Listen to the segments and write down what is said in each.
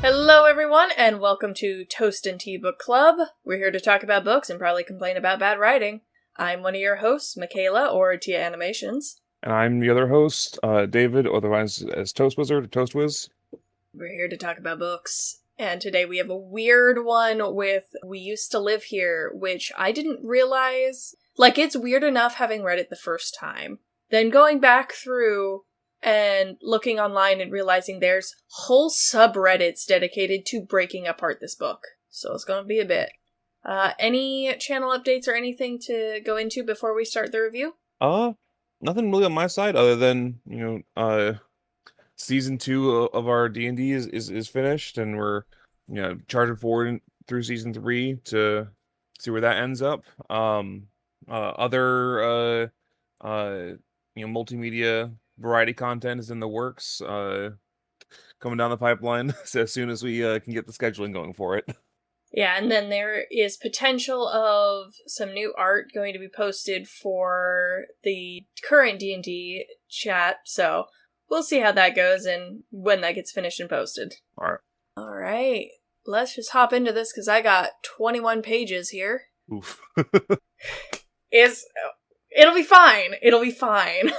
Hello everyone, and welcome to Toast and Tea Book Club. We're here to talk about books and probably complain about bad writing. I'm one of your hosts, Michaela, or Tia Animations. And I'm the other host, David, otherwise as Toast Wizard, or Toast Wiz. We're here to talk about books, and today we have a weird one with We Used to Live Here, which I didn't realize. Like, it's weird enough having read it the first time. Then going back through and looking online and realizing there's whole subreddits dedicated to breaking apart this book. So it's going to be a bit. Any channel updates or anything to go into before we start the review? Nothing really on my side other than, season 2 of our D&D is finished, and we're, charging forward through season 3 to see where that ends up. Other multimedia variety content is in the works, coming down the pipeline as soon as we can get the scheduling going for it. Yeah, and then there is potential of some new art going to be posted for the current D&D chat, so we'll see how that goes and when that gets finished and posted. Alright, let's just hop into this because I got 21 pages here. Oof. It'll be fine. It'll be fine.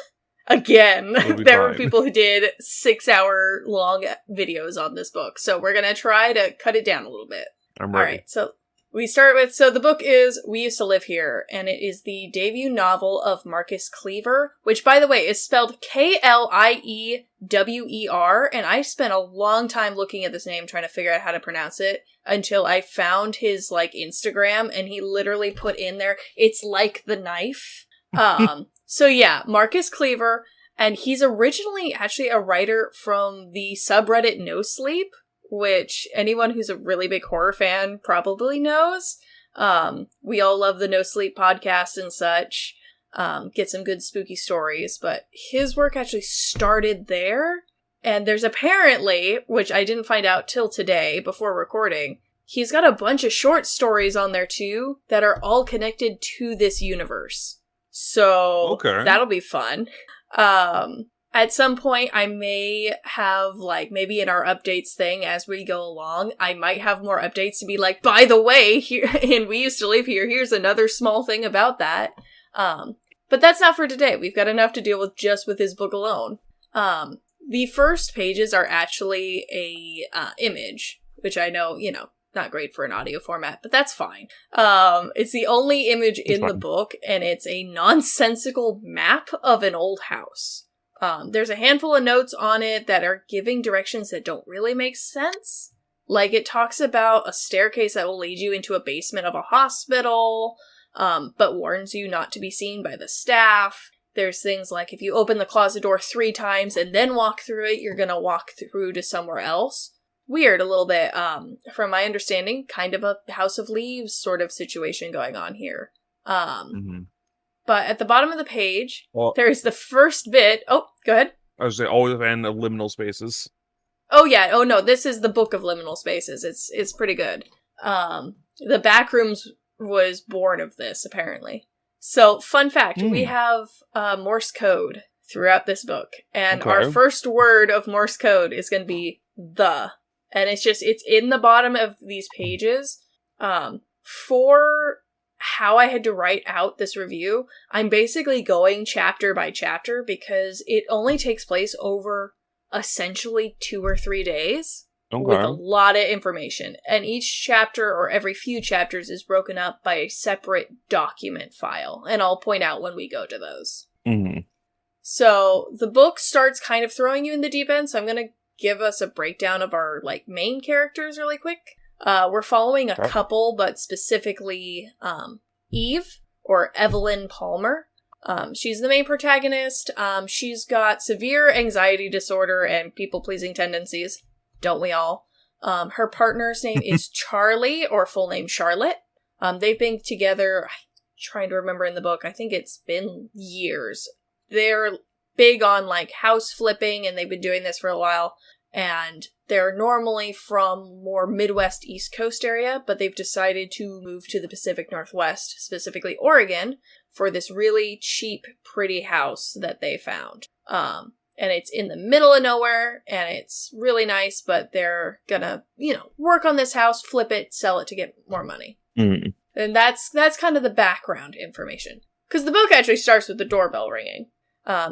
Again, there were people who did 6-hour-long videos on this book, so we're gonna try to cut it down a little bit. I'm ready. Alright, so we start with, the book is We Used to Live Here, and it is the debut novel of Marcus Cleaver, which, by the way, is spelled Kliewer, and I spent a long time looking at this name trying to figure out how to pronounce it, until I found his, Instagram, and he literally put in there, it's like the knife. So yeah, Marcus Cleaver, and he's originally actually a writer from the subreddit No Sleep, which anyone who's a really big horror fan probably knows. We all love the No Sleep podcast and such, get some good spooky stories, but his work actually started there, and there's apparently, which I didn't find out till today before recording, he's got a bunch of short stories on there too that are all connected to this universe. So, That'll be fun. At some point, I may have, maybe in our updates thing as we go along, I might have more updates to be like, by the way, here, and We Used to Live Here, here's another small thing about that. But that's not for today. We've got enough to deal with just with his book alone. The first pages are actually a image, which I know, not great for an audio format, but that's fine. It's the only image in the book, and it's a nonsensical map of an old house. There's a handful of notes on it that are giving directions that don't really make sense. Like, it talks about a staircase that will lead you into a basement of a hospital, but warns you not to be seen by the staff. There's things like, if you open the closet door 3 times and then walk through it, you're gonna walk through to somewhere else. Weird a little bit, from my understanding, kind of a House of Leaves sort of situation going on here. But at the bottom of the page, there's the first bit. Oh, go ahead. I was always a fan of liminal spaces. Oh yeah, oh no, this is the book of liminal spaces. It's pretty good. The Backrooms was born of this, apparently. So, fun fact, we have Morse code throughout this book, and our first word of Morse code is going to be the. And it's in the bottom of these pages. For how I had to write out this review, I'm basically going chapter by chapter because it only takes place over essentially 2 or 3 days with a lot of information. And each chapter or every few chapters is broken up by a separate document file. And I'll point out when we go to those. Mm-hmm. So the book starts kind of throwing you in the deep end, so I'm going to give us a breakdown of our main characters really quick. We're following a couple, but specifically Eve, or Evelyn Palmer. She's the main protagonist. She's got severe anxiety disorder and people-pleasing tendencies. Don't we all? Her partner's name is Charlie, or full name Charlotte. They've been together, I'm trying to remember in the book, I think it's been years. They're big on, like, house flipping, and they've been doing this for a while. And they're normally from more Midwest East Coast area, but they've decided to move to the Pacific Northwest, specifically Oregon, for this really cheap, pretty house that they found. And it's in the middle of nowhere, and it's really nice, but they're gonna, work on this house, flip it, sell it to get more money. Mm. And that's kind of the background information. Because the book actually starts with the doorbell ringing.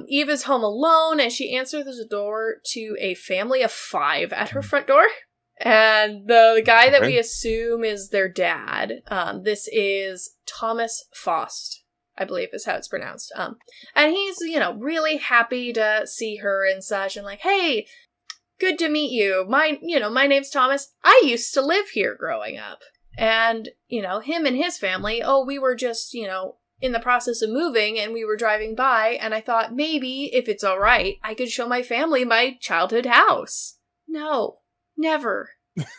Eve is home alone, and she answers the door to a family of 5 at her front door. And the guy that we assume is their dad, this is Thomas Faust, I believe is how it's pronounced. And he's, really happy to see her and such, and like, hey, good to meet you. My name's Thomas. I used to live here growing up. And, him and his family, we were just, in the process of moving, and we were driving by, and I thought maybe, if it's alright, I could show my family my childhood house. No. Never.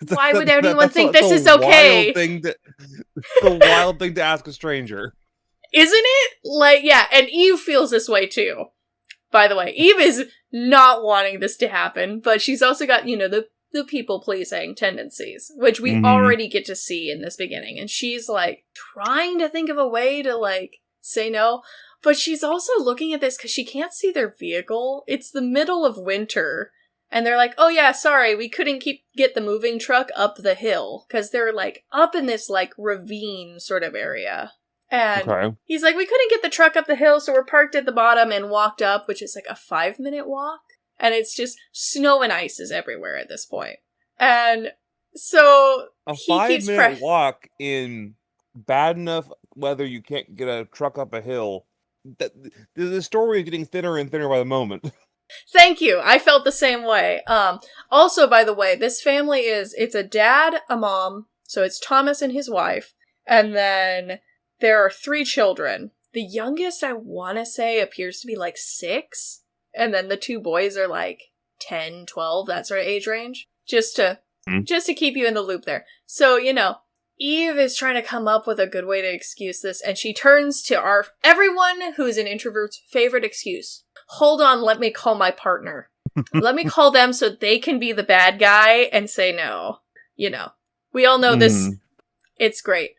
Why would anyone think this is okay? It's a wild thing to ask a stranger. Isn't it? Like, yeah, and Eve feels this way too. By the way, Eve is not wanting this to happen, but she's also got, the people-pleasing tendencies, which we already get to see in this beginning. And she's, like, trying to think of a way to, like, say no. But she's also looking at this because she can't see their vehicle. It's the middle of winter. And they're like, oh yeah, sorry, we couldn't get the moving truck up the hill. Because they're, like, up in this, like, ravine sort of area. And he's like, we couldn't get the truck up the hill, so we're parked at the bottom and walked up, which is, like, a 5-minute walk. And it's just snow and ice is everywhere at this point. And so a 5-minute walk in bad enough weather you can't get a truck up a hill. The story is getting thinner and thinner by the moment. Thank you. I felt the same way. Also, by the way, this family it's a dad, a mom, so it's Thomas and his wife, and then there are 3 children. The youngest, I want to say, appears to be like 6. And then the 2 boys are like 10, 12, that sort of age range. Just to keep you in the loop there. So, Eve is trying to come up with a good way to excuse this, and she turns to everyone who is an introvert's favorite excuse. Hold on, let me call my partner. Let me call them so they can be the bad guy and say no. We all know this. It's great.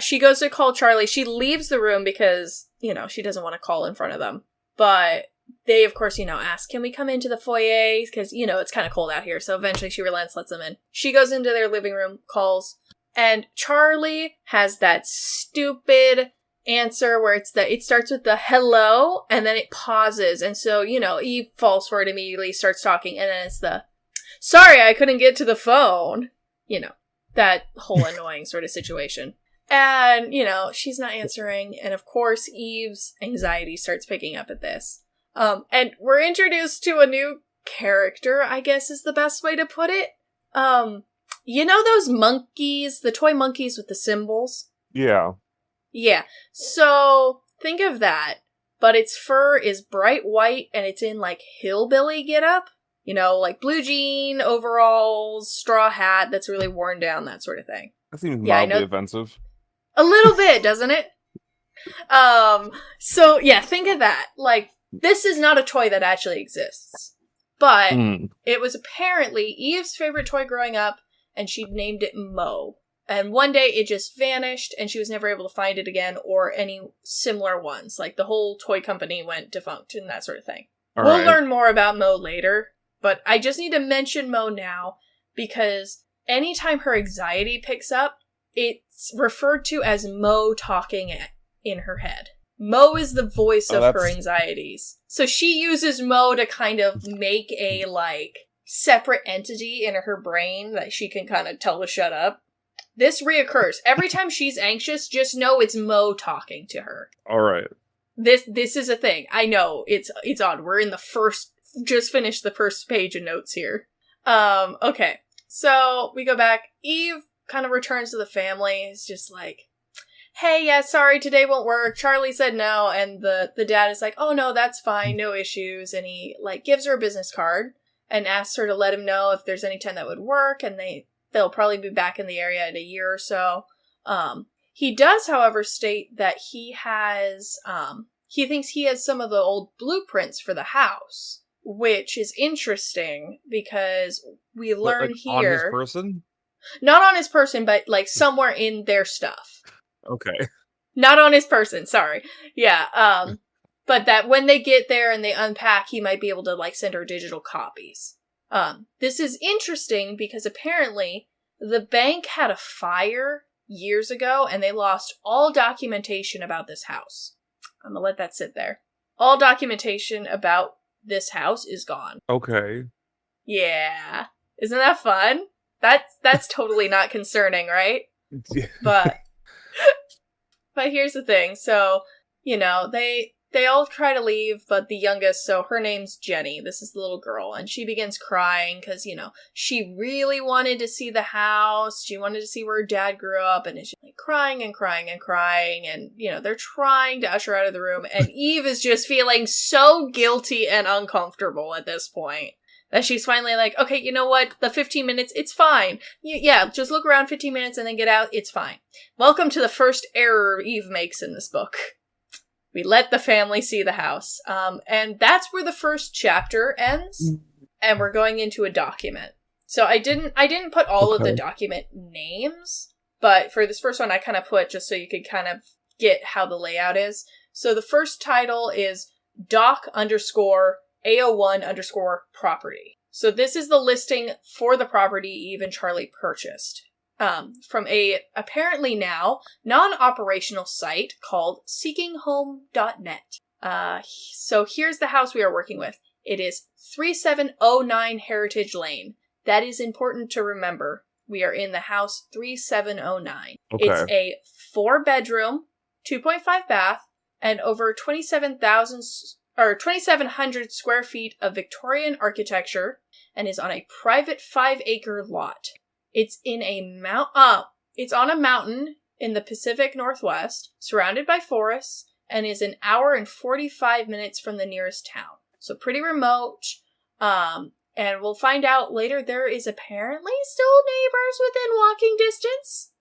She goes to call Charlie. She leaves the room because, she doesn't want to call in front of them. But they, of course, ask, can we come into the foyer? Because, it's kind of cold out here. So eventually she relents, lets them in. She goes into their living room, calls, and Charlie has that stupid answer where it starts with the hello, and then it pauses. And so, Eve falls for it immediately, starts talking, and then it's the, sorry, I couldn't get to the phone. That whole annoying sort of situation. And, she's not answering. And of course, Eve's anxiety starts picking up at this. And we're introduced to a new character, I guess is the best way to put it. Those monkeys, the toy monkeys with the symbols? Yeah. Yeah. So, think of that. But its fur is bright white, and it's in, like, hillbilly getup. Like blue jean, overalls, straw hat that's really worn down, that sort of thing. That seems mildly offensive. A little bit, doesn't it? So, yeah, think of that. Like, this is not a toy that actually exists. But it was apparently Eve's favorite toy growing up, and she named it Mo. And one day it just vanished, and she was never able to find it again, or any similar ones. Like, the whole toy company went defunct and that sort of thing. We'll learn more about Mo later, but I just need to mention Mo now, because anytime her anxiety picks up, it's referred to as Mo talking in her head. Mo is the voice of her anxieties. So she uses Mo to kind of make a, like, separate entity in her brain that she can kind of tell to shut up. This reoccurs. Every time she's anxious, just know it's Mo talking to her. Alright. This is a thing. I know, it's odd. We're in just finished the first page of notes here. Okay. So, we go back. Eve kind of returns to the family. It's just like, hey, yeah, sorry, today won't work. Charlie said no, and the dad is like, oh no, that's fine, no issues, and he, like, gives her a business card, and asks her to let him know if there's any time that would work, and they'll probably be back in the area in a year or so. He does, however, state that he thinks he has some of the old blueprints for the house, which is interesting because we learn here... On his person? Not on his person, but like somewhere in their stuff. Okay. Not on his person, sorry. Yeah, but that when they get there and they unpack, he might be able to like send her digital copies. This is interesting because apparently the bank had a fire years ago and they lost all documentation about this house. I'm gonna let that sit there. All documentation about this house is gone. Okay. Yeah. Isn't that fun? That's totally not concerning, right? But here's the thing. So, they all try to leave, but the youngest, so her name's Jenny. This is the little girl, and she begins crying because, she really wanted to see the house. She wanted to see where her dad grew up, and she's like crying and crying and crying, and, they're trying to usher her out of the room, and Eve is just feeling so guilty and uncomfortable at this point that she's finally like, okay, you know what? The 15 minutes, it's fine. Yeah, just look around 15 minutes and then get out. It's fine. Welcome to the first error Eve makes in this book. We let the family see the house. And that's where the first chapter ends. And we're going into a document. So I didn't put all of the document names, but for this first one, I kind of put just so you could kind of get how the layout is. So the first title is doc_AO1_property. So this is the listing for the property Eve and Charlie purchased. From a apparently now non-operational site called seekinghome.net. So here's the house we are working with. It is 3709 Heritage Lane. That is important to remember. We are in the house 3709. Okay. It's a 4-bedroom, 2.5 bath, and over 2,700 square feet of Victorian architecture, and is on a private 5-acre lot. It's in it's on a mountain in the Pacific Northwest, surrounded by forests, and is an hour and 45 minutes from the nearest town. So pretty remote. And we'll find out later there is apparently still neighbors within walking distance.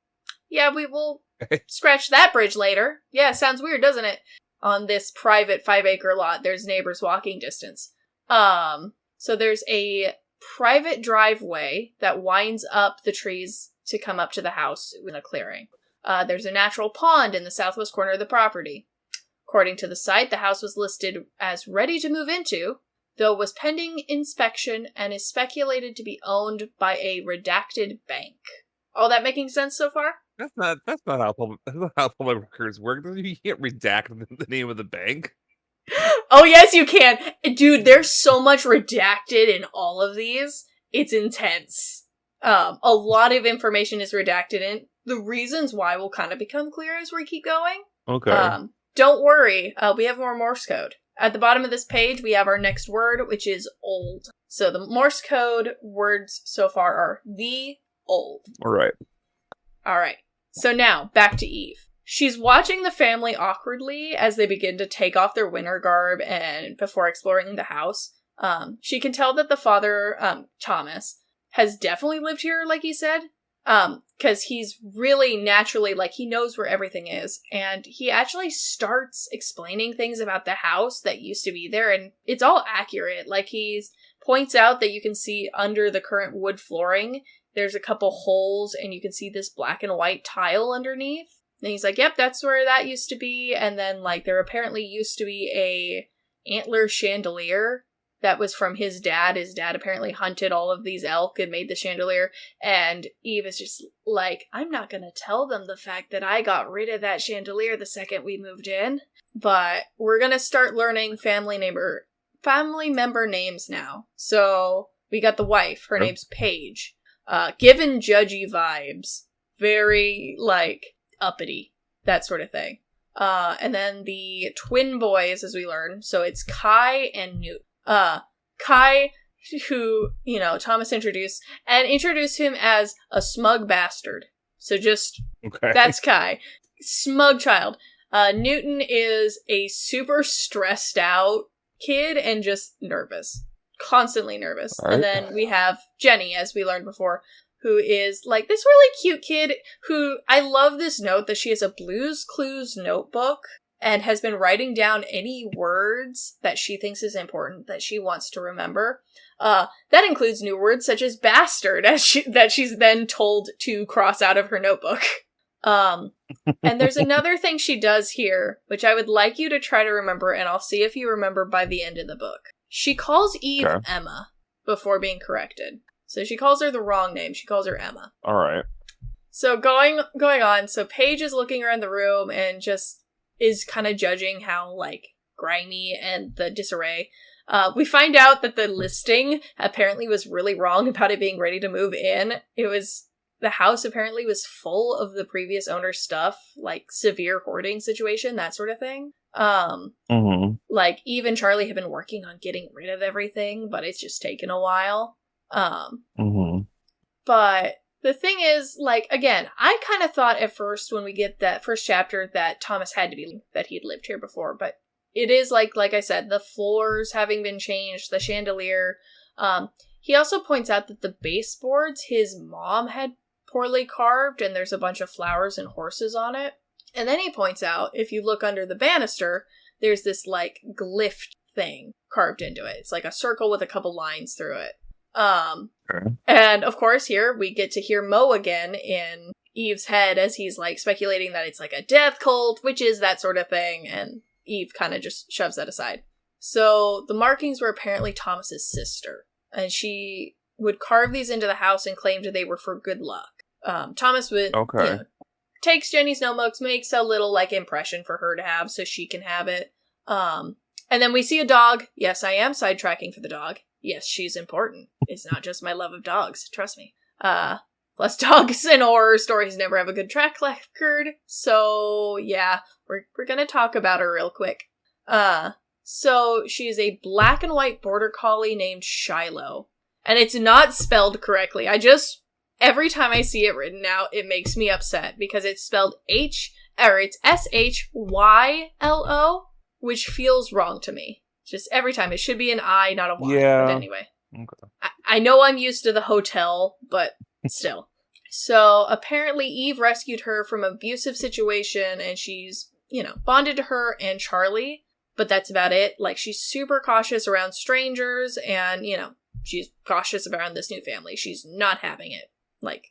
Yeah, we will scratch that bridge later. Yeah, sounds weird, doesn't it? On this private 5-acre lot, there's neighbors walking distance. So there's a private driveway that winds up the trees to come up to the house in a clearing. There's a natural pond in the southwest corner of the property. According to the site, the house was listed as ready to move into, though was pending inspection and is speculated to be owned by a redacted bank. All that making sense so far? That's not how public records work. You can't redact the name of the bank. Oh, yes, you can. Dude, there's so much redacted in all of these. It's intense. A lot of information is redacted, and the reasons why will kind of become clear as we keep going. Okay. Don't worry. We have more Morse code. At the bottom of this page, we have our next word, which is old. So the Morse code words so far are the old. All right. So now, back to Eve. She's watching the family awkwardly as they begin to take off their winter garb and before exploring the house. She can tell that the father, Thomas, has definitely lived here, like he said, because he's really naturally, like, he knows where everything is, and he actually starts explaining things about the house that used to be there, and it's all accurate. Like, he points out that you can see under the current wood flooring, there's a couple holes, and you can see this black and white tile underneath. And he's like, yep, that's where that used to be. And then, like, there apparently used to be a antler chandelier that was from his dad. His dad apparently hunted all of these elk and made the chandelier. And Eve is just like, I'm not going to tell them the fact that I got rid of that chandelier the second we moved in. But we're going to start learning family member names now. So we got the wife. Her name's Paige. Given judgy vibes. Very, like, uppity, that sort of thing. And then the twin boys, as we learn, so it's Kai and Newt. Kai, who, Thomas introduced him as a smug bastard. So just, That's Kai. Smug child. Newton is a super stressed out kid and just nervous. constantly nervous. All right. And then we have Jenny, as we learned before, who is like this really cute kid who, I love this note that she has a Blue's Clues notebook and has been writing down any words that she thinks is important that she wants to remember. That includes new words such as bastard, that she's then told to cross out of her notebook. And there's another thing she does here, which I would like you to try to remember, and I'll see if you remember by the end of the book. She calls Eve Emma before being corrected. So she calls her the wrong name. She calls her Emma. All right. So going on, so Paige is looking around the room and just is kind of judging how, like, grimy and the disarray. We find out that the listing apparently was really wrong about it being ready to move in. The house apparently was full of the previous owner's stuff, like severe hoarding situation, that sort of thing. Like, Eve and Charlie have been working on getting rid of everything, but it's just taken a while. But the thing is, like, again, I kind of thought at first when we get that first chapter that Thomas had to be, that he'd lived here before, but it is like I said, the floors having been changed, the chandelier. He also points out that the baseboards his mom had poorly carved, and there's a bunch of flowers and horses on it. And then he points out, if you look under the banister, there's this, like, glyph thing carved into it. It's like a circle with a couple lines through it. And, of course, here we get to hear Mo again in Eve's head as he's, like, speculating that it's, like, a death cult, witches, that sort of thing, and Eve kind of just shoves that aside. So, the markings were apparently Thomas's sister, and she would carve these into the house and claimed they were for good luck. Thomas would, takes Jenny's notebooks, makes a little, like, impression for her to have so she can have it. And then we see a dog. Yes, I am sidetracking for the dog. Yes, she's important. It's not just my love of dogs, trust me. Plus, dogs in horror stories never have a good track record. So, yeah, we're gonna talk about her real quick. So, she's a black and white border collie named Shiloh. And it's not spelled correctly. Every time I see it written out, it makes me upset because it's spelled it's Shylo, which feels wrong to me. Just every time. It should be an I, not a Y. Yeah. But anyway. Okay. I know I'm used to the hotel, but still. So, apparently Eve rescued her from an abusive situation, and she's, bonded to her and Charlie, but that's about it. Like, she's super cautious around strangers, and, she's cautious around this new family. She's not having it. Like,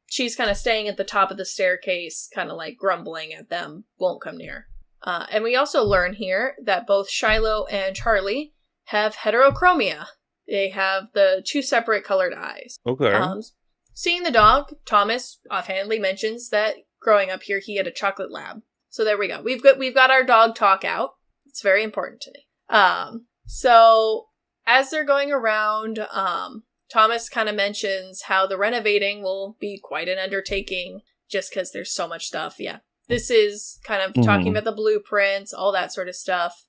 she's kind of staying at the top of the staircase, kind of, like, grumbling at them, won't come near. And we also learn here that both Shiloh and Charlie have heterochromia. They have the two separate colored eyes. Okay. Seeing the dog, Thomas offhandedly mentions that growing up here he had a chocolate lab. So there we go. We've got our dog talk out. It's very important to me. So as they're going around, Thomas kind of mentions how the renovating will be quite an undertaking just because there's so much stuff. Yeah. This is kind of talking about the blueprints, all that sort of stuff.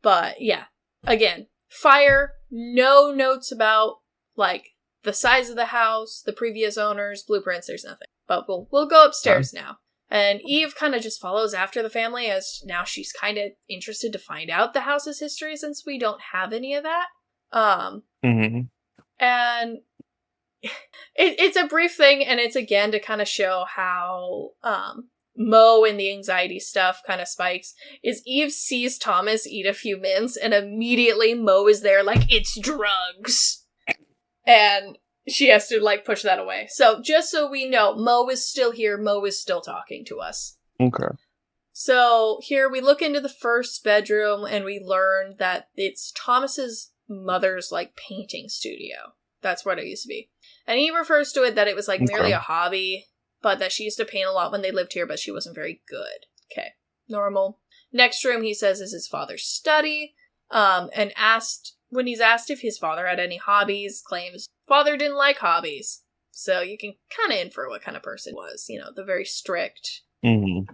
But, yeah. Again, fire, no notes about, like, the size of the house, the previous owners, blueprints, there's nothing. But we'll go upstairs now. And Eve kind of just follows after the family, as now she's kind of interested to find out the house's history since we don't have any of that. And it's a brief thing, and it's again to kind of show how Mo and the anxiety stuff kind of spikes. Is Eve sees Thomas eat a few mints, and immediately Mo is there like, it's drugs. And she has to, like, push that away. So, just so we know, Mo is still here. Mo is still talking to us. Okay. So, here we look into the first bedroom, and we learn that it's Thomas's mother's, like, painting studio. That's what it used to be. And he refers to it that it was, like, merely a hobby, but that she used to paint a lot when they lived here, but she wasn't very good. Okay. Normal. Next room, he says, is his father's study. And when he's asked if his father had any hobbies, claims father didn't like hobbies. So you can kind of infer what kind of person he was, the very strict. Then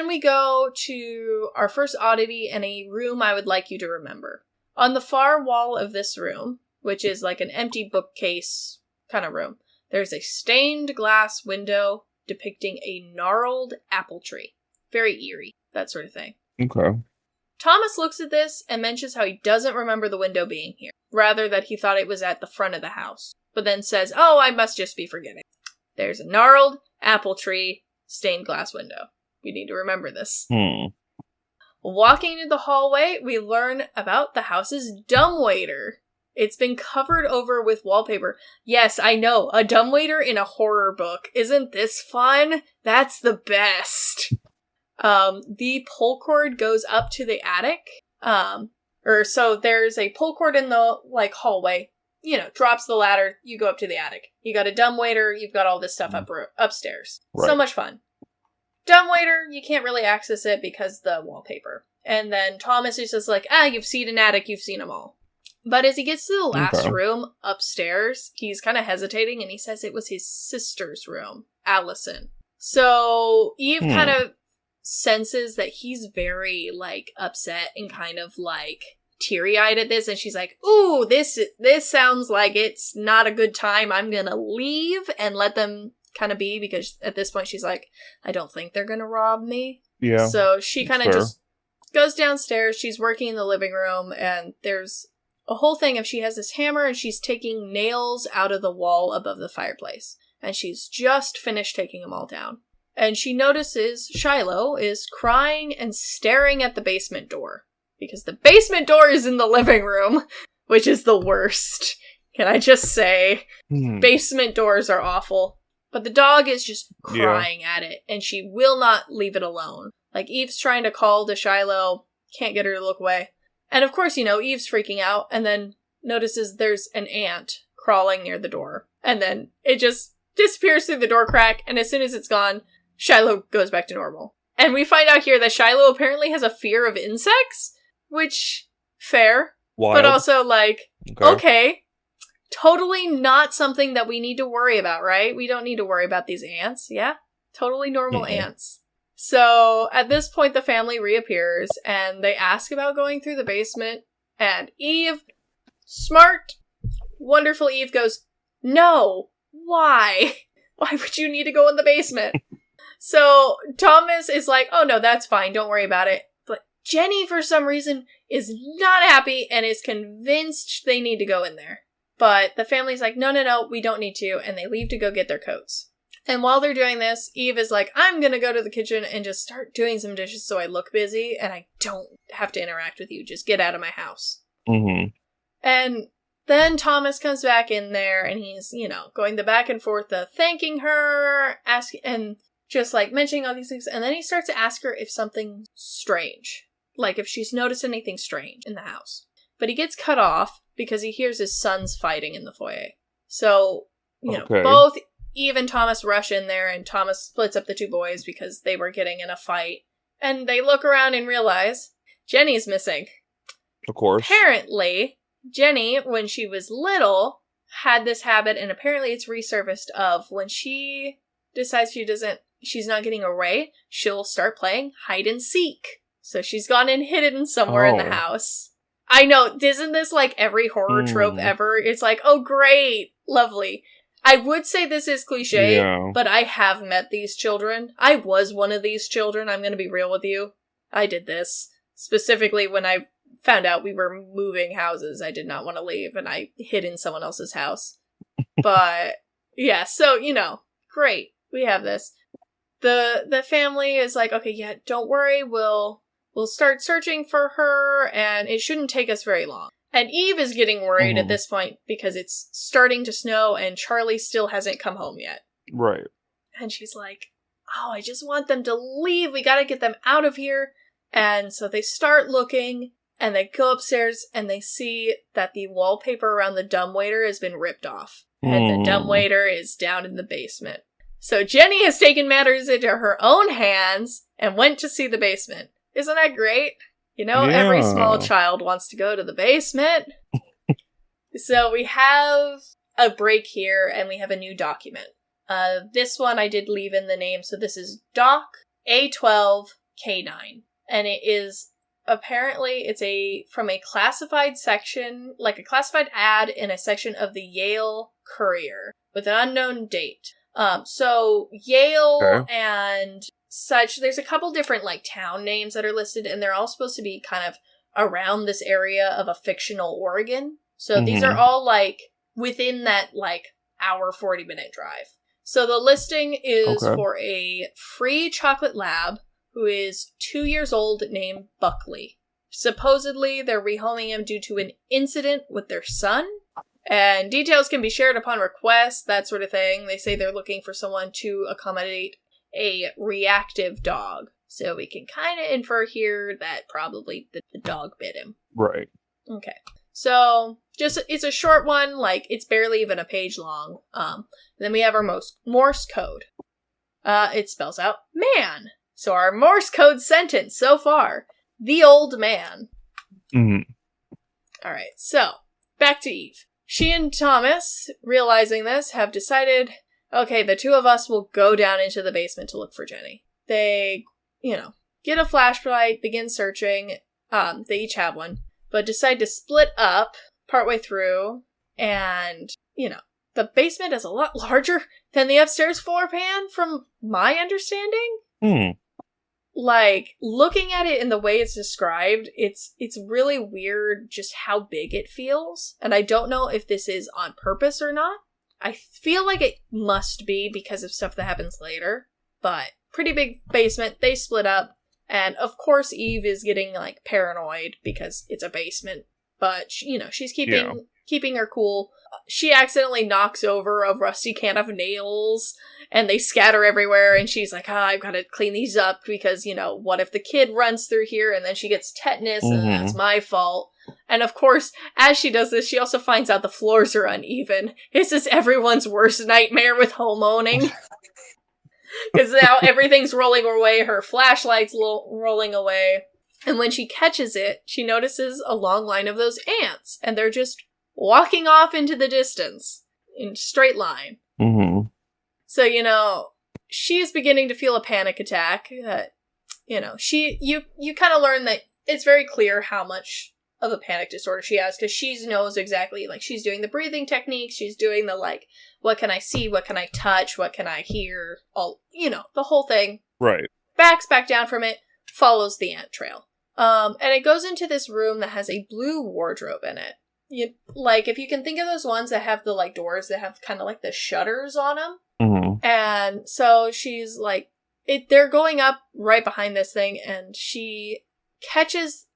we go to our first oddity and a room I would like you to remember. On the far wall of this room, which is like an empty bookcase kind of room, there's a stained glass window depicting a gnarled apple tree. Very eerie, that sort of thing. Okay. Thomas looks at this and mentions how he doesn't remember the window being here, rather that he thought it was at the front of the house, but then says, oh, I must just be forgetting. There's a gnarled apple tree, stained glass window. We need to remember this. Walking into the hallway, we learn about the house's dumbwaiter. It's been covered over with wallpaper. Yes, I know, a dumbwaiter in a horror book. Isn't this fun? That's the best. The pull cord goes up to the attic. So there's a pull cord in the, hallway. Drops the ladder, you go up to the attic. You got a dumbwaiter, you've got all this stuff upstairs. Right. So much fun. Dumbwaiter, you can't really access it because the wallpaper. And then Thomas is just like, you've seen an attic, you've seen them all. But as he gets to the last room upstairs, he's kind of hesitating, and he says it was his sister's room, Allison. So Eve kind of senses that he's very, upset and kind of, teary-eyed at this, and she's like, ooh, this sounds like it's not a good time. I'm gonna leave and let them kind of be, because at this point she's like, I don't think they're gonna rob me. Yeah. So she kind of just goes downstairs. She's working in the living room, and there's a whole thing of she has this hammer and she's taking nails out of the wall above the fireplace. And she's just finished taking them all down. And she notices Shiloh is crying and staring at the basement door. Because the basement door is in the living room, which is the worst. Can I just say? Basement doors are awful. But the dog is just crying at it, and she will not leave it alone. Eve's trying to call to Shiloh, can't get her to look away. And of course, Eve's freaking out, and then notices there's an ant crawling near the door. And then it just disappears through the door crack, and as soon as it's gone, Shiloh goes back to normal. And we find out here that Shiloh apparently has a fear of insects, which, fair. Wild. But also, okay, totally not something that we need to worry about, right? We don't need to worry about these ants, yeah? Totally normal ants. So, at this point, the family reappears, and they ask about going through the basement, and Eve, smart, wonderful Eve goes, no, why? Why would you need to go in the basement? So, Thomas is like, oh no, that's fine, don't worry about it. But Jenny, for some reason, is not happy and is convinced they need to go in there. But the family's like, no, we don't need to, and they leave to go get their coats. And while they're doing this, Eve is like, I'm gonna go to the kitchen and just start doing some dishes so I look busy and I don't have to interact with you. Just get out of my house. And then Thomas comes back in there and he's, going the back and forth of thanking her, asking, and just mentioning all these things. And then he starts to ask her if something's strange. If she's noticed anything strange in the house. But he gets cut off because he hears his sons fighting in the foyer. So, both Eve and Thomas rush in there, and Thomas splits up the two boys because they were getting in a fight. And they look around and realize Jenny's missing. Of course. Apparently, Jenny, when she was little, had this habit, and apparently it's resurfaced, of when she decides she's not getting a ray, she'll start playing hide and seek. So she's gone and hidden somewhere in the house. I know, isn't this every horror trope ever? It's oh great, lovely. I would say this is cliche, but I have met these children. I was one of these children, I'm gonna be real with you. I did this. Specifically when I found out we were moving houses, I did not want to leave, and I hid in someone else's house. But, yeah, so, great, we have this. The family is like, okay, yeah, don't worry, we'll start searching for her, and it shouldn't take us very long. And Eve is getting worried at this point because it's starting to snow and Charlie still hasn't come home yet. Right. And she's like, oh, I just want them to leave. We gotta get them out of here. And so they start looking, and they go upstairs, and they see that the wallpaper around the dumbwaiter has been ripped off. And the dumbwaiter is down in the basement. So Jenny has taken matters into her own hands and went to see the basement. Isn't that great? Every small child wants to go to the basement. So we have a break here, and we have a new document. This one I did leave in the name, so this is Doc A12K9. And it is, apparently, it's from a classified section, a classified ad in a section of the Yale Courier, with an unknown date. So Yale and such. There's a couple different, like, town names that are listed, and they're all supposed to be kind of around this area of a fictional Oregon. So these are all, like, within that, like, hour, 40-minute drive. So the listing is for a free chocolate lab who is 2 years old named Buckley. Supposedly, they're rehoming him due to an incident with their son. And details can be shared upon request, that sort of thing. They say they're looking for someone to accommodate a reactive dog. So we can kind of infer here that probably the dog bit him. Right. Okay. So, it's a short one, like, it's barely even a page long. Then we have our Morse code. It spells out man. So our Morse code sentence so far, the old man. Mm-hmm. Alright, so, back to Eve. She and Thomas, realizing this, have decided, okay, the two of us will go down into the basement to look for Jenny. They, get a flashlight, begin searching. They each have one, but decide to split up partway through, and, the basement is a lot larger than the upstairs floor pan, from my understanding. Like, looking at it in the way it's described, it's really weird just how big it feels. And I don't know if this is on purpose or not. I feel like it must be because of stuff that happens later. But, pretty big basement, they split up. And, of course, Eve is getting, like, paranoid because it's a basement. But, she's keeping her cool. She accidentally knocks over a rusty can of nails, and they scatter everywhere, and she's like, I've got to clean these up because, what if the kid runs through here and then she gets tetanus, and that's my fault. And of course, as she does this, she also finds out the floors are uneven. This is everyone's worst nightmare with homeowning. Because now everything's rolling away, her flashlight's rolling away. And when she catches it, she notices a long line of those ants, and they're just walking off into the distance in a straight line. So, she's beginning to feel a panic attack. You kind of learn that it's very clear how much of a panic disorder she has, because she knows exactly, like, she's doing the breathing techniques, she's doing the, like, what can I see, what can I touch, what can I hear, all, the whole thing. Right. Backs back down from it, follows the ant trail. And it goes into this room that has a blue wardrobe in it. If you can think of those ones that have the, like, doors that have kind of, like, the shutters on them. And so she's, like, they're going up right behind this thing, and she catches,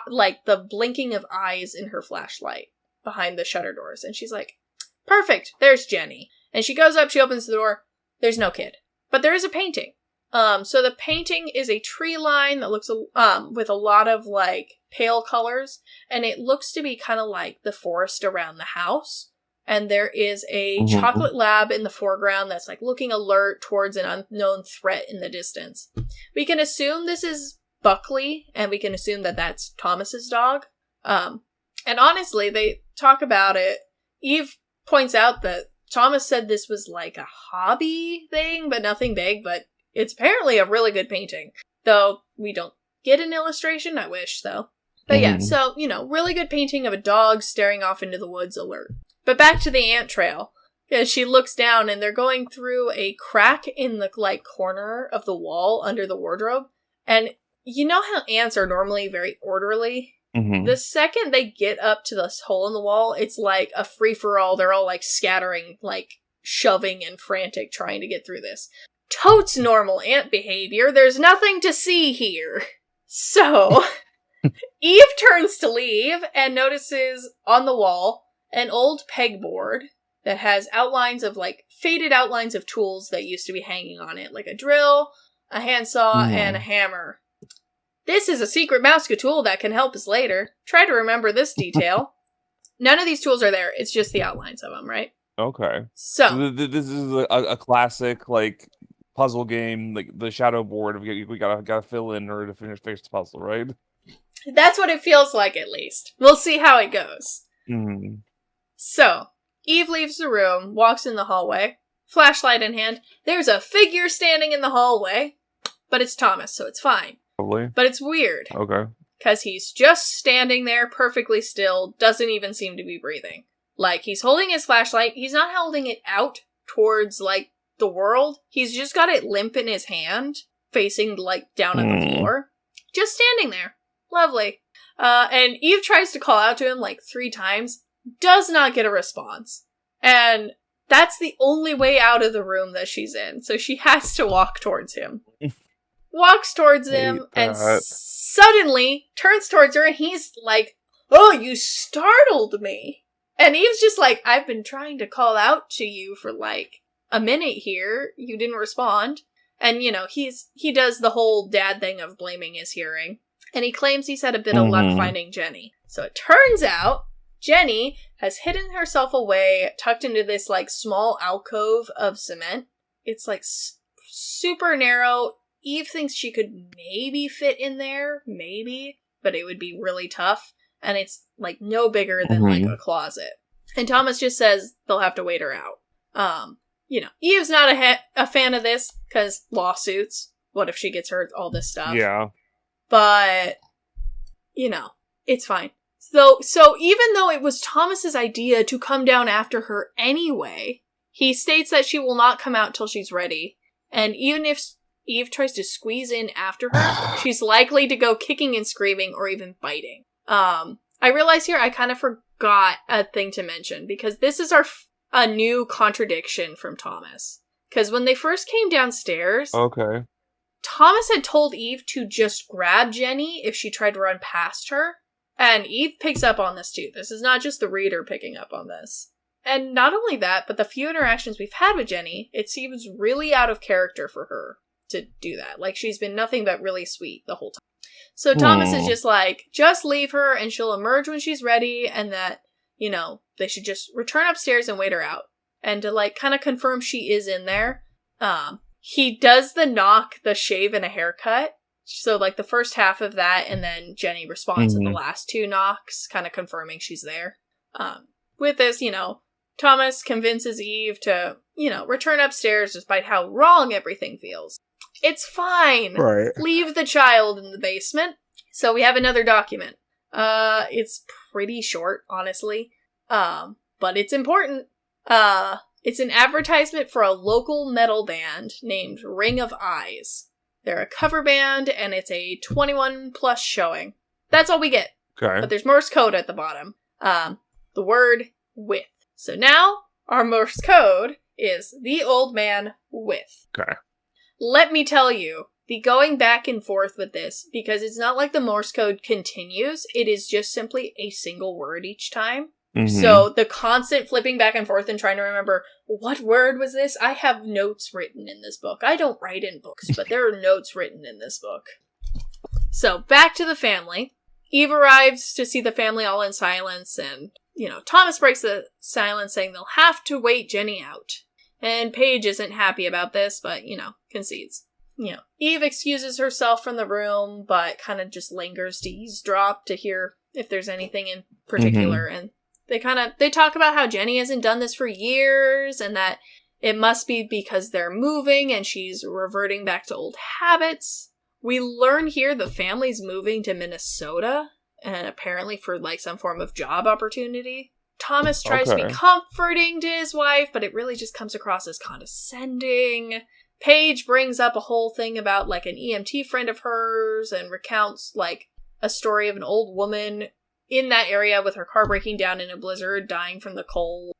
like, the blinking of eyes in her flashlight behind the shutter doors. And she's like, perfect, there's Jenny. And she goes up, she opens the door, there's no kid. But there is a painting. So the painting is a tree line that looks, with a lot of, like, pale colors, and it looks to be kind of like the forest around the house. And there is a chocolate lab in the foreground that's, like, looking alert towards an unknown threat in the distance. We can assume this is Buckley, and we can assume that that's Thomas's dog. And honestly, they talk about it. Eve points out that Thomas said this was, like, a hobby thing, but nothing big, but it's apparently a really good painting. Though, we don't get an illustration, I wish, though. But yeah, so, really good painting of a dog staring off into the woods alert. But back to the ant trail. As she looks down, and they're going through a crack in the, like, corner of the wall under the wardrobe. And you know how ants are normally very orderly? The second they get up to this hole in the wall, it's like a free-for-all. They're all, like, scattering, like, shoving and frantic trying to get through this. Totes normal ant behavior. There's nothing to see here. So, Eve turns to leave and notices on the wall an old pegboard that has outlines of, like, faded outlines of tools that used to be hanging on it, like a drill, a handsaw, and a hammer. This is a secret Mouska tool that can help us later. Try to remember this detail. None of these tools are there. It's just the outlines of them, right? Okay. So this is a classic, like, puzzle game, like the shadow board. We gotta fill in in order to finish the puzzle, right? That's what it feels like, at least. We'll see how it goes. So, Eve leaves the room, walks in the hallway, flashlight in hand. There's a figure standing in the hallway, but it's Thomas, so it's fine. Probably. But it's weird. Okay. Because he's just standing there perfectly still, doesn't even seem to be breathing. Like, he's holding his flashlight, he's not holding it out towards, like, the world. He's just got it limp in his hand, facing, like, down at the floor. Just standing there. Lovely. And Eve tries to call out to him, like, 3 times. Does not get a response. And that's the only way out of the room that she's in. So she has to walk towards him. Walks towards him and suddenly turns towards her and he's like, "Oh, you startled me." And Eve's just like, "I've been trying to call out to you for like a minute here. You didn't respond." And, you know, he does the whole dad thing of blaming his hearing. And he claims he's had a bit of luck finding Jenny. So it turns out Jenny has hidden herself away, tucked into this like small alcove of cement. It's like super narrow. Eve thinks she could maybe fit in there, but it would be really tough. And it's, like, no bigger than, like, a closet. And Thomas just says they'll have to wait her out. You know, Eve's not a fan of this, because lawsuits. What if she gets hurt? All this stuff. Yeah. But, you know, it's fine. So even though it was Thomas's idea to come down after her anyway, he states that she will not come out till she's ready. And even if Eve tries to squeeze in after her, she's likely to go kicking and screaming or even biting. I realize here I kind of forgot a thing to mention, because this is a new contradiction from Thomas. Because when they first came downstairs, Thomas had told Eve to just grab Jenny if she tried to run past her. And Eve picks up on this too. This is not just the reader picking up on this. And not only that, but the few interactions we've had with Jenny, it seems really out of character for her to do that. Like, she's been nothing but really sweet the whole time. So Thomas is just like, just leave her and she'll emerge when she's ready, and that, you know, they should just return upstairs and wait her out. And to, like, kind of confirm she is in there, he does the knock, the shave, and a haircut. So, like, the first half of that, and then Jenny responds in the last 2 knocks, kind of confirming she's there. With this, you know, Thomas convinces Eve to, you know, return upstairs despite how wrong everything feels. It's fine. Right. Leave the child in the basement. So we have another document. It's pretty short, honestly. But it's important. It's an advertisement for a local metal band named Ring of Eyes. They're a cover band, and it's a 21 plus showing. That's all we get. Okay. But there's Morse code at the bottom. The word with. So now, our Morse code is the old man with. Okay. Let me tell you, the going back and forth with this, because it's not like the Morse code continues, it is just simply a single word each time. So the constant flipping back and forth and trying to remember, what word was this? I have notes written in this book. I don't write in books, but there are notes written in this book. So back to the family. Eve arrives to see the family all in silence, and, you know, Thomas breaks the silence saying they'll have to wait Jenny out. And Paige isn't happy about this, but, you know, concedes. You know, Eve excuses herself from the room, but kind of just lingers to eavesdrop to hear if there's anything in particular. And they talk about how Jenny hasn't done this for years, and that it must be because they're moving and she's reverting back to old habits. We learn here the family's moving to Minnesota, and apparently for, like, some form of job opportunity. Thomas tries to be comforting to his wife, but it really just comes across as condescending. Paige brings up a whole thing about, like, an EMT friend of hers and recounts, like, a story of an old woman in that area with her car breaking down in a blizzard, dying from the cold.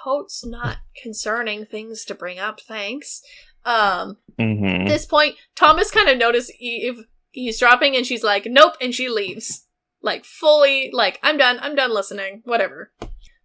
Totes not concerning things to bring up, thanks. At this point, Thomas kind of noticed Eve eavesdropping, and she's like, nope, and she leaves. Like, fully, like, I'm done listening, whatever.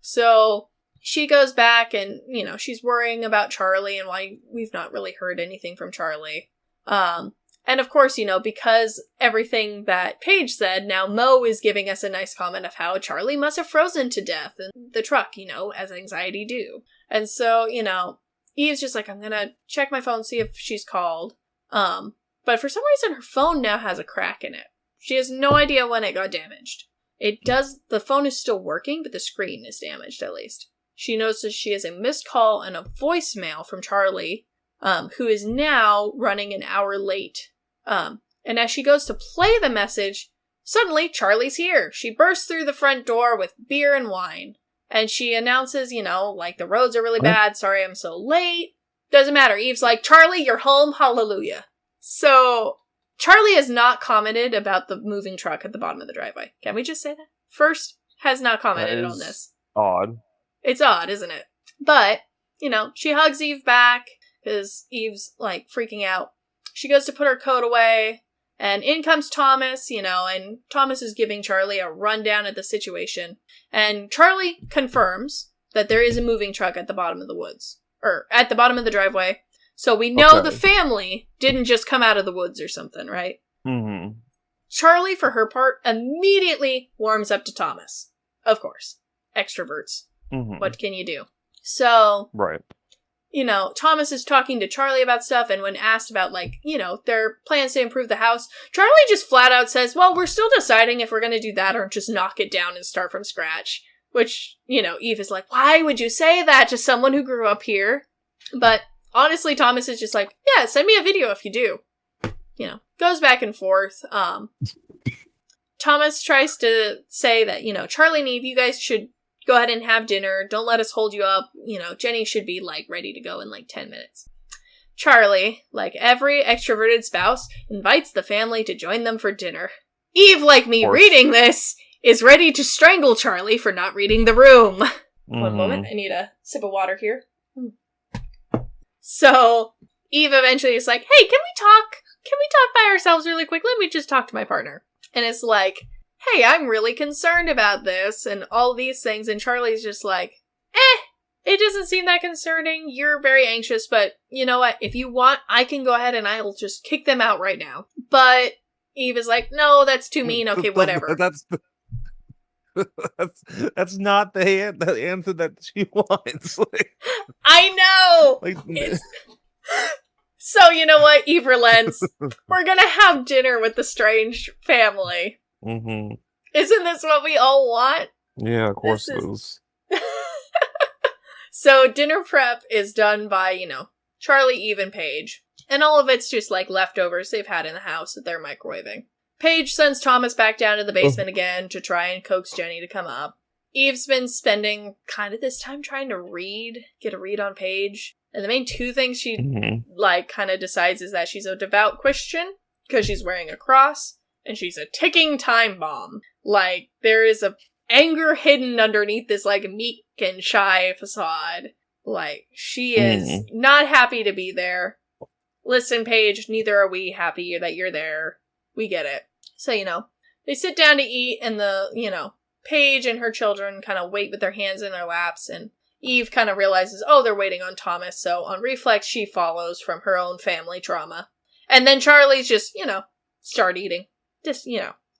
So, she goes back and, you know, she's worrying about Charlie and why we've not really heard anything from Charlie. And of course, you know, because everything that Paige said, now Mo is giving us a nice comment of how Charlie must have frozen to death in the truck, you know, as anxiety do. And so, you know, Eve's just like, I'm gonna check my phone, see if she's called. But for some reason, her phone now has a crack in it. She has no idea when it got damaged. The phone is still working, but the screen is damaged, at least. She notices she has a missed call and a voicemail from Charlie, who is now running an hour late. And as she goes to play the message, suddenly Charlie's here. She bursts through the front door with beer and wine. And she announces, you know, like, the roads are really bad, sorry I'm so late. Doesn't matter. Eve's like, Charlie, you're home, hallelujah. So, Charlie has not commented about the moving truck at the bottom of the driveway. Can we just say that? First, has not commented on this. Odd. It's odd, isn't it? But, she hugs Eve back, because Eve's, like, freaking out. She goes to put her coat away, and in comes Thomas, and Thomas is giving Charlie a rundown of the situation. And Charlie confirms that there is a moving truck at the bottom of the woods. Or, at the bottom of the driveway. So we know the family didn't just come out of the woods or something, right? Mm-hmm. Charlie, for her part, immediately warms up to Thomas. Of course. Extroverts. Mm-hmm. What can you do? So, right. Thomas is talking to Charlie about stuff, and when asked about, their plans to improve the house, Charlie just flat out says, well, we're still deciding if we're going to do that or just knock it down and start from scratch. Which, Eve is like, why would you say that to someone who grew up here? But honestly, Thomas is just like, yeah, send me a video if you do. Goes back and forth. Thomas tries to say that, Charlie and Eve, you guys should go ahead and have dinner. Don't let us hold you up. Jenny should be, ready to go in, 10 minutes. Charlie, like every extroverted spouse, invites the family to join them for dinner. Eve, like me reading this, is ready to strangle Charlie for not reading the room. Mm-hmm. One moment, I need a sip of water here. So, Eve eventually is like, hey, can we talk? Can we talk by ourselves really quick? Let me just talk to my partner. And it's like, hey, I'm really concerned about this and all these things. And Charlie's just like, it doesn't seem that concerning. You're very anxious, but you know what? If you want, I can go ahead and I'll just kick them out right now. But Eve is like, no, that's too mean. Okay, whatever. That's not the answer that she wants. I know! So, you know what? Eve relents. We're gonna have dinner with the strange family. Mm-hmm. Isn't this what we all want? Yeah, of course it is. So, dinner prep is done by, Charlie, Eve, and Paige. And all of it's just, leftovers they've had in the house that they're microwaving. Paige sends Thomas back down to the basement again to try and coax Jenny to come up. Eve's been spending kind of this time trying to get a read on Paige. And the main two things she, kind of decides is that she's a devout Christian, because she's wearing a cross, and she's a ticking time bomb. There is a anger hidden underneath this, meek and shy facade. She is not happy to be there. Listen, Paige, neither are we happy that you're there. We get it. So, they sit down to eat, and Paige and her children kind of wait with their hands in their laps, and Eve kind of realizes, they're waiting on Thomas, so on reflex, she follows from her own family trauma. And then Charlie's just, start eating. Just,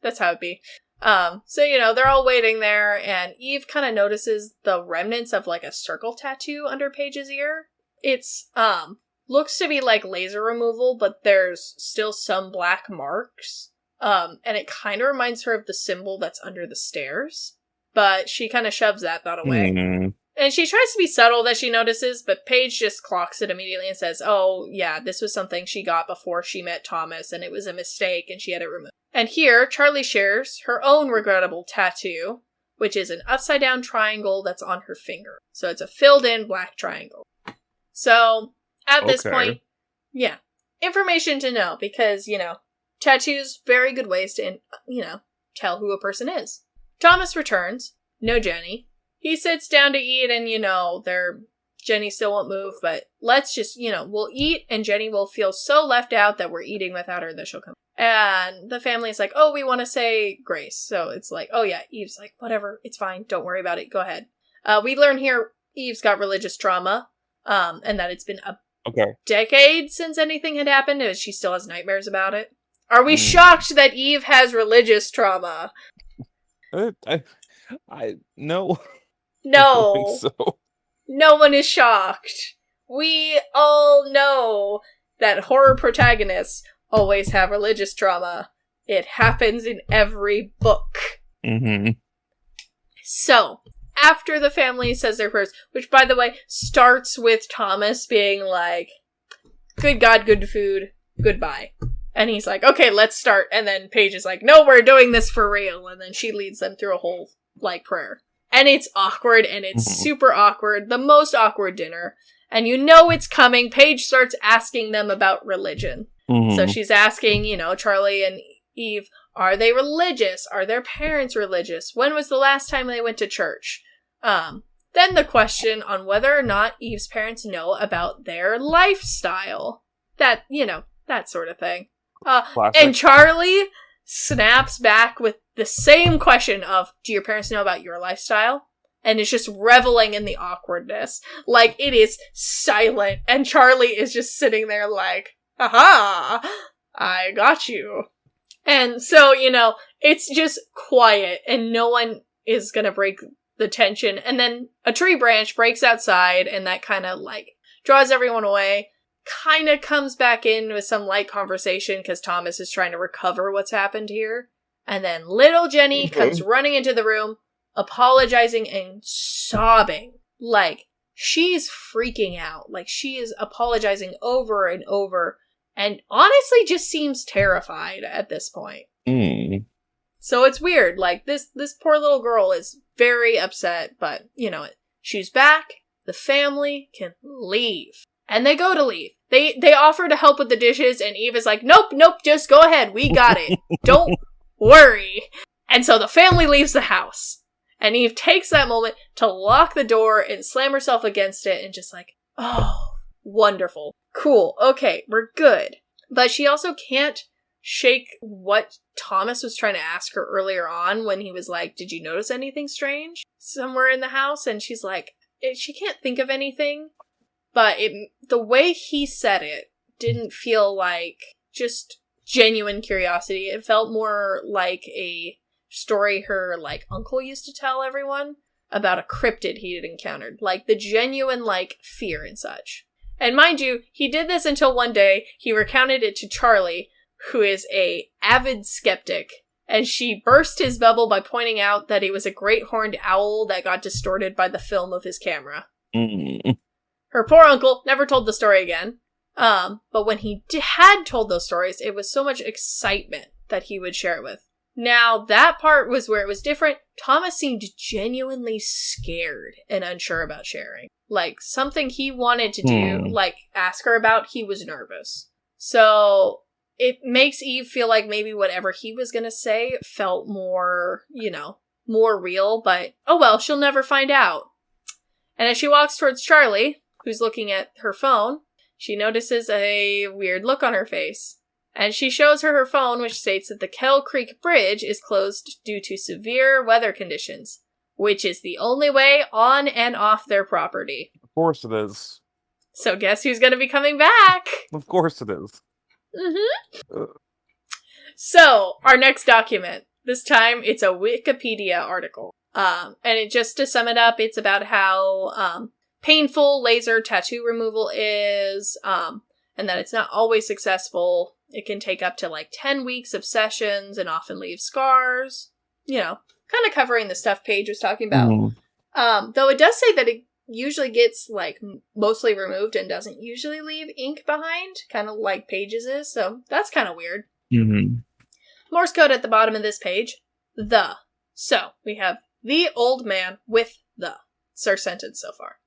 that's how it be. So, they're all waiting there, and Eve kind of notices the remnants of, a circle tattoo under Paige's ear. It's, looks to be, laser removal, but there's still some black marks. And it kind of reminds her of the symbol that's under the stairs. But she kind of shoves that thought away. Mm-hmm. And she tries to be subtle that she notices, but Paige just clocks it immediately and says, oh, yeah, this was something she got before she met Thomas, and it was a mistake, and she had it removed. And here, Charlie shares her own regrettable tattoo, which is an upside-down triangle that's on her finger. So it's a filled-in black triangle. So, at this point, yeah, information to know, because, tattoos, very good ways to, tell who a person is. Thomas returns. No Jenny. He sits down to eat, and, Jenny still won't move, but let's just, we'll eat, and Jenny will feel so left out that we're eating without her that she'll come. And the family's like, oh, we want to say grace. So it's like, oh yeah, Eve's like, whatever, it's fine, don't worry about it, go ahead. We learn here Eve's got religious trauma, and that it's been a decade since anything had happened, and she still has nightmares about it. Are we shocked that Eve has religious trauma? I no. No. I don't think so. No one is shocked. We all know that horror protagonists always have religious trauma. It happens in every book. Mm-hmm. So, after the family says their prayers, which, by the way, starts with Thomas being like, good God, good food, goodbye. And he's like, okay, let's start. And then Paige is like, no, we're doing this for real. And then she leads them through a whole, prayer. And it's awkward, and it's super awkward. The most awkward dinner. And you know it's coming. Paige starts asking them about religion. So she's asking, Charlie and Eve, are they religious? Are their parents religious? When was the last time they went to church? Then the question on whether or not Eve's parents know about their lifestyle. That sort of thing. And Charlie snaps back with the same question of, do your parents know about your lifestyle? And is just reveling in the awkwardness. Like, it is silent, and Charlie is just sitting there like, aha, I got you. And so, it's just quiet, and no one is gonna break the tension. And then a tree branch breaks outside, and that kind of, draws everyone away. Kind of comes back in with some light conversation, because Thomas is trying to recover what's happened here. And then little Jenny comes running into the room, apologizing and sobbing. Like, she's freaking out. Like, she is apologizing over and over, and honestly just seems terrified at this point. So it's weird. Like, this poor little girl is very upset, but, she's back. The family can leave. And they go to leave. They offer to help with the dishes, and Eve is like, nope, just go ahead. We got it. Don't worry. And so the family leaves the house. And Eve takes that moment to lock the door and slam herself against it and just like, oh, wonderful. Cool. Okay, we're good. But she also can't shake what Thomas was trying to ask her earlier on when he was like, did you notice anything strange somewhere in the house? And she's like, she can't think of anything. But the way he said it didn't feel like just genuine curiosity. It felt more like a story her, uncle used to tell everyone about a cryptid he had encountered. Like, the genuine, fear and such. And mind you, he did this until one day he recounted it to Charlie, who is a avid skeptic, and she burst his bubble by pointing out that he was a great horned owl that got distorted by the film of his camera. Her poor uncle never told the story again. But when he had told those stories, it was so much excitement that he would share it with. Now, that part was where it was different. Thomas seemed genuinely scared and unsure about sharing. Like, something he wanted to do, ask her about, he was nervous. So, it makes Eve feel like maybe whatever he was gonna say felt more, more real, but, oh well, she'll never find out. And as she walks towards Charlie, who's looking at her phone, she notices a weird look on her face. And she shows her phone, which states that the Kell Creek Bridge is closed due to severe weather conditions, which is the only way on and off their property. Of course it is. So guess who's going to be coming back? Of course it is. So, our next document. This time, it's a Wikipedia article. And just to sum it up, it's about how painful laser tattoo removal is, and that it's not always successful. It can take up to 10 weeks of sessions and often leave scars. Kind of covering the stuff Paige was talking about. Though it does say that it usually gets mostly removed and doesn't usually leave ink behind, kind of like Paige's is, so that's kind of weird. Morse code at the bottom of this page. The. So, we have the old man with the. It's our sentence so far.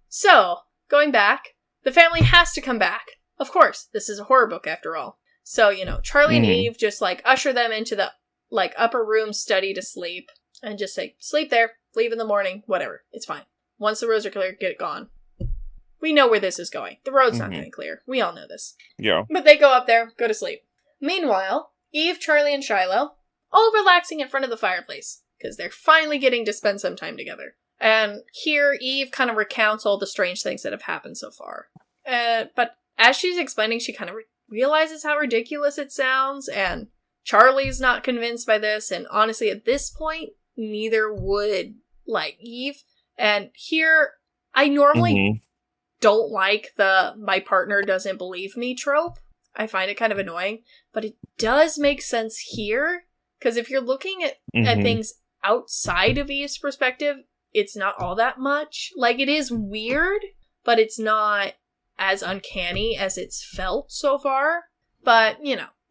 So, going back, the family has to come back. Of course, this is a horror book after all. So, Charlie and Eve just usher them into the upper room study to sleep and just say, sleep there, leave in the morning, whatever, it's fine. Once the roads are clear, get it gone. We know where this is going. The road's not going to clear. We all know this. Yeah. But they go up there, go to sleep. Meanwhile, Eve, Charlie, and Shiloh, all relaxing in front of the fireplace, because they're finally getting to spend some time together. And here, Eve kind of recounts all the strange things that have happened so far. But as she's explaining, she kind of realizes how ridiculous it sounds, and Charlie's not convinced by this, and honestly, at this point, neither would, Eve. And here, I normally don't like the my partner doesn't believe me trope. I find it kind of annoying, but it does make sense here, because if you're looking at things outside of Eve's perspective, it's not all that much. It is weird, but it's not as uncanny as it's felt so far. But,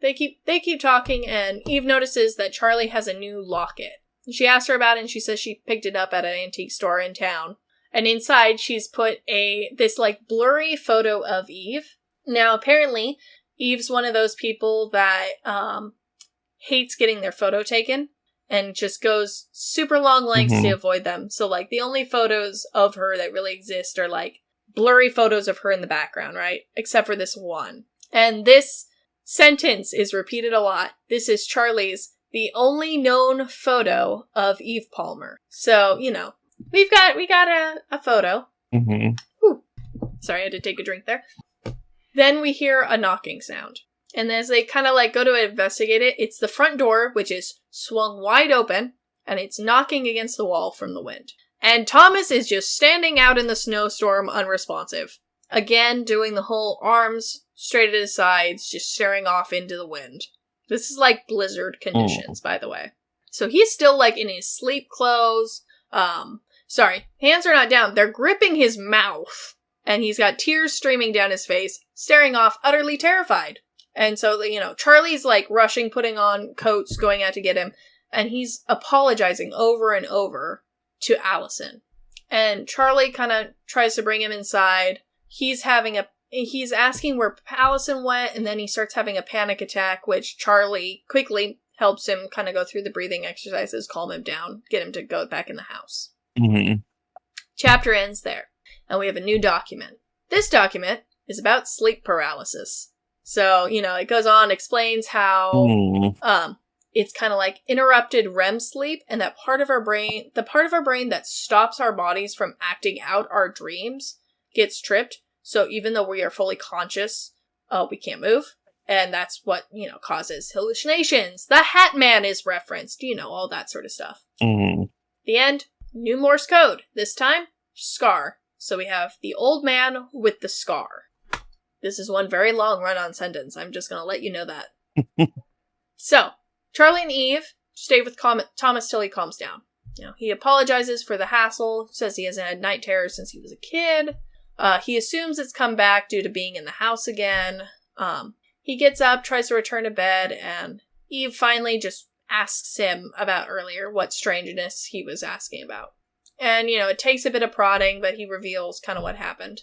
they keep talking, and Eve notices that Charlie has a new locket. She asked her about it, and she says she picked it up at an antique store in town. And inside, she's put this like blurry photo of Eve. Now, apparently, Eve's one of those people that hates getting their photo taken and just goes super long lengths to avoid them. So, like, the only photos of her that really exist are, like, blurry photos of her in the background, right? Except for this one. And this sentence is repeated a lot. This is Charlie's the only known photo of Eve Palmer. So, you know, we got a photo. Whew. Sorry, I had to take a drink there. Then we hear a knocking sound. And as they kind of like go to investigate it, it's the front door, which is swung wide open, and it's knocking against the wall from the wind. And Thomas is just standing out in the snowstorm, unresponsive. Again, doing the whole arms straight at his sides, just staring off into the wind. This is like blizzard conditions, by the way. So he's still like in his sleep clothes. Sorry, hands are not down. They're gripping his mouth. And he's got tears streaming down his face, staring off, utterly terrified. And so, you know, Charlie's like rushing, putting on coats, going out to get him. And he's apologizing over and over to Allison. And Charlie kind of tries to bring him inside. He's asking where Allison went, and then he starts having a panic attack, which Charlie quickly helps him kind of go through the breathing exercises, calm him down, get him to go back in the house. Chapter ends there. And we have a new document. This document is about sleep paralysis. So, you know, it goes on, explains how it's kind of like interrupted REM sleep, and that part of our brain that stops our bodies from acting out our dreams gets tripped. So even though we are fully conscious, we can't move. And that's what, you know, causes hallucinations. The Hat Man is referenced, you know, all that sort of stuff. The end, new Morse code. This time, scar. So we have the old man with the scar. This is one very long run-on sentence. I'm just going to let you know that. So, Charlie and Eve stay with Thomas till he calms down. You know, he apologizes for the hassle, says he hasn't had night terrors since he was a kid. He assumes it's come back due to being in the house again. He gets up, tries to return to bed, and Eve finally just asks him about earlier what strangeness he was asking about. And, you know, it takes a bit of prodding, but he reveals kind of what happened.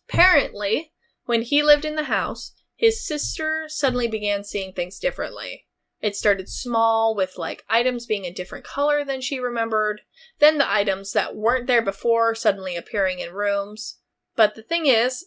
Apparently, when he lived in the house, his sister suddenly began seeing things differently. It started small, with, like, items being a different color than she remembered. Then the items that weren't there before suddenly appearing in rooms. But the thing is,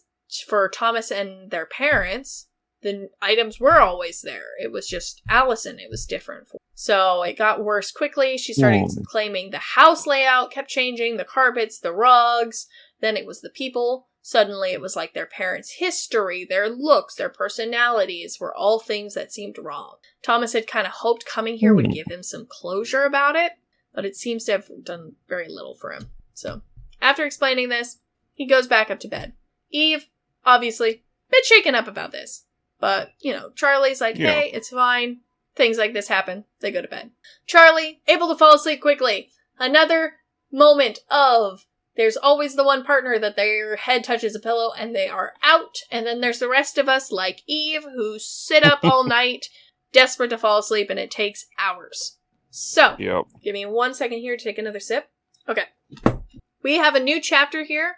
for Thomas and their parents, the items were always there. It was just Allison it was different for. So it got worse quickly. She started claiming the house layout kept changing, the carpets, the rugs. Then it was the people. Suddenly it was like their parents' history, their looks, their personalities were all things that seemed wrong. Thomas had kind of hoped coming here would give him some closure about it, but it seems to have done very little for him. So, after explaining this, he goes back up to bed. Eve, obviously, a bit shaken up about this. But, you know, Charlie's like, hey, it's fine. Things like this happen. They go to bed. Charlie, able to fall asleep quickly. Another moment of there's always the one partner that their head touches a pillow and they are out. And then there's the rest of us, like Eve, who sit up all night, desperate to fall asleep, and it takes hours. So, give me 1 second here to take another sip. Okay. We have a new chapter here,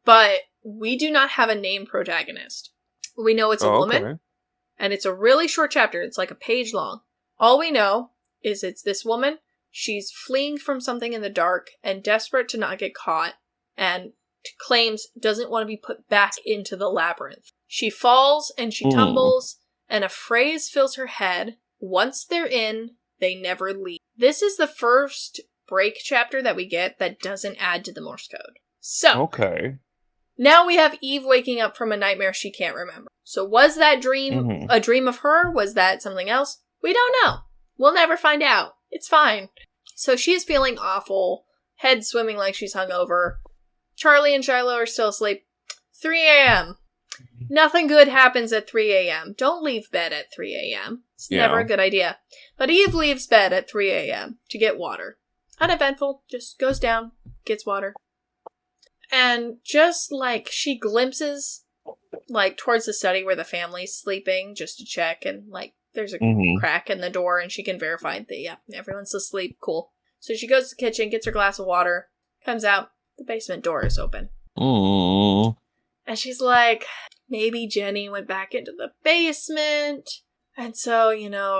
but we do not have a named protagonist. We know it's a woman, and it's a really short chapter. It's like a page long. All we know is it's this woman. She's fleeing from something in the dark and desperate to not get caught, and claims doesn't want to be put back into the labyrinth. She falls and she tumbles, and a phrase fills her head. Once they're in, they never leave. This is the first break chapter that we get that doesn't add to the Morse code. So, now we have Eve waking up from a nightmare she can't remember. So was that dream a dream of her? Was that something else? We don't know. We'll never find out. It's fine. So she's feeling awful, head swimming like she's hungover. Charlie and Shiloh are still asleep. 3 a.m. Nothing good happens at 3 a.m. Don't leave bed at 3 a.m. It's never a good idea. But Eve leaves bed at 3 a.m. to get water. Uneventful, just goes down, gets water. And just, like, she glimpses, like, towards the study where the family's sleeping, just to check, and, like, there's a crack in the door, and she can verify that, everyone's asleep, cool. So she goes to the kitchen, gets her glass of water, comes out, the basement door is open. Aww. And she's like, maybe Jenny went back into the basement. And so,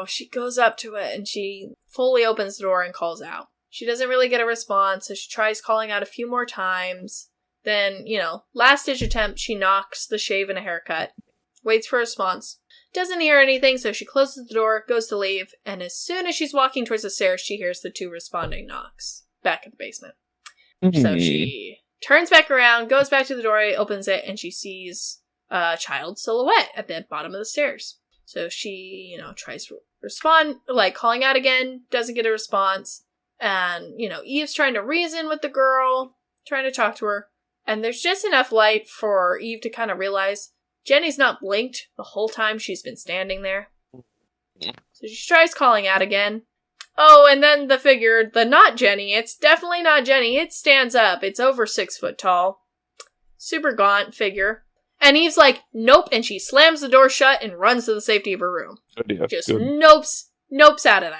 she goes up to it and she fully opens the door and calls out. She doesn't really get a response, so she tries calling out a few more times. Then, last ditch attempt, she knocks the shave and a haircut. Waits for a response. Doesn't hear anything, so she closes the door, goes to leave, and as soon as she's walking towards the stairs, she hears the 2 responding knocks back at the basement. So she turns back around, goes back to the doorway, opens it, and she sees a child's silhouette at the bottom of the stairs. So she, tries to respond, calling out again, doesn't get a response. And, Eve's trying to reason with the girl, trying to talk to her. And there's just enough light for Eve to kind of realize Jenny's not blinked the whole time she's been standing there. So she tries calling out again. Oh, and then the figure, the not Jenny, it's definitely not Jenny. It stands up. It's over 6 foot tall. Super gaunt figure. And Eve's like, nope, and she slams the door shut and runs to the safety of her room. Just nopes out of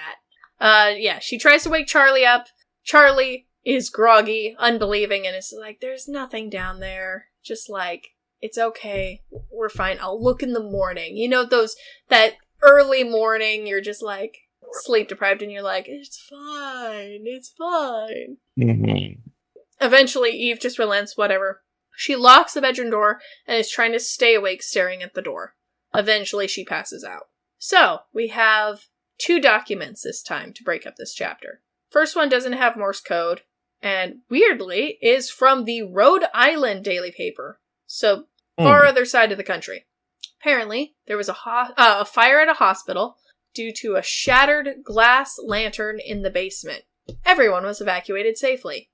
that. She tries to wake Charlie up. Charlie is groggy, unbelieving, and is like, there's nothing down there. Just like, it's okay. We're fine. I'll look in the morning. That early morning, you're just like sleep deprived and you're like, it's fine. It's fine. Mm-hmm. Eventually, Eve just relents, whatever. She locks the bedroom door and is trying to stay awake staring at the door. Eventually, she passes out. So, we have 2 documents this time to break up this chapter. First one doesn't have Morse code, and weirdly, is from the Rhode Island daily paper. So, far other side of the country. Apparently, there was a fire at a hospital due to a shattered glass lantern in the basement. Everyone was evacuated safely.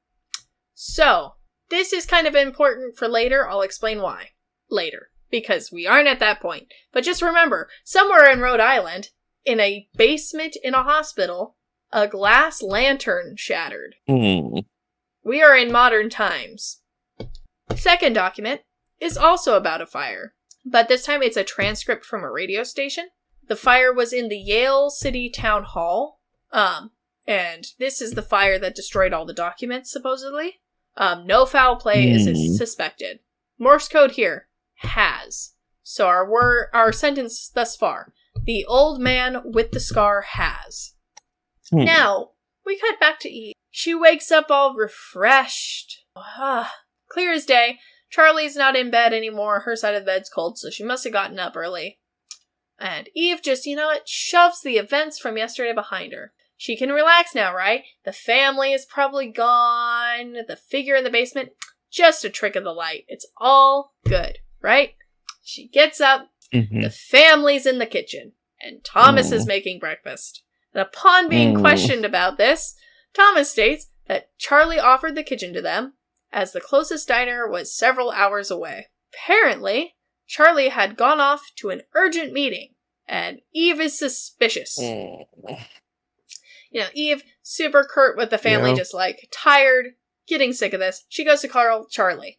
So, this is kind of important for later. I'll explain why later, because we aren't at that point. But just remember, somewhere in Rhode Island, in a basement in a hospital, a glass lantern shattered. We are in modern times. Second document is also about a fire, but this time it's a transcript from a radio station. The fire was in the Yale City Town Hall, and this is the fire that destroyed all the documents, supposedly. No foul play is suspected. Morse code here, has. So our sentence thus far, the old man with the scar has. Now, we cut back to Eve. She wakes up all refreshed. Clear as day. Charlie's not in bed anymore. Her side of the bed's cold, so she must have gotten up early. And Eve just, shoves the events from yesterday behind her. She can relax now, right? The family is probably gone. The figure in the basement, just a trick of the light. It's all good, right? She gets up. The family's in the kitchen. And Thomas is making breakfast. And upon being questioned about this, Thomas states that Charlie offered the kitchen to them, as the closest diner was several hours away. Apparently, Charlie had gone off to an urgent meeting, and Eve is suspicious. Eve, super curt with the family, just like, tired, getting sick of this. She goes to call Charlie.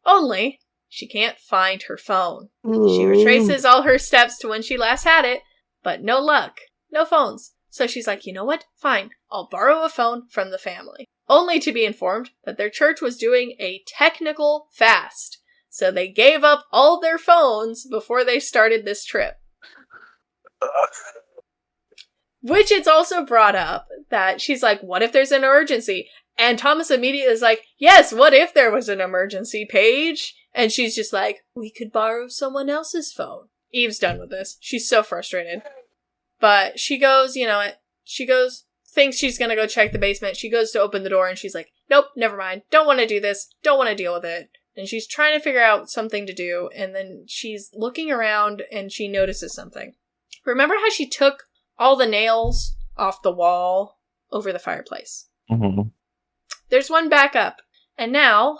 Only, she can't find her phone. She retraces all her steps to when she last had it, but no luck. No phones. So she's like, you know what? Fine. I'll borrow a phone from the family. Only to be informed that their church was doing a technical fast. So they gave up all their phones before they started this trip. Which it's also brought up that she's like, what if there's an emergency? And Thomas immediately is like, yes, what if there was an emergency, Paige? And she's just like, we could borrow someone else's phone. Eve's done with this. She's so frustrated. But she goes, thinks she's gonna go check the basement. She goes to open the door and she's like, nope, never mind. Don't want to do this. Don't want to deal with it. And she's trying to figure out something to do. And then she's looking around and she notices something. Remember how she took all the nails off the wall over the fireplace? There's one back up. And now,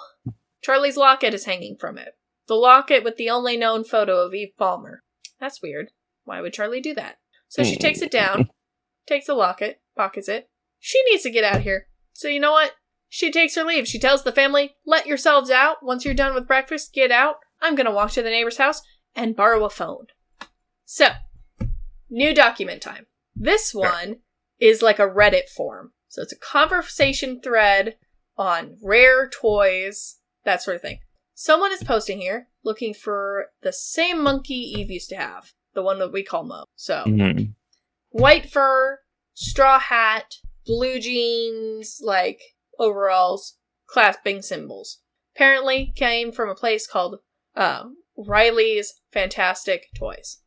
Charlie's locket is hanging from it. The locket with the only known photo of Eve Palmer. That's weird. Why would Charlie do that? So she takes it down, takes the locket, pockets it. She needs to get out of here. So you know what? She takes her leave. She tells the family, let yourselves out. Once you're done with breakfast, get out. I'm going to walk to the neighbor's house and borrow a phone. So, new document time. This one is like a Reddit form. So it's a conversation thread on rare toys, that sort of thing. Someone is posting here looking for the same monkey Eve used to have, the one that we call Mo. So, white fur, straw hat, blue jeans, like overalls, clasping symbols. Apparently came from a place called Riley's Fantastic Toys.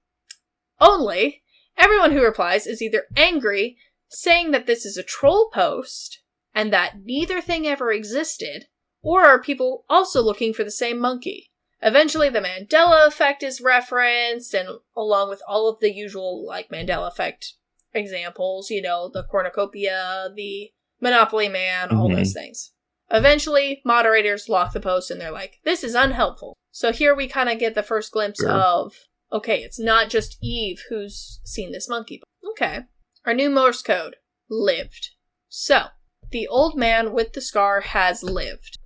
Only, everyone who replies is either angry, saying that this is a troll post, and that neither thing ever existed, or are people also looking for the same monkey. Eventually the Mandela effect is referenced, and along with all of the usual, like, Mandela effect examples, you know, the cornucopia, the Monopoly Man, all those things. Eventually, moderators lock the post and they're like, this is unhelpful. So here we kind of get the first glimpse of, okay, it's not just Eve who's seen this monkey. Okay. Our new Morse code. Lived. So, the old man with the scar has lived.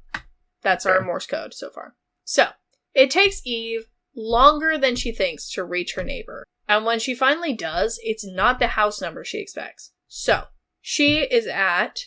That's our Morse code so far. So, it takes Eve longer than she thinks to reach her neighbor. And when she finally does, it's not the house number she expects. So, she is at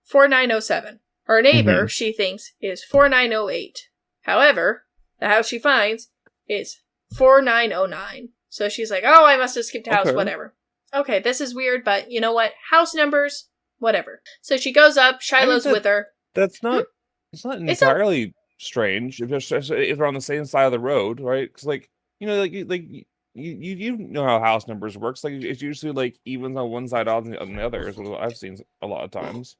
4907. Her neighbor, she thinks, is 4908. However, the house she finds is 4909. So she's like, oh, I must have skipped a house, whatever. Okay, this is weird, but you know what? House numbers, whatever. So she goes up, Shiloh's with her. That's not, it's not entirely strange if they're on the same side of the road, right? Because, like, you know, you know how house numbers works. Like, it's usually, like, evens on one side, odds on the other, is what I've seen a lot of times.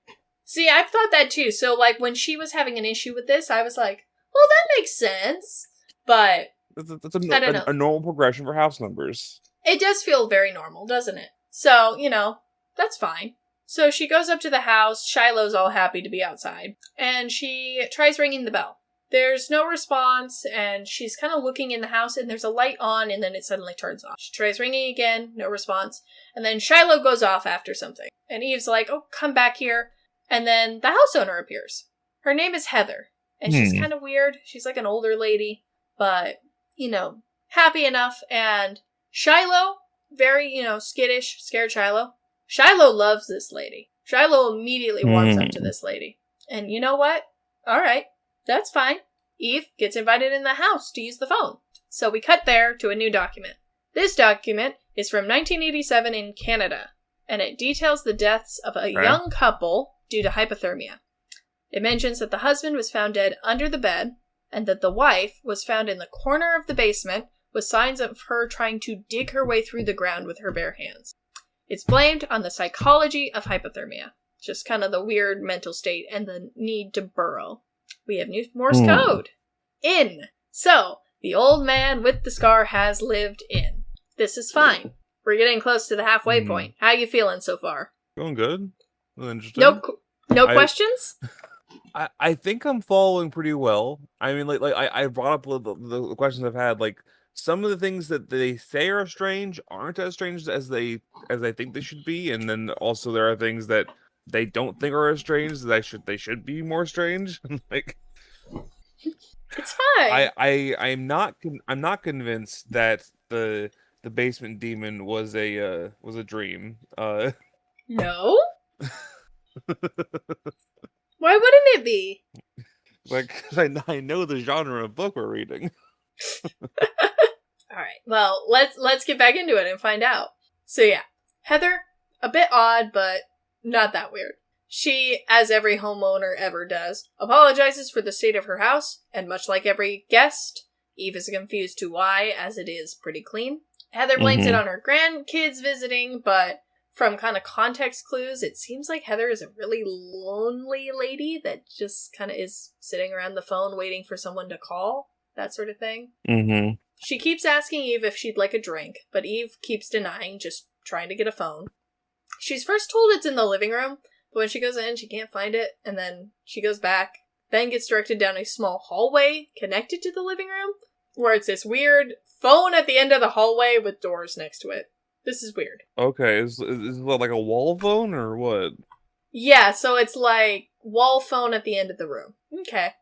See, I've thought that too. So, like, when she was having an issue with this, I was like, well, that makes sense. But that's a normal progression for house numbers. It does feel very normal, doesn't it? So, you know, that's fine. So she goes up to the house. Shiloh's all happy to be outside. And she tries ringing the bell. There's no response, and she's kind of looking in the house, and there's a light on, and then it suddenly turns off. She tries ringing again, no response. And then Shiloh goes off after something. And Eve's like, oh, come back here. And then the house owner appears. Her name is Heather. And she's kind of weird. She's like an older lady. But, you know, happy enough. And Shiloh, very, you know, skittish, scared Shiloh. Shiloh loves this lady. Shiloh immediately walks up to this lady. And you know what? Alright, that's fine. Eve gets invited in the house to use the phone. So we cut there to a new document. This document is from 1987 in Canada. And it details the deaths of a young couple due to hypothermia. It mentions that the husband was found dead under the bed, and that the wife was found in the corner of the basement with signs of her trying to dig her way through the ground with her bare hands. It's blamed on the psychology of hypothermia, just kind of the weird mental state and the need to burrow. We have new Morse code. In. So, the old man with the scar has lived in. This is fine. We're getting close to the halfway point. How you feeling so far? Going good. Interesting. No questions? I think I'm following pretty well. I mean, like I brought up the questions I've had. Like, some of the things that they say are strange aren't as strange as they think they should be, and then also there are things that they don't think are as strange as they should be more strange. Like, it's fine. I'm not convinced that the basement demon was a dream. No. Why wouldn't it be? Like, I know the genre of book we're reading. All right. Well, let's get back into it and find out. So yeah, Heather, a bit odd, but not that weird. She, as every homeowner ever does, apologizes for the state of her house, and much like every guest, Eve is confused to why, as it is pretty clean. Heather blames it on her grandkids visiting, but from kind of context clues, it seems like Heather is a really lonely lady that just kind of is sitting around the phone waiting for someone to call, that sort of thing. She keeps asking Eve if she'd like a drink, but Eve keeps denying, just trying to get a phone. She's first told it's in the living room, but when she goes in, she can't find it, and then she goes back, then gets directed down a small hallway connected to the living room, where it's this weird phone at the end of the hallway with doors next to it. This is weird. Okay, is it like a wall phone or what? Yeah, so it's like wall phone at the end of the room. Okay.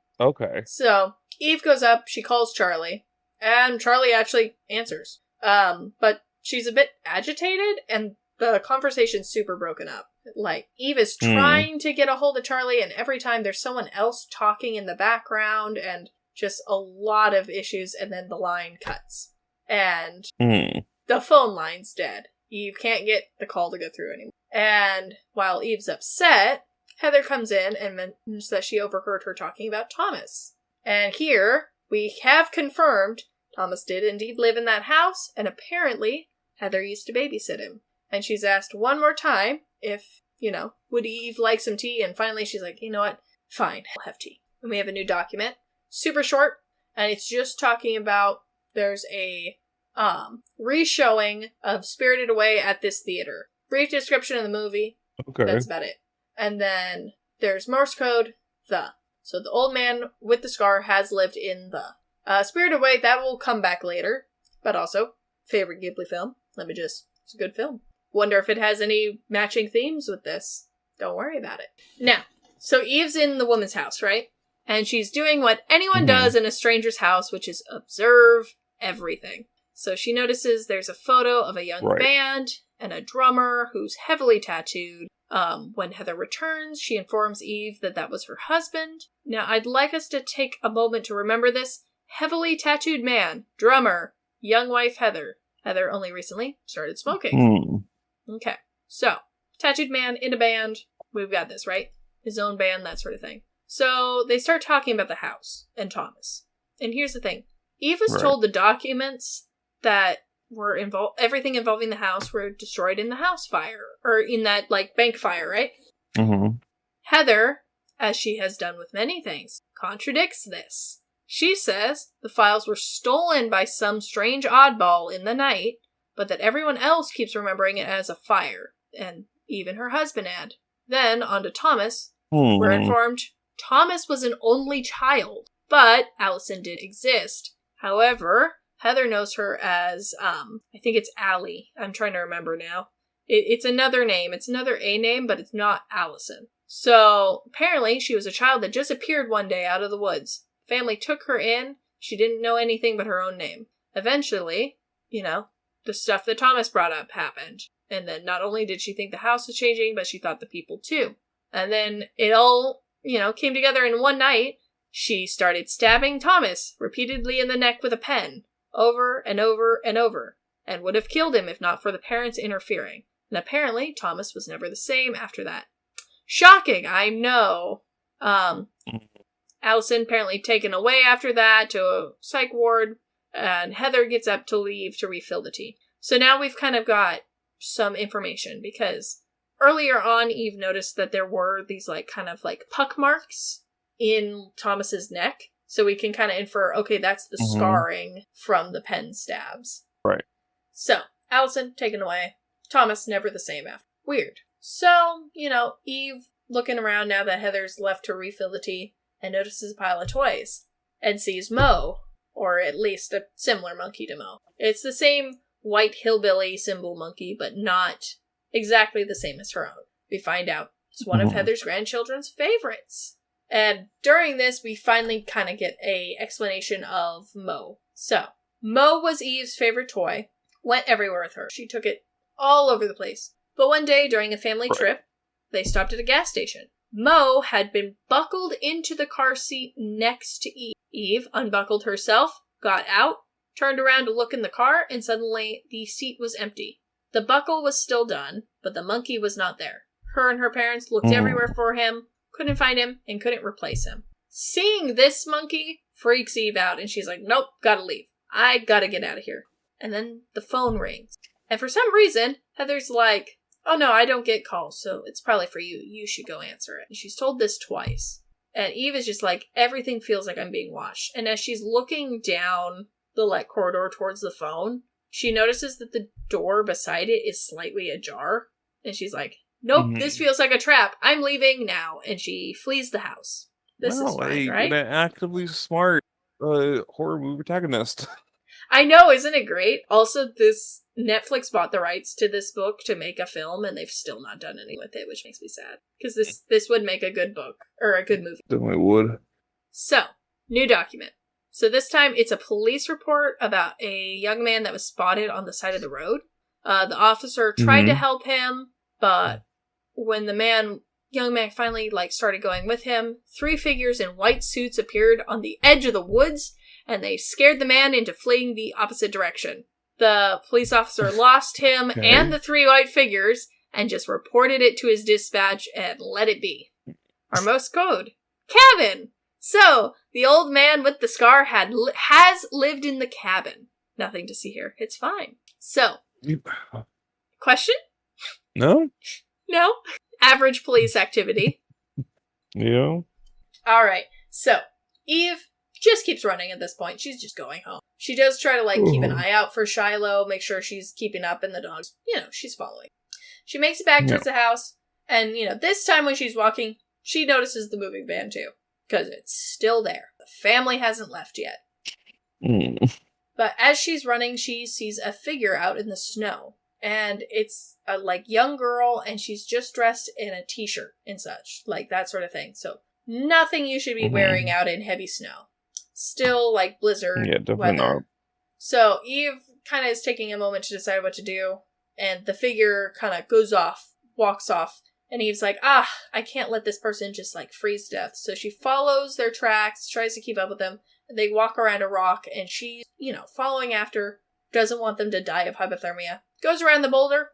So, Eve goes up, she calls Charlie, and Charlie actually answers. But she's a bit agitated, and the conversation's super broken up. Like, Eve is trying to get a hold of Charlie, and every time there's someone else talking in the background, and just a lot of issues, and then the line cuts. And the phone line's dead. Eve can't get the call to go through anymore. And while Eve's upset, Heather comes in and mentions that she overheard her talking about Thomas. And here, we have confirmed Thomas did indeed live in that house, and apparently Heather used to babysit him. And she's asked one more time if, would Eve like some tea? And finally she's like, you know what? Fine, I'll have tea. And we have a new document. Super short, and it's just talking about there's a re-showing of Spirited Away at this theater. Brief description of the movie. Okay. That's about it. And then there's Morse code, the. So the old man with the scar has lived in the. Spirited Away, that will come back later. But also, favorite Ghibli film. It's a good film. Wonder if it has any matching themes with this. Don't worry about it. Now, so Eve's in the woman's house, right? And she's doing what anyone does in a stranger's house, which is observe everything. So she notices there's a photo of a young band and a drummer who's heavily tattooed. When Heather returns, she informs Eve that that was her husband. Now, I'd like us to take a moment to remember this. Heavily tattooed man, drummer, young wife Heather. Heather only recently started smoking. Okay, so, tattooed man in a band. We've got this, right? His own band, that sort of thing. So, they start talking about the house and Thomas. And here's the thing. Eve was told the documents that were everything involving the house were destroyed in the house fire. Or in that, bank fire, right? Heather, as she has done with many things, contradicts this. She says the files were stolen by some strange oddball in the night, but that everyone else keeps remembering it as a fire. And even her husband had. Then, on to Thomas. We're informed Thomas was an only child, but Allison did exist. However, Heather knows her as, I think it's Allie. I'm trying to remember now. It's another name. It's another A name, but it's not Allison. So, apparently, she was a child that just appeared one day out of the woods. Family took her in. She didn't know anything but her own name. Eventually, the stuff that Thomas brought up happened. And then not only did she think the house was changing, but she thought the people too. And then it all, came together in one night. She started stabbing Thomas repeatedly in the neck with a pen. Over and over and over. And would have killed him if not for the parents interfering. And apparently, Thomas was never the same after that. Shocking, I know. Allison apparently taken away after that to a psych ward. And Heather gets up to leave to refill the tea. So now we've kind of got some information, because earlier on Eve noticed that there were these puck marks in Thomas's neck. So we can kind of infer, okay, that's the scarring from the pen stabs. Right. So, Allison taken away. Thomas never the same after. Weird. So, Eve looking around now that Heather's left to refill the tea and notices a pile of toys and sees Mo. Or at least a similar monkey to Mo. It's the same white hillbilly symbol monkey, but not exactly the same as her own. We find out it's one of Heather's grandchildren's favorites. And during this, we finally kind of get a explanation of Mo. So, Mo was Eve's favorite toy. Went everywhere with her. She took it all over the place. But one day, during a family trip, they stopped at a gas station. Mo had been buckled into the car seat next to Eve. Eve unbuckled herself, got out, turned around to look in the car, and suddenly the seat was empty. The buckle was still done, but the monkey was not there. Her and her parents looked everywhere for him, couldn't find him, and couldn't replace him. Seeing this monkey freaks Eve out, and she's like, nope, gotta leave. I gotta get out of here. And then the phone rings. And for some reason, Heather's like, oh no, I don't get calls, so it's probably for you. You should go answer it. And she's told this twice. And Eve is just like, everything feels like I'm being watched. And as she's looking down the corridor towards the phone, she notices that the door beside it is slightly ajar. And she's like, nope, this feels like a trap. I'm leaving now. And she flees the house. This is fine, right? An actively smart horror movie protagonist. I know, isn't it great? Also, this Netflix bought the rights to this book to make a film, and they've still not done anything with it, which makes me sad. Because this would make a good book, or a good movie. Definitely would. So, new document. So this time, it's a police report about a young man that was spotted on the side of the road. The officer tried to help him, but when the young man finally, started going with him, 3 figures in white suits appeared on the edge of the woods, and they scared the man into fleeing the opposite direction. The police officer lost him and the 3 white figures, and just reported it to his dispatch and let it be. Our Morse code. Cabin! So, the old man with the scar has lived in the cabin. Nothing to see here. It's fine. So, question? No? No? Average police activity. Yeah. Alright, so, Eve just keeps running at this point. She's just going home. She does try to, keep an eye out for Shiloh, make sure she's keeping up, and the dog's, she's following. She makes it back towards the house, and, this time when she's walking, she notices the moving van, too. Because it's still there. The family hasn't left yet. But as she's running, she sees a figure out in the snow. And it's a, young girl, and she's just dressed in a t-shirt and such. That sort of thing. So, nothing you should be wearing out in heavy snow. Still, blizzard weather. Not. So, Eve kind of is taking a moment to decide what to do. And the figure kind of walks off. And Eve's like, I can't let this person just, freeze to death. So she follows their tracks, tries to keep up with them. They walk around a rock, and she's, following after, doesn't want them to die of hypothermia. Goes around the boulder.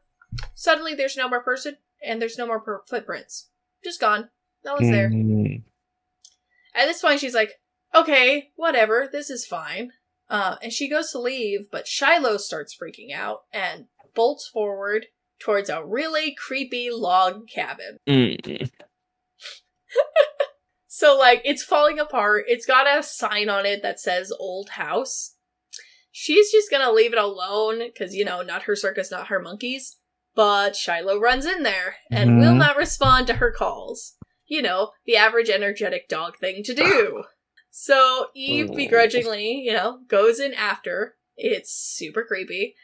Suddenly there's no more person, and there's no more footprints. Just gone. No one's there. At this point, she's like, okay, whatever, this is fine. And she goes to leave, but Shiloh starts freaking out, and bolts forward towards a really creepy log cabin. So, it's falling apart. It's got a sign on it that says old house. She's just gonna leave it alone, because, not her circus, not her monkeys. But Shiloh runs in there, and will not respond to her calls. The average energetic dog thing to do. So, Eve begrudgingly, goes in after. It's super creepy.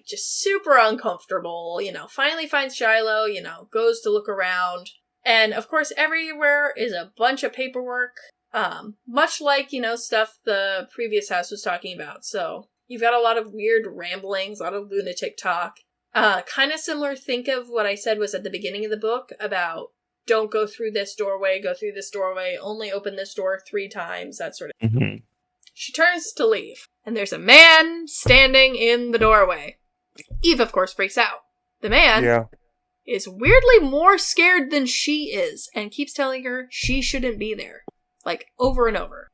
Just super uncomfortable, finally finds Shiloh, goes to look around. And, of course, everywhere is a bunch of paperwork, much like, stuff the previous house was talking about. So, you've got a lot of weird ramblings, a lot of lunatic talk. Kind of similar, think of what I said was at the beginning of the book about don't go through this doorway, go through this doorway, only open this door 3 times, that sort of thing. She turns to leave. And there's a man standing in the doorway. Eve, of course, freaks out. The man is weirdly more scared than she is and keeps telling her she shouldn't be there. Over and over.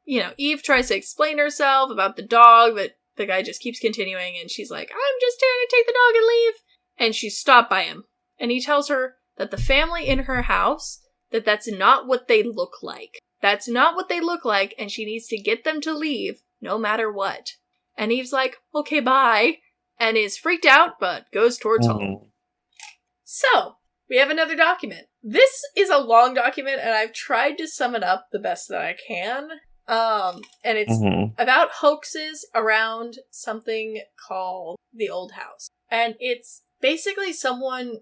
Eve tries to explain herself about the dog, but the guy just keeps continuing, and she's like, I'm just here to take the dog and leave. And she's stopped by him. And he tells her that the family in her house, that's not what they look like. That's not what they look like, and she needs to get them to leave. No matter what. And Eve's like, okay, bye. And is freaked out, but goes towards home. So, we have another document. This is a long document, and I've tried to sum it up the best that I can. And it's about hoaxes around something called the Old House. And it's basically someone,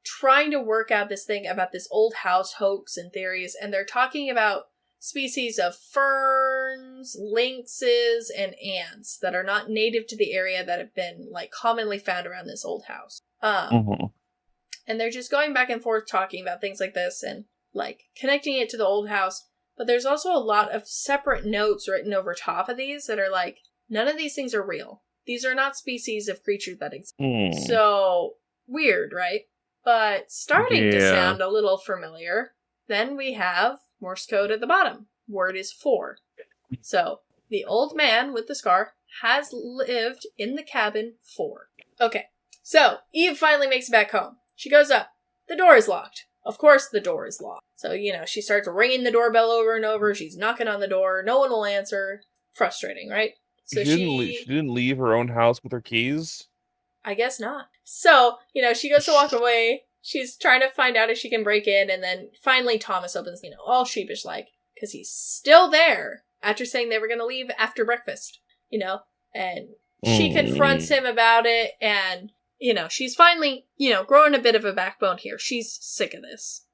trying to work out this thing about this old house hoax and theories, and they're talking about species of ferns, lynxes, and ants that are not native to the area that have been, commonly found around this old house. And they're just going back and forth talking about things like this and, connecting it to the old house. But there's also a lot of separate notes written over top of these that are none of these things are real. These are not species of creatures that exist. So, weird, right? But starting to sound a little familiar. Then we have Morse code at the bottom. Word is 4. So, the old man with the scar has lived in the cabin 4. Okay, so Eve finally makes it back home. She goes up. The door is locked. Of course the door is locked. So, she starts ringing the doorbell over and over. She's knocking on the door. No one will answer. Frustrating, right? So she didn't leave her own house with her keys? I guess not. So, she goes to walk away. She's trying to find out if she can break in, and then finally Thomas opens, all sheepish-like, because he's still there after saying they were going to leave after breakfast, and she confronts him about it, and, she's finally, growing a bit of a backbone here. She's sick of this.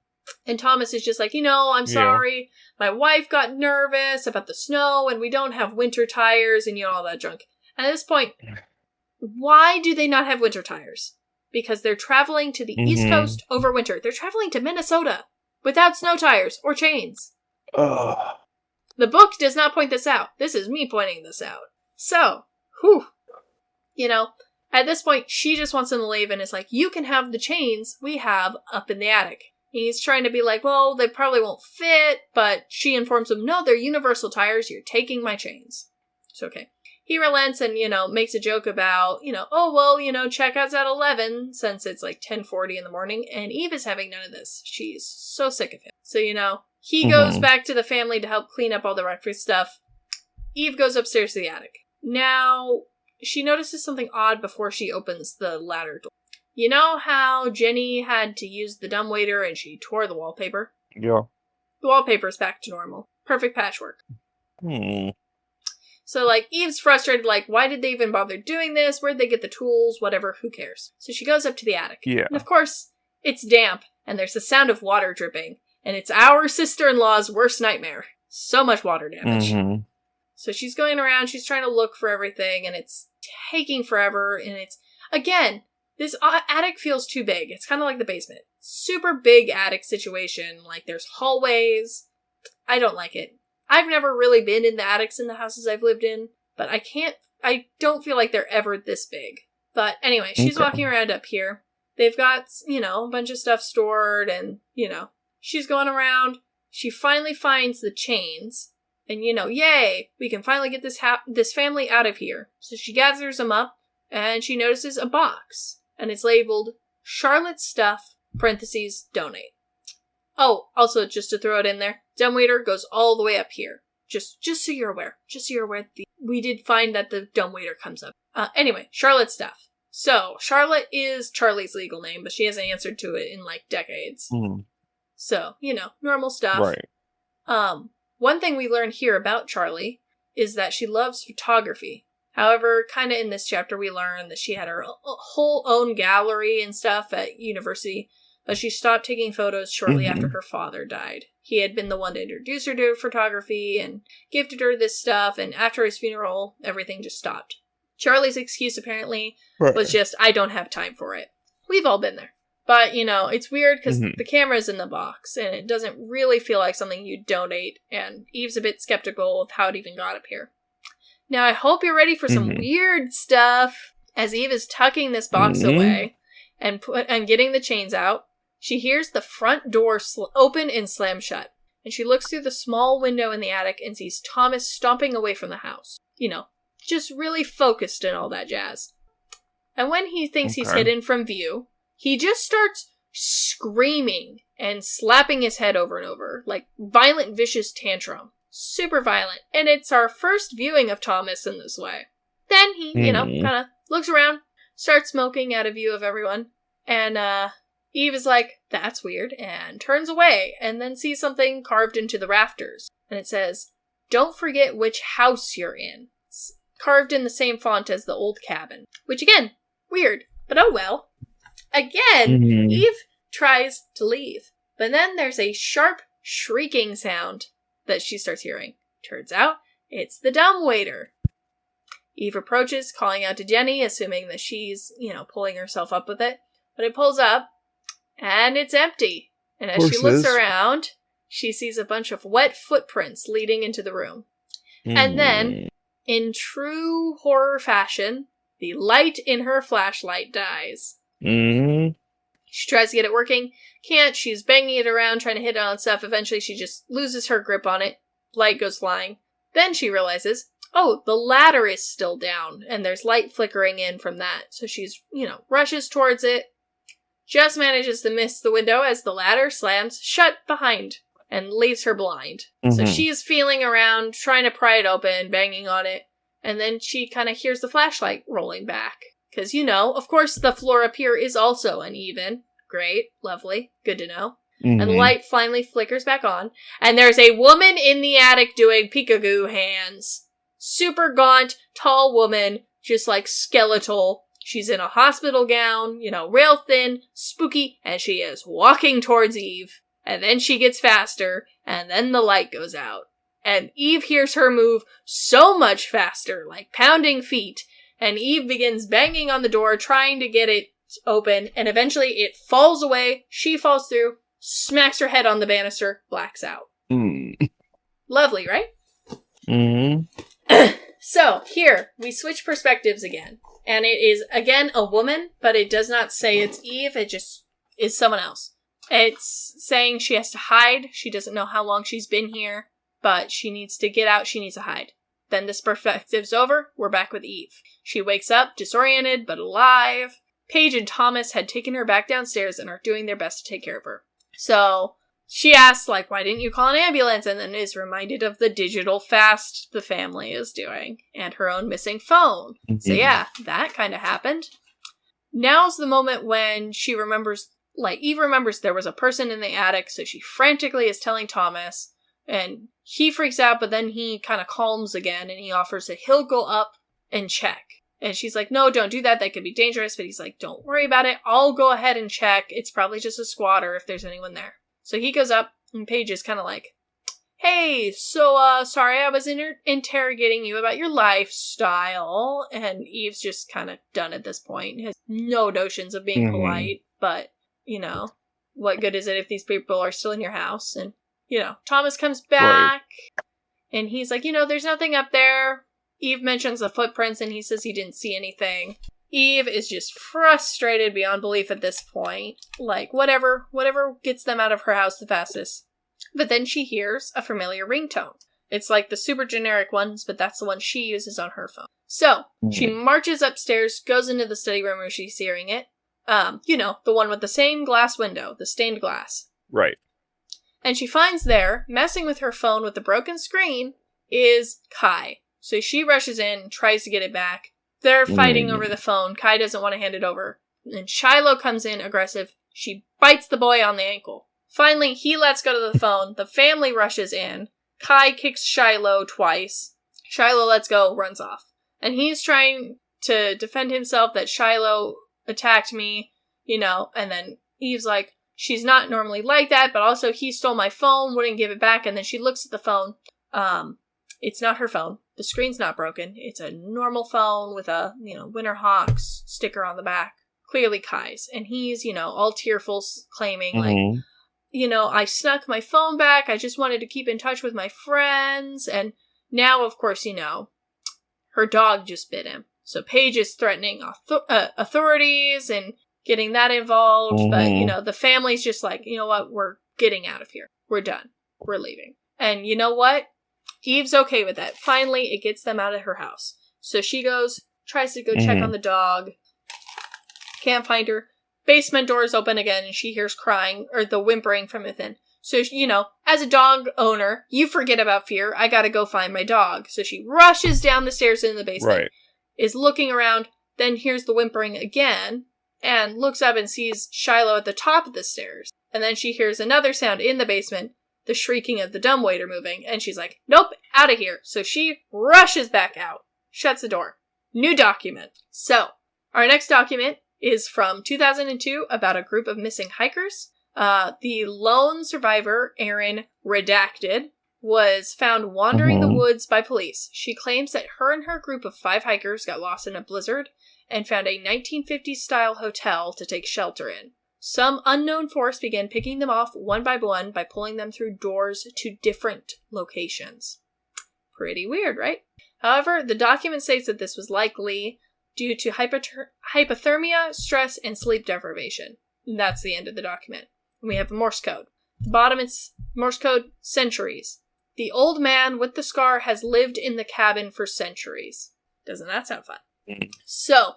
And Thomas is just like, I'm sorry. My wife got nervous about the snow, and we don't have winter tires, and, all that junk. And at this point, why do they not have winter tires? because they're traveling to the East Mhm. Coast over winter. They're traveling to Minnesota without snow tires or chains. Ugh. The book does not point this out. This is me pointing this out. So, at this point, she just wants him to leave and is like, you can have the chains we have up in the attic. He's trying to be like, well, they probably won't fit, but she informs him, no, they're universal tires, you're taking my chains. It's okay. He relents and, makes a joke about, checkout's at 11, since it's like 10:40 in the morning, and Eve is having none of this. She's so sick of him. So, he goes back to the family to help clean up all the breakfast stuff. Eve goes upstairs to the attic. Now, she notices something odd before she opens the ladder door. You know how Jenny had to use the dumbwaiter and she tore the wallpaper? Yeah. The wallpaper's back to normal. Perfect patchwork. So, Eve's frustrated, why did they even bother doing this? Where'd they get the tools? Whatever, who cares? So she goes up to the attic. Yeah. And of course, it's damp, and there's the sound of water dripping. And it's our sister-in-law's worst nightmare. So much water damage. Mm-hmm. So she's going around, she's trying to look for everything, and it's taking forever, and it's, again, this attic feels too big. It's kind of like the basement. Super big attic situation, there's hallways. I don't like it. I've never really been in the attics in the houses I've lived in, but I don't feel like they're ever this big. But anyway, she's walking around up here. They've got, a bunch of stuff stored, and, she's going around. She finally finds the chains. And, yay, we can finally get this family out of here. So she gathers them up, and she notices a box. And it's labeled, Charlotte's Stuff, parentheses, donate. Oh, also, just to throw it in there, dumbwaiter goes all the way up here. Just so you're aware. We did find that the dumbwaiter comes up. Anyway, Charlotte's Stuff. So, Charlotte is Charlie's legal name, but she hasn't answered to it in, decades. Mm. So, normal stuff. Right. One thing we learn here about Charlie is that she loves photography. However, kind of in this chapter we learn that she had her whole own gallery and stuff at university, but she stopped taking photos shortly after her father died. He had been the one to introduce her to photography and gifted her this stuff, and after his funeral, everything just stopped. Charlie's excuse apparently was just, I don't have time for it. We've all been there. But, it's weird because the camera's in the box, and it doesn't really feel like something you'd donate, and Eve's a bit skeptical of how it even got up here. Now, I hope you're ready for some weird stuff. As Eve is tucking this box away and getting the chains out, she hears the front door open and slam shut, and she looks through the small window in the attic and sees Thomas stomping away from the house. Just really focused and all that jazz. And when he thinks he's hidden from view, he just starts screaming and slapping his head over and over, violent, vicious tantrum. Super violent. And it's our first viewing of Thomas in this way. Then he, kind of looks around, starts smoking out of view of everyone, and Eve is like, that's weird, and turns away, and then sees something carved into the rafters. And it says, don't forget which house you're in. It's carved in the same font as the old cabin. Which, again, weird, but oh well. Again, Eve tries to leave, but then there's a sharp, shrieking sound that she starts hearing. Turns out, it's the dumbwaiter. Eve approaches, calling out to Jenny, assuming that she's, pulling herself up with it. But it pulls up, and it's empty. And as she looks around, she sees a bunch of wet footprints leading into the room. And then, in true horror fashion, the light in her flashlight dies. She tries to get it working, can't, she's banging it around, trying to hit it on stuff. Eventually she just loses her grip on it, light goes flying. Then she realizes, oh, the ladder is still down, and there's light flickering in from that. So she's, rushes towards it, just manages to miss the window as the ladder slams shut behind and leaves her blind. So she's feeling around, trying to pry it open, banging on it, and then she kind of hears the flashlight rolling back. Because, of course the floor up here is also uneven. Great, lovely, good to know. And the light finally flickers back on, and there's a woman in the attic doing peekaboo hands. Super gaunt, tall woman, just skeletal. She's in a hospital gown, rail thin, spooky, and she is walking towards Eve. And then she gets faster, and then the light goes out. And Eve hears her move so much faster, like pounding feet. And Eve begins banging on the door, trying to get it It's open, and eventually it falls away. She falls through, smacks her head on the banister, blacks out. Lovely, right? So, here, we switch perspectives again. And it is, again, a woman, but it does not say it's Eve, it just is someone else. It's saying she has to hide. She doesn't know how long she's been here, but she needs to get out. She needs to hide. Then this perspective's over. We're back with Eve. She wakes up, disoriented, but alive. Paige and Thomas had taken her back downstairs and are doing their best to take care of her. So she asks, like, why didn't you call an ambulance? And then is reminded of the digital fast the family is doing and her own missing phone. So yeah, that kind of happened. Now's the moment when she remembers, like, Eve remembers there was a person in the attic, so she frantically is telling Thomas, and he freaks out, but then he kind of calms again, and he offers that he'll go up and check. And she's like, no, don't do that, that could be dangerous, but he's like, don't worry about it, I'll go ahead and check, it's probably just a squatter if there's anyone there. So he goes up, and Paige is kind of like, hey, so, sorry I was interrogating you about your lifestyle, and Eve's just kind of done at this point, has no notions of being polite, but, you know, what good is it if these people are still in your house? And, you know, Thomas comes back, and he's like, you know, there's nothing up there. Eve mentions the footprints, and he says he didn't see anything. Eve is just frustrated beyond belief at this point. Like, whatever gets them out of her house the fastest. But then she hears a familiar ringtone. It's like the super generic ones, but that's the one she uses on her phone. So, she marches upstairs, goes into the study room where she's hearing it. You know, the one with the same glass window, the stained glass. Right. And she finds there, messing with her phone with the broken screen, is Kai. So she rushes in, tries to get it back. They're fighting over the phone. Kai doesn't want to hand it over. And Shiloh comes in aggressive. She bites the boy on the ankle. Finally, he lets go to the phone. The family rushes in. Kai kicks Shiloh twice. Shiloh lets go, runs off. And he's trying to defend himself that Shiloh attacked me, you know, and then Eve's like, she's not normally like that, but also he stole my phone, wouldn't give it back, and then she looks at the phone. It's not her phone. The screen's not broken. It's a normal phone with a, you know, Winterhawks sticker on the back. Clearly Kai's. And he's, you know, all tearful, claiming, like, you know, I snuck my phone back. I just wanted to keep in touch with my friends. And now, of course, you know, her dog just bit him. So Paige is threatening authorities and getting that involved. But, you know, the family's just like, you know what? We're getting out of here. We're done. We're leaving. And you know what? Eve's okay with that. Finally, it gets them out of her house. So she goes, tries to go check on the dog. Can't find her. Basement door is open again, and she hears crying, or the whimpering from within. So, you know, as a dog owner, you forget about fear. I gotta go find my dog. So she rushes down the stairs in the basement, is looking around, then hears the whimpering again, and looks up and sees Shiloh at the top of the stairs. And then she hears another sound in the basement, the shrieking of the dumbwaiter moving, and she's like, nope, out of here. So she rushes back out, shuts the door. New document. So, our next document is from 2002 about a group of missing hikers. The lone survivor, Erin Redacted, was found wandering the woods by police. She claims that her and her group of 5 hikers got lost in a blizzard and found a 1950s-style hotel to take shelter in. Some unknown force began picking them off one by one by pulling them through doors to different locations. Pretty weird, right? However, the document states that this was likely due to hypothermia, stress, and sleep deprivation. And that's the end of the document. And we have Morse code. The bottom is Morse code, centuries. The old man with the scar has lived in the cabin for centuries. Doesn't that sound fun? So,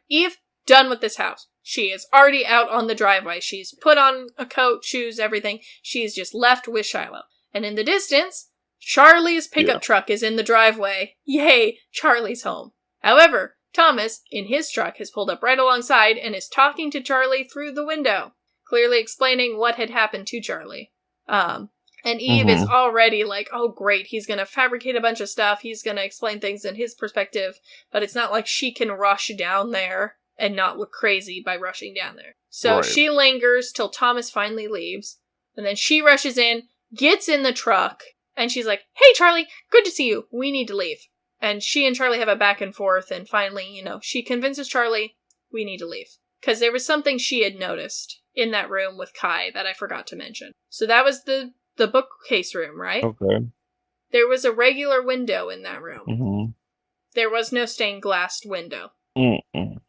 Eve, done with this house. She is already out on the driveway. She's put on a coat, shoes, everything. She's just left with Shiloh. And in the distance, Charlie's pickup truck is in the driveway. Yay, Charlie's home. However, Thomas, in his truck, has pulled up right alongside and is talking to Charlie through the window, clearly explaining what had happened to Charlie. And Eve is already like, oh great, he's gonna fabricate a bunch of stuff, he's gonna explain things in his perspective, but it's not like she can rush down there and not look crazy by rushing down there. So she lingers till Thomas finally leaves, and then she rushes in, gets in the truck, and she's like, hey Charlie, good to see you, we need to leave. And she and Charlie have a back and forth, and finally, you know, she convinces Charlie, we need to leave. Because there was something she had noticed in that room with Kai that I forgot to mention. So that was the bookcase room, right? Okay. There was a regular window in that room. Mm-hmm. There was no stained glass window. Mm-mm.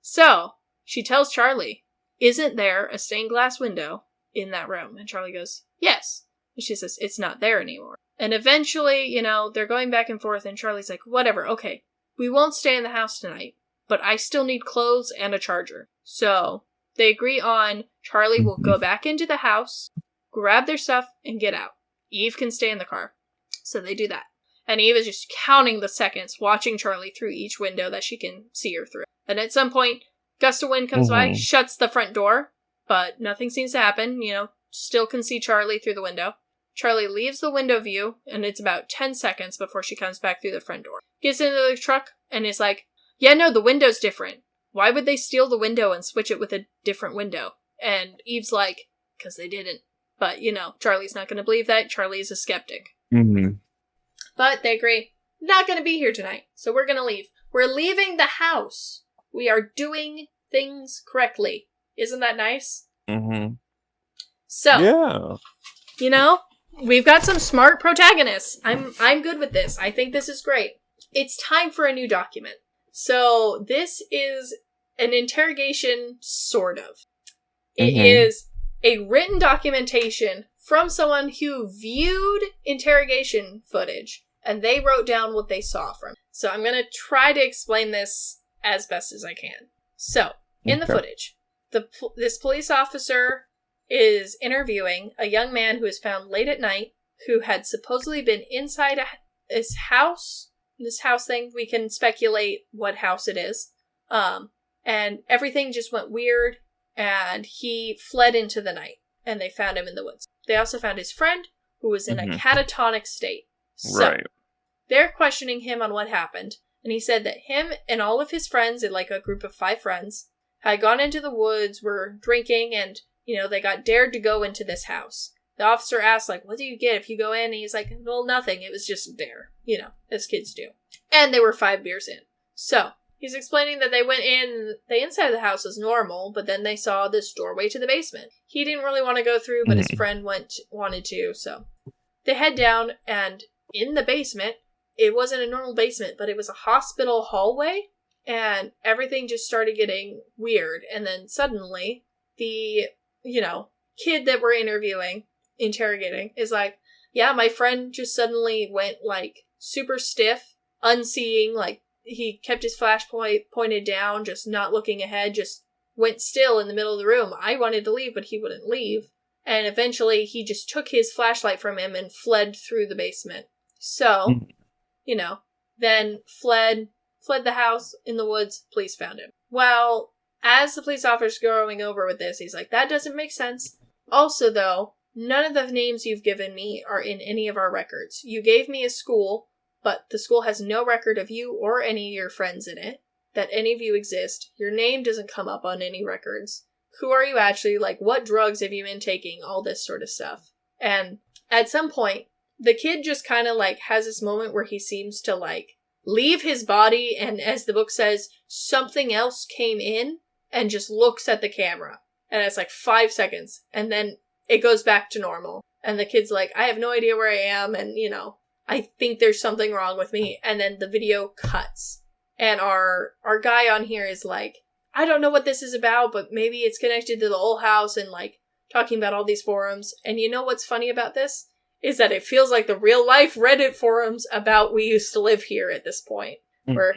So, she tells Charlie, isn't there a stained glass window in that room? And Charlie goes, yes. And she says, it's not there anymore. And eventually, they're going back and forth, and Charlie's like, whatever, okay, we won't stay in the house tonight, but I still need clothes and a charger. So, they agree on Charlie will go back into the house, grab their stuff, and get out. Eve can stay in the car. So they do that. And Eve is just counting the seconds, watching Charlie through each window that she can see her through. And at some point, gust of wind comes by, shuts the front door, but nothing seems to happen, still can see Charlie through the window. Charlie leaves the window view, and it's about 10 seconds before she comes back through the front door. Gets into the truck, and is like, yeah, no, the window's different. Why would they steal the window and switch it with a different window? And Eve's like, because they didn't. But, Charlie's not going to believe that. Charlie's a skeptic. Mm-hmm. But they agree, not going to be here tonight, so we're going to leave. We're leaving the house. We are doing things correctly. Isn't that nice? Mm-hmm. So, yeah. We've got some smart protagonists. I'm good with this. I think this is great. It's time for a new document. So, this is an interrogation, sort of. It is a written documentation from someone who viewed interrogation footage, and they wrote down what they saw from it. So I'm going to try to explain this as best as I can. So, in the footage, this police officer is interviewing a young man who was found late at night, who had supposedly been inside this house thing. We can speculate what house it is. And everything just went weird, and he fled into the night, and they found him in the woods. They also found his friend, who was in a catatonic state. So, they're questioning him on what happened, and he said that him and all of his friends, in like a group of 5 friends, had gone into the woods, were drinking, and, they got dared to go into this house. The officer asked, like, what do you get if you go in? And he's like, well, nothing. It was just a dare, as kids do. And they were 5 beers in. So, he's explaining that they went in, the inside of the house was normal, but then they saw this doorway to the basement. He didn't really want to go through, but his friend wanted to, so. They head down, and in the basement, it wasn't a normal basement, but it was a hospital hallway, and everything just started getting weird. And then suddenly, the, kid that we're interrogating, is like, yeah, my friend just suddenly went, like, super stiff, unseeing, like, he kept his flashlight pointed down, just not looking ahead, just went still in the middle of the room. I wanted to leave, but he wouldn't leave. And eventually, he just took his flashlight from him and fled through the basement. So, then fled the house in the woods. Police found him. Well, as the police officer's going over with this, he's like, that doesn't make sense. Also, though, none of the names you've given me are in any of our records. You gave me a school, but the school has no record of you or any of your friends in it, that any of you exist. Your name doesn't come up on any records. Who are you actually? Like, what drugs have you been taking? All this sort of stuff. And at some point, the kid just kind of, like, has this moment where he seems to, like, leave his body, and as the book says, something else came in and just looks at the camera. And it's, like, 5 seconds. And then it goes back to normal. And the kid's like, I have no idea where I am, and, I think there's something wrong with me. And then the video cuts. And our guy on here is like, I don't know what this is about, but maybe it's connected to the old house and, like, talking about all these forums. And you know what's funny about this? Is that it feels like the real life Reddit forums about we used to live here at this point. Where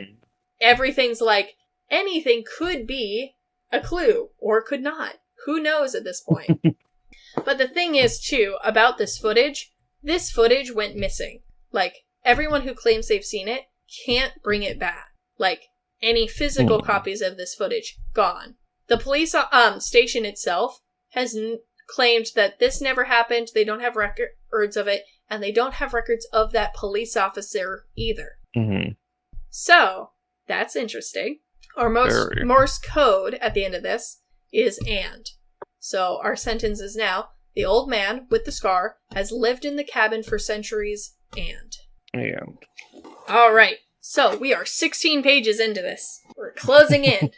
everything's like, anything could be a clue, or could not. Who knows at this point? But the thing is, too, about this footage went missing. Like, everyone who claims they've seen it can't bring it back. Like, any physical copies of this footage, gone. The police station itself has claimed that this never happened, they don't have records of it, and they don't have records of that police officer either. So, that's interesting. Our Morse code at the end of this is and. So, our sentence is now, the old man with the scar has lived in the cabin for centuries and. Alright, so we are 16 pages into this. We're closing in.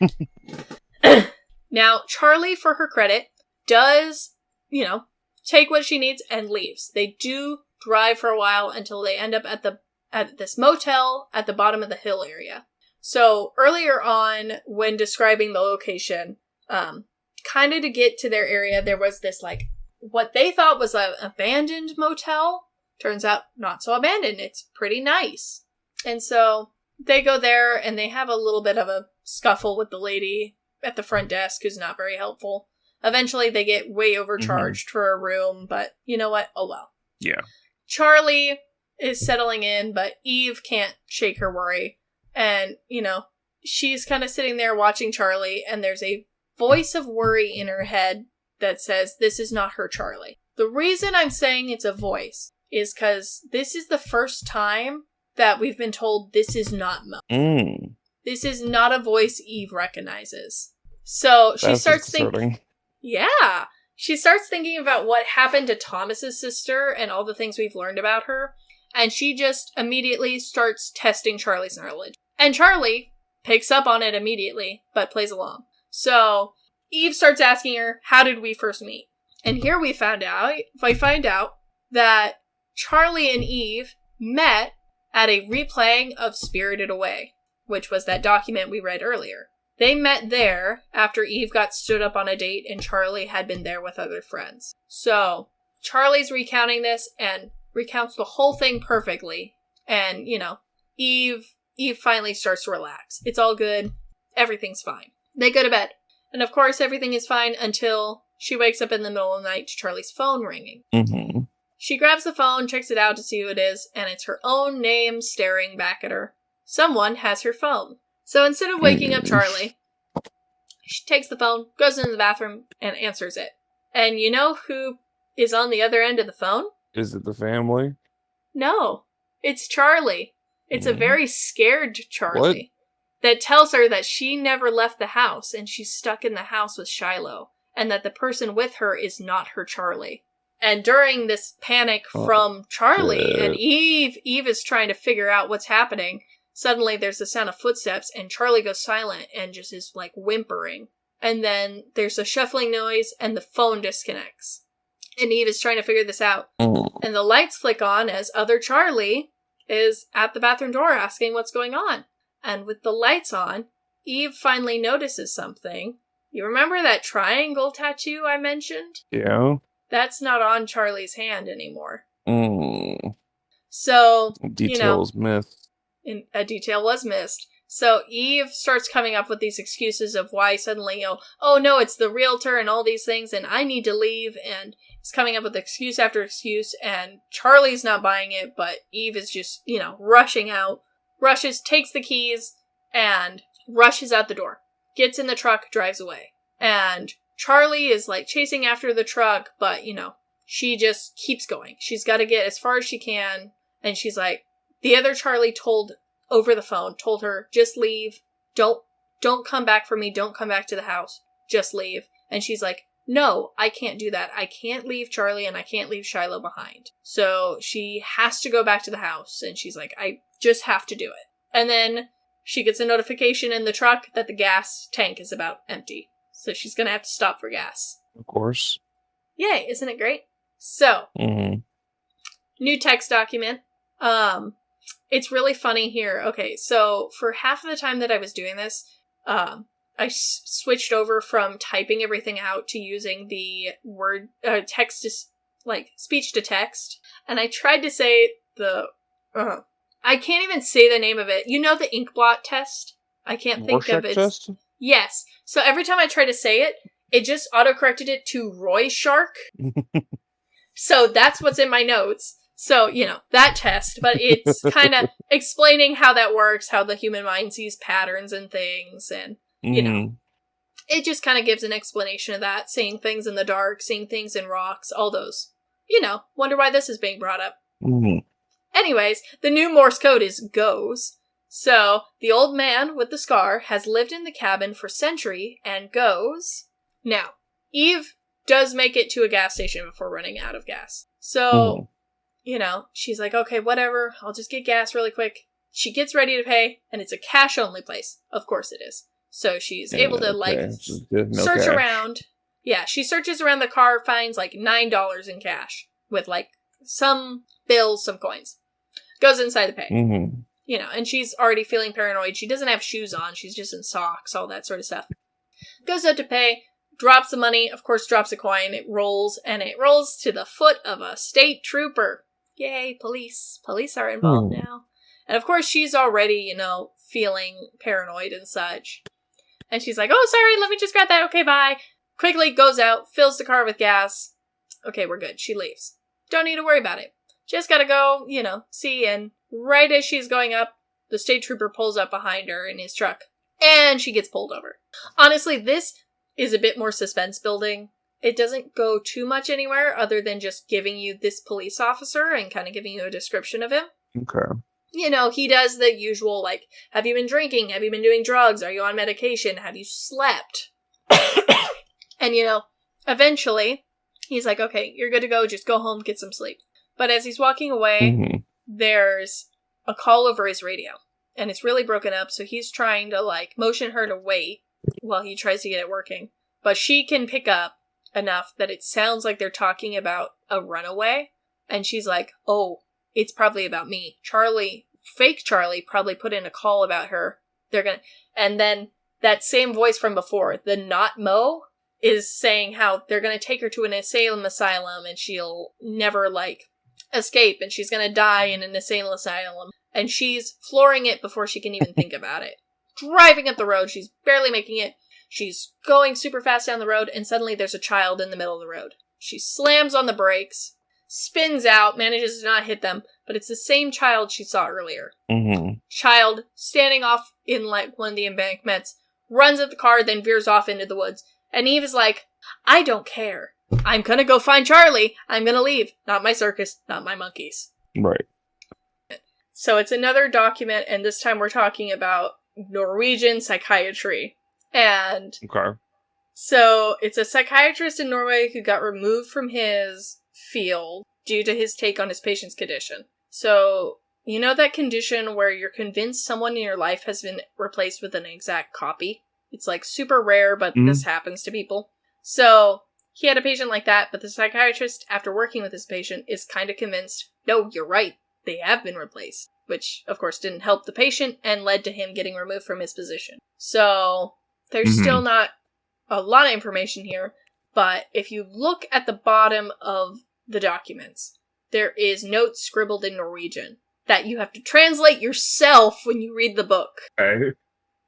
Now, Charlie, for her credit, does, take what she needs and leaves. They do drive for a while until they end up at this motel at the bottom of the hill area. So earlier on, when describing the location, kind of to get to their area, there was this what they thought was an abandoned motel. Turns out not so abandoned. It's pretty nice. And so they go there and they have a little bit of a scuffle with the lady at the front desk who's not very helpful. Eventually they get way overcharged for a room, but you know what? Oh well. Yeah. Charlie is settling in, but Eve can't shake her worry. And, she's kind of sitting there watching Charlie, and there's a voice of worry in her head that says, this is not her Charlie. The reason I'm saying it's a voice is because this is the first time that we've been told this is not Mo. This is not a voice Eve recognizes. So she starts thinking... Yeah! She starts thinking about what happened to Thomas's sister and all the things we've learned about her, and she just immediately starts testing Charlie's knowledge. And Charlie picks up on it immediately, but plays along. So Eve starts asking her, how did we first meet? And here we find out that Charlie and Eve met at a replaying of Spirited Away, which was that document we read earlier. They met there after Eve got stood up on a date and Charlie had been there with other friends. So Charlie's recounting this and recounts the whole thing perfectly. And, Eve finally starts to relax. It's all good. Everything's fine. They go to bed. And of course, everything is fine until she wakes up in the middle of the night to Charlie's phone ringing. Mm-hmm. She grabs the phone, checks it out to see who it is, and it's her own name staring back at her. Someone has her phone. So instead of waking up Charlie, she takes the phone, goes into the bathroom, and answers it. And you know who is on the other end of the phone? Is it the family? No, it's Charlie. It's a very scared Charlie. What? That tells her that she never left the house and she's stuck in the house with Shiloh, and that the person with her is not her Charlie. And during this panic from Charlie and Eve is trying to figure out what's happening. Suddenly there's the sound of footsteps and Charlie goes silent and just is whimpering. And then there's a shuffling noise and the phone disconnects. And Eve is trying to figure this out. And the lights flick on as other Charlie is at the bathroom door asking what's going on. And with the lights on, Eve finally notices something. You remember that triangle tattoo I mentioned? Yeah. That's not on Charlie's hand anymore. So, Details missed. A detail was missed. So Eve starts coming up with these excuses of why suddenly, oh no, it's the realtor and all these things, and I need to leave, and it's coming up with excuse after excuse, and Charlie's not buying it, but Eve is just, rushing out, takes the keys, and rushes out the door. Gets in the truck, drives away. And Charlie is, chasing after the truck, but, she just keeps going. She's got to get as far as she can, and she's like, the other Charlie told her, just leave. Don't come back for me. Don't come back to the house. Just leave. And she's like, no, I can't do that. I can't leave Charlie and I can't leave Shiloh behind. So she has to go back to the house. And she's like, I just have to do it. And then she gets a notification in the truck that the gas tank is about empty. So she's going to have to stop for gas. Of course. Yay, isn't it great? So, new text document. It's really funny here. Okay, so for half of the time that I was doing this, I switched over from typing everything out to using the word text to speech to text, and I tried to say I can't even say the name of it. You know the inkblot test? I can't think of it. Test? Yes. So every time I try to say it, it just autocorrected it to Roy Shark. So that's what's in my notes. So, that test, but it's kind of explaining how that works, how the human mind sees patterns and things, and, it just kind of gives an explanation of that, seeing things in the dark, seeing things in rocks, all those. Wonder why this is being brought up. Anyways, the new Morse code is goes. So, the old man with the scar has lived in the cabin for century and goes. Now, Eve does make it to a gas station before running out of gas. So... she's like, okay, whatever, I'll just get gas really quick. She gets ready to pay, and it's a cash-only place. Of course it is. So she's able to, like, So there's no search cash. around. Yeah, she searches around the car, finds, like, $9 in cash with, like, some bills, some coins. Goes inside to pay. Mm-hmm. You know, and she's already feeling paranoid. She doesn't have shoes on. She's just in socks, all that sort of stuff. Goes out to pay, drops the money, of course drops a coin. It rolls, and it rolls to the foot of a state trooper. Yay, police. Police are involved now. And of course she's already, you know, feeling paranoid and such. And she's like, oh, sorry, let me just grab that. Okay, bye. Quickly goes out, fills the car with gas. Okay, we're good. She leaves. Don't need to worry about it. Just gotta go, you know, see. And right as she's going up, the state trooper pulls up behind her in his truck. And she gets pulled over. Honestly, this is a bit more suspense building. It doesn't go too much anywhere other than just giving you this police officer and kind of giving you a description of him. Okay. You know, he does the usual, like, have you been drinking? Have you been doing drugs? Are you on medication? Have you slept? And, you know, eventually, he's like, okay, you're good to go. Just go home, get some sleep. But as he's walking away, there's a call over his radio. And it's really broken up, so he's trying to, like, motion her to wait while he tries to get it working. But she can pick up enough that it sounds like they're talking about a runaway. And she's like, oh, it's probably about me. Charlie, fake Charlie, probably put in a call about her. And then that same voice from before, the not Mo, is saying how they're gonna take her to an asylum and she'll never, like, escape, and she's gonna die in an asylum. And she's flooring it before she can even think about it. Driving up the road, she's barely making it. She's going super fast down the road, and suddenly there's a child in the middle of the road. She slams on the brakes, spins out, manages to not hit them, but it's the same child she saw earlier. Child standing off in, like, one of the embankments, runs at the car, then veers off into the woods. And Eve is like, I don't care. I'm gonna go find Charlie. I'm gonna leave. Not my circus, not my monkeys. Right. So it's another document, and this time we're talking about Norwegian psychiatry. And so it's a psychiatrist in Norway who got removed from his field due to his take on his patient's condition. So, you know that condition where you're convinced someone in your life has been replaced with an exact copy? It's, like, super rare, but this happens to people. So he had a patient like that, but the psychiatrist, after working with this patient, is kind of convinced, no, you're right, they have been replaced. Which, of course, didn't help the patient and led to him getting removed from his position. So there's still not a lot of information here, but if you look at the bottom of the documents, there is notes scribbled in Norwegian that you have to translate yourself when you read the book. Okay.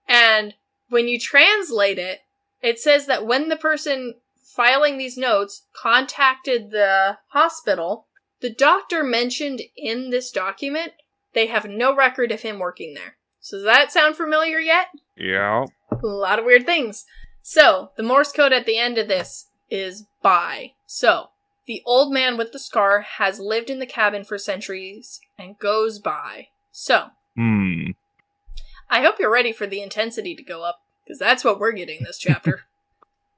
And when you translate it, it says that when the person filing these notes contacted the hospital, the doctor mentioned in this document they have no record of him working there. So does that sound familiar yet? Yeah. A lot of weird things. So, the Morse code at the end of this is bye. So, the old man with the scar has lived in the cabin for centuries and goes by. So, I hope you're ready for the intensity to go up, because that's what we're getting this chapter.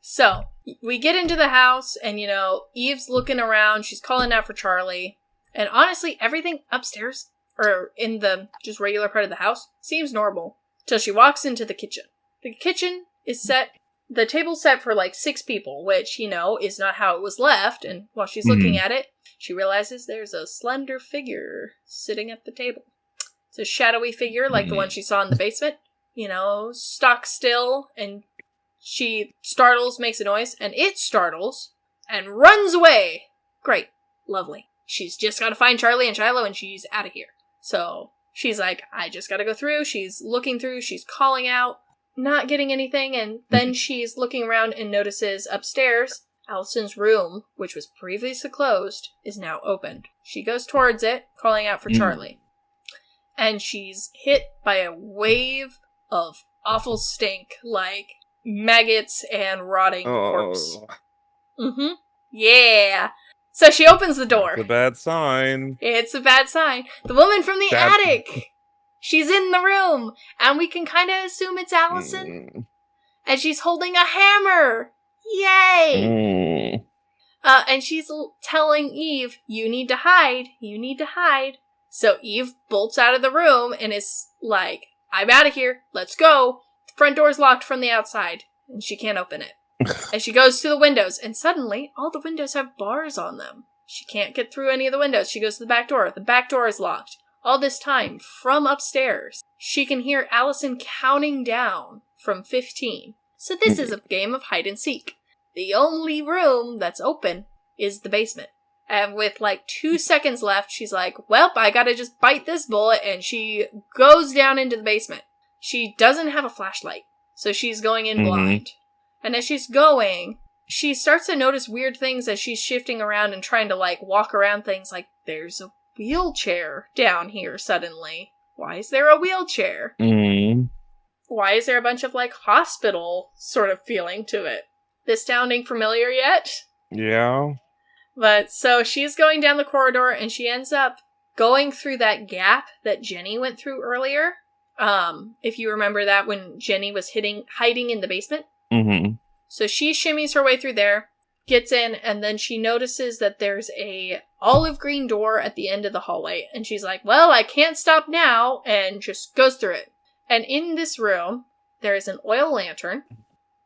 So, we get into the house, and, you know, Eve's looking around, she's calling out for Charlie, and honestly, everything upstairs, or in the just regular part of the house, seems normal, till she walks into the kitchen. The kitchen is set, the table's set for, like, 6 people, which, you know, is not how it was left, and while she's looking at it, she realizes there's a slender figure sitting at the table. It's a shadowy figure, like the one she saw in the basement, you know, stock still, and she startles, makes a noise, and it startles, and runs away. Great. Lovely. She's just gotta find Charlie and Shiloh, and she's out of here. So, she's like, I just gotta go through, she's looking through, she's calling out, not getting anything, and then she's looking around and notices upstairs, Allison's room, which was previously closed, is now opened. She goes towards it, calling out for Charlie. And she's hit by a wave of awful stink, like maggots and rotting corpse. Yeah. So she opens the door. It's a bad sign. It's a bad sign. The woman from the attic! She's in the room, and we can kind of assume it's Allison. And she's holding a hammer! Yay! And she's telling Eve, you need to hide, you need to hide. So Eve bolts out of the room and is like, I'm out of here, let's go. front door's locked from the outside, and she can't open it. And she goes to the windows, and suddenly, all the windows have bars on them. She can't get through any of the windows. She goes to the back door. The back door is locked. All this time, from upstairs, she can hear Allison counting down from 15. So this is a game of hide and seek. The only room that's open is the basement. And with like 2 seconds left, she's like, well, I gotta just bite this bullet, and she goes down into the basement. She doesn't have a flashlight, so she's going in blind. And as she's going, she starts to notice weird things as she's shifting around and trying to, like, walk around things. Like, there's a wheelchair down here suddenly. Why is there a wheelchair? Why is there a bunch of, like, hospital sort of feeling to it? This sounding familiar yet? Yeah. But, so she's going down the corridor, and she ends up going through that gap that Jenny went through earlier. If you remember that when Jenny was hiding in the basement. So she shimmies her way through there, gets in, and then she notices that there's a olive green door at the end of the hallway. And she's like, well, I can't stop now, and just goes through it. And in this room, there is an oil lantern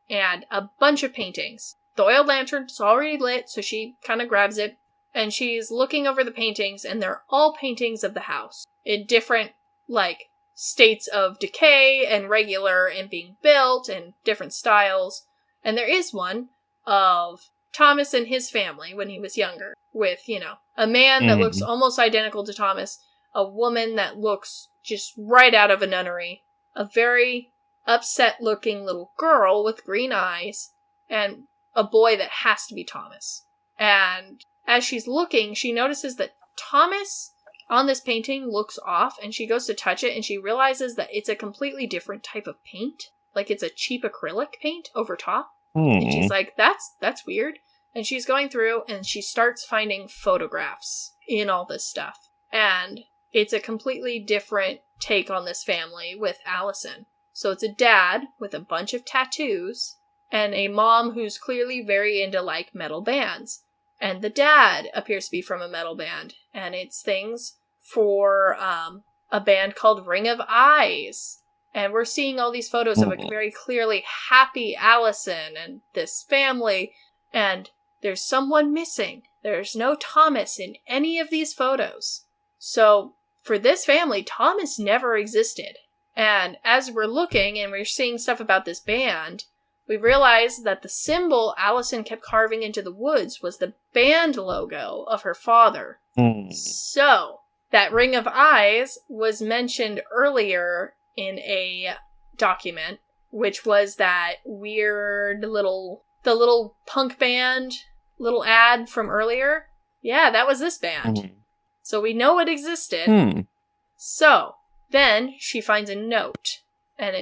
and a bunch of paintings. The oil lantern's already lit, so she kind of grabs it, and she's looking over the paintings, and they're all paintings of the house in different, like, states of decay and regular and being built and different styles. And there is one of Thomas and his family when he was younger, with, you know, a man that looks almost identical to Thomas, a woman that looks just right out of a nunnery, a very upset-looking little girl with green eyes, and a boy that has to be Thomas. And as she's looking, she notices that Thomas on this painting looks off, and she goes to touch it, and she realizes that it's a completely different type of paint. Like, it's a cheap acrylic paint over top. And she's like, that's weird. And she's going through, and she starts finding photographs in all this stuff. And it's a completely different take on this family with Allison. So it's a dad with a bunch of tattoos, and a mom who's clearly very into, like, metal bands. And the dad appears to be from a metal band, and it's things for a band called Ring of Eyes. And we're seeing all these photos of a very clearly happy Allison and this family, and there's someone missing. There's no Thomas in any of these photos. So for this family, Thomas never existed. And as we're looking and we're seeing stuff about this band, we realize that the symbol Allison kept carving into the woods was the band logo of her father. So that Ring of Eyes was mentioned earlier in a document, which was that weird the little punk band, little ad from earlier. Yeah, that was this band. So we know it existed. So then she finds a note, and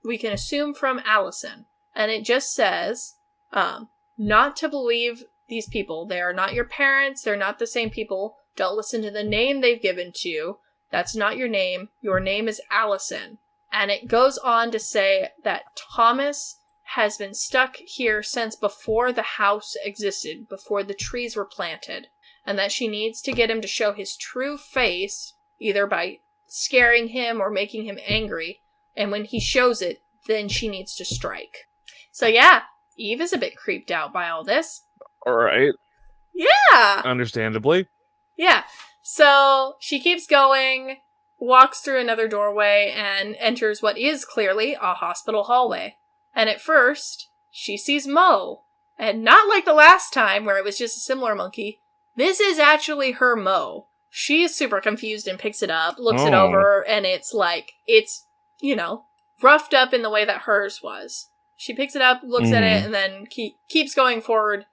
we can assume from Allison, and it just says, not to believe these people. They are not your parents. They're not the same people. Don't listen to the name they've given to you. That's not your name. Your name is Allison. And it goes on to say that Thomas has been stuck here since before the house existed, before the trees were planted, and that she needs to get him to show his true face, either by scaring him or making him angry, and when he shows it, then she needs to strike. So yeah, Eve is a bit creeped out by all this. Alright. Yeah! Understandably. Yeah. So she keeps going, walks through another doorway, and enters what is clearly a hospital hallway. And at first, she sees Mo. And not like the last time where it was just a similar monkey. This is actually her Mo. She is super confused and picks it up, looks it over, and it's like, it's, you know, roughed up in the way that hers was. She picks it up, looks at it, and then keeps going forward.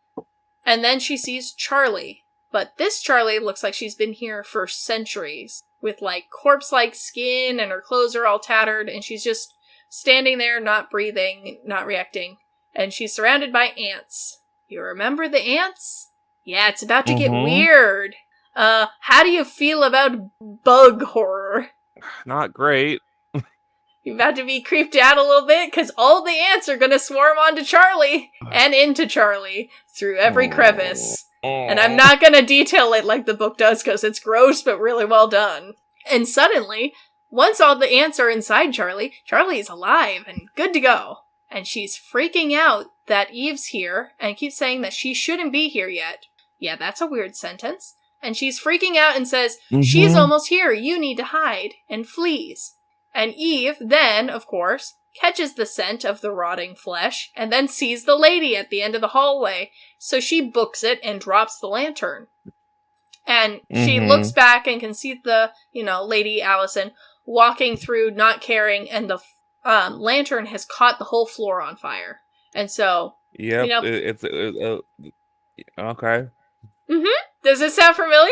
And then she sees Charlie. But this Charlie looks like she's been here for centuries, with, like, corpse-like skin, and her clothes are all tattered, and she's just standing there, not breathing, not reacting. And she's surrounded by ants. You remember the ants? Yeah, it's about to get weird. How do you feel about bug horror? Not great. You about to be creeped out a little bit? Because all the ants are going to swarm onto Charlie and into Charlie through every crevice. And I'm not going to detail it like the book does because it's gross but really well done. And suddenly, once all the ants are inside Charlie, Charlie is alive and good to go. And she's freaking out that Eve's here and keeps saying that she shouldn't be here yet. Yeah, that's a weird sentence. And she's freaking out and says, she's almost here, you need to hide, and flees. And Eve then, of course, catches the scent of the rotting flesh and then sees the lady at the end of the hallway. So she books it and drops the lantern. And she looks back and can see the, Lady Allison walking through, not caring, and the lantern has caught the whole floor on fire. And so, yep, it's okay. Does this sound familiar?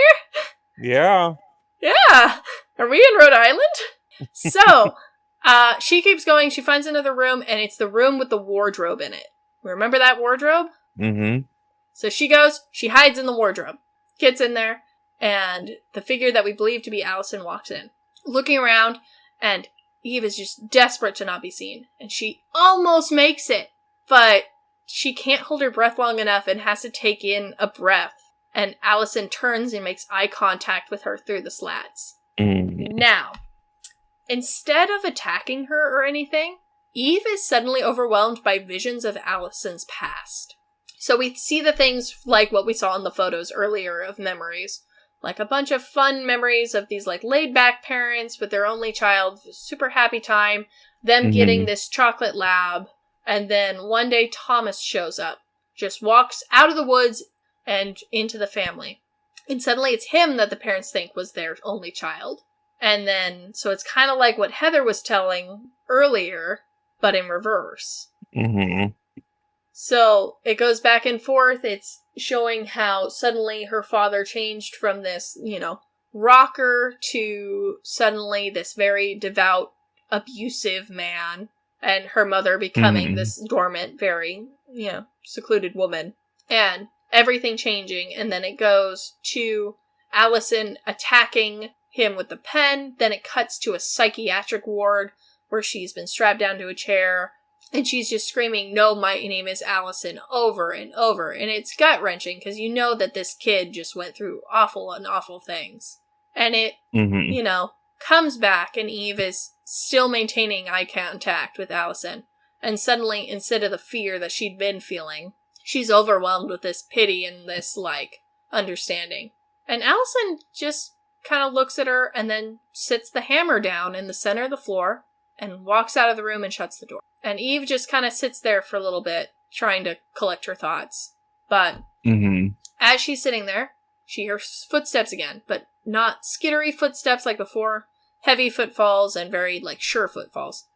Yeah. Yeah. Are we in Rhode Island? So, she keeps going. She finds another room, and it's the room with the wardrobe in it. Remember that wardrobe? So she goes, she hides in the wardrobe, gets in there, and the figure that we believe to be Allison walks in, looking around, and Eve is just desperate to not be seen. And she almost makes it, but she can't hold her breath long enough and has to take in a breath. And Allison turns and makes eye contact with her through the slats. Now, instead of attacking her or anything, Eve is suddenly overwhelmed by visions of Allison's past. So we see the things like what we saw in the photos earlier of memories. Like a bunch of fun memories of these laid-back parents with their only child, super happy time, them getting this chocolate lab, and then one day Thomas shows up, just walks out of the woods and into the family. And suddenly it's him that the parents think was their only child. And then, so it's kind of like what Heather was telling earlier, but in reverse. So it goes back and forth. It's showing how suddenly her father changed from this, rocker to suddenly this very devout, abusive man, and her mother becoming this dormant, very, secluded woman. And everything changing, and then it goes to Allison attacking him with the pen. Then it cuts to a psychiatric ward where she's been strapped down to a chair. And she's just screaming, "No, my name is Allison," over and over. And it's gut-wrenching because you know that this kid just went through awful and awful things. And it, comes back and Eve is still maintaining eye contact with Allison. And suddenly, instead of the fear that she'd been feeling, she's overwhelmed with this pity and this, understanding. And Allison just kind of looks at her and then sits the hammer down in the center of the floor and walks out of the room and shuts the door. And Eve just kind of sits there for a little bit, trying to collect her thoughts. But as she's sitting there, she hears footsteps again, but not skittery footsteps like before, heavy footfalls and very, sure footfalls.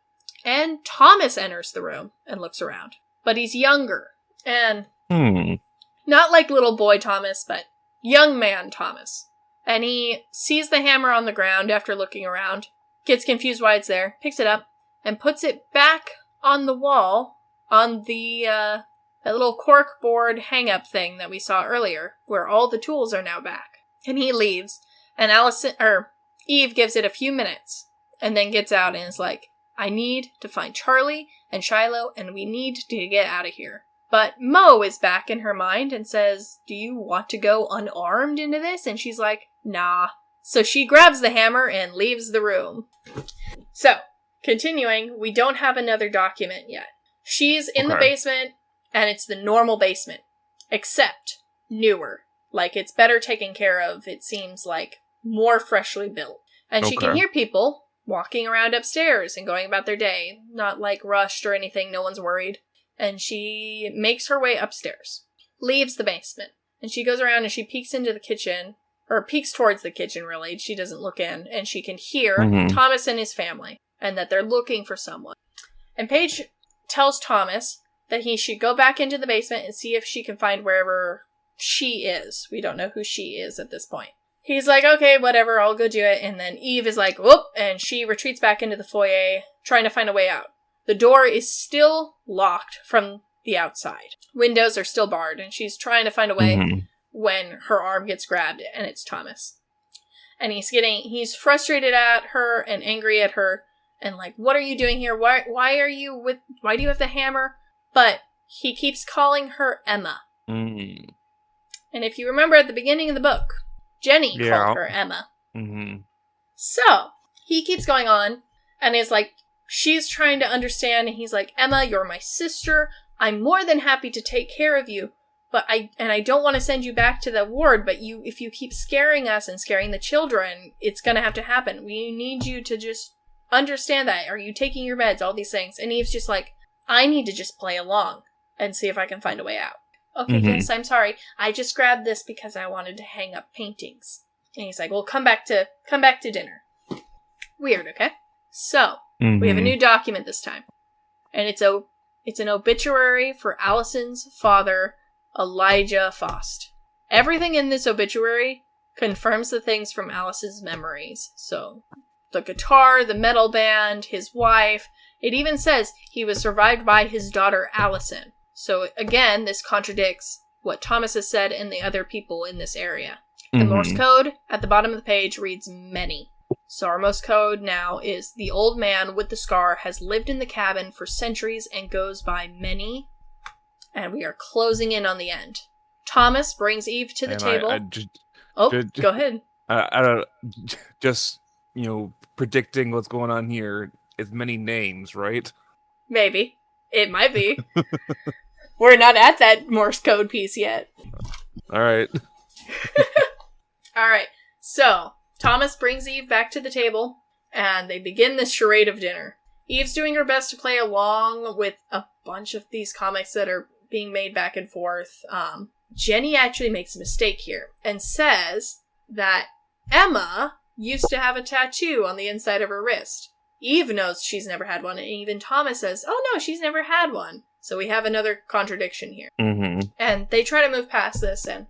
And Thomas enters the room and looks around. But he's younger. And not like little boy Thomas, but young man Thomas. And he sees the hammer on the ground after looking around, gets confused why it's there, picks it up, and puts it back on the wall on the, that little cork board hang-up thing that we saw earlier, where all the tools are now back. And he leaves, and Eve gives it a few minutes, and then gets out and is like, "I need to find Charlie and Shiloh, and we need to get out of here." But Mo is back in her mind and says, "Do you want to go unarmed into this?" And she's like, "Nah." So she grabs the hammer and leaves the room. So, continuing, we don't have another document yet. She's in the basement, and it's the normal basement. Except newer. It's better taken care of, it seems more freshly built. And she can hear people walking around upstairs and going about their day. Not rushed or anything, no one's worried. And she makes her way upstairs. Leaves the basement. And she goes around and she peeks into the kitchen. Or peeks towards the kitchen, really. She doesn't look in. And she can hear Thomas and his family. And that they're looking for someone. And Paige tells Thomas that he should go back into the basement and see if she can find wherever she is. We don't know who she is at this point. He's like, "Okay, whatever, I'll go do it." And then Eve is like, "Whoop," and she retreats back into the foyer, trying to find a way out. The door is still locked from the outside. Windows are still barred, and she's trying to find a way when her arm gets grabbed, and it's Thomas. And he's frustrated at her and angry at her, and "What are you doing here? Why do you have the hammer?" But he keeps calling her Emma. And if you remember at the beginning of the book, Jenny called her Emma. So, he keeps going on and is like, she's trying to understand, and he's like, Emma, you're my sister. I'm more than happy to take care of you. But I don't want to send you back to the ward, but if you keep scaring us and scaring the children, it's going to have to happen. We need you to just understand that. Are you taking your meds? All these things. And Eve's just like, I need to just play along and see if I can find a way out. Okay, yes, I'm sorry. I just grabbed this because I wanted to hang up paintings. And he's like, well, come back to dinner. Weird, okay? So, we have a new document this time. And it's an obituary for Allison's father, Elijah Faust. Everything in this obituary confirms the things from Alice's memories. So, the guitar, the metal band, his wife. It even says he was survived by his daughter, Allison. So, again, this contradicts what Thomas has said and the other people in this area. The Morse code at the bottom of the page reads many. So our Morse code now is the old man with the scar has lived in the cabin for centuries and goes by many. And we are closing in on the end. Thomas brings Eve to the table. Go ahead. I don't just, predicting what's going on here is many names, right? Maybe. It might be. We're not at that Morse code piece yet. All right. All right. So, Thomas brings Eve back to the table, and they begin this charade of dinner. Eve's doing her best to play along with a bunch of these comics that are being made back and forth. Jenny actually makes a mistake here and says that Emma used to have a tattoo on the inside of her wrist. Eve knows she's never had one, and even Thomas says, oh no, she's never had one. So we have another contradiction here. And they try to move past this, and,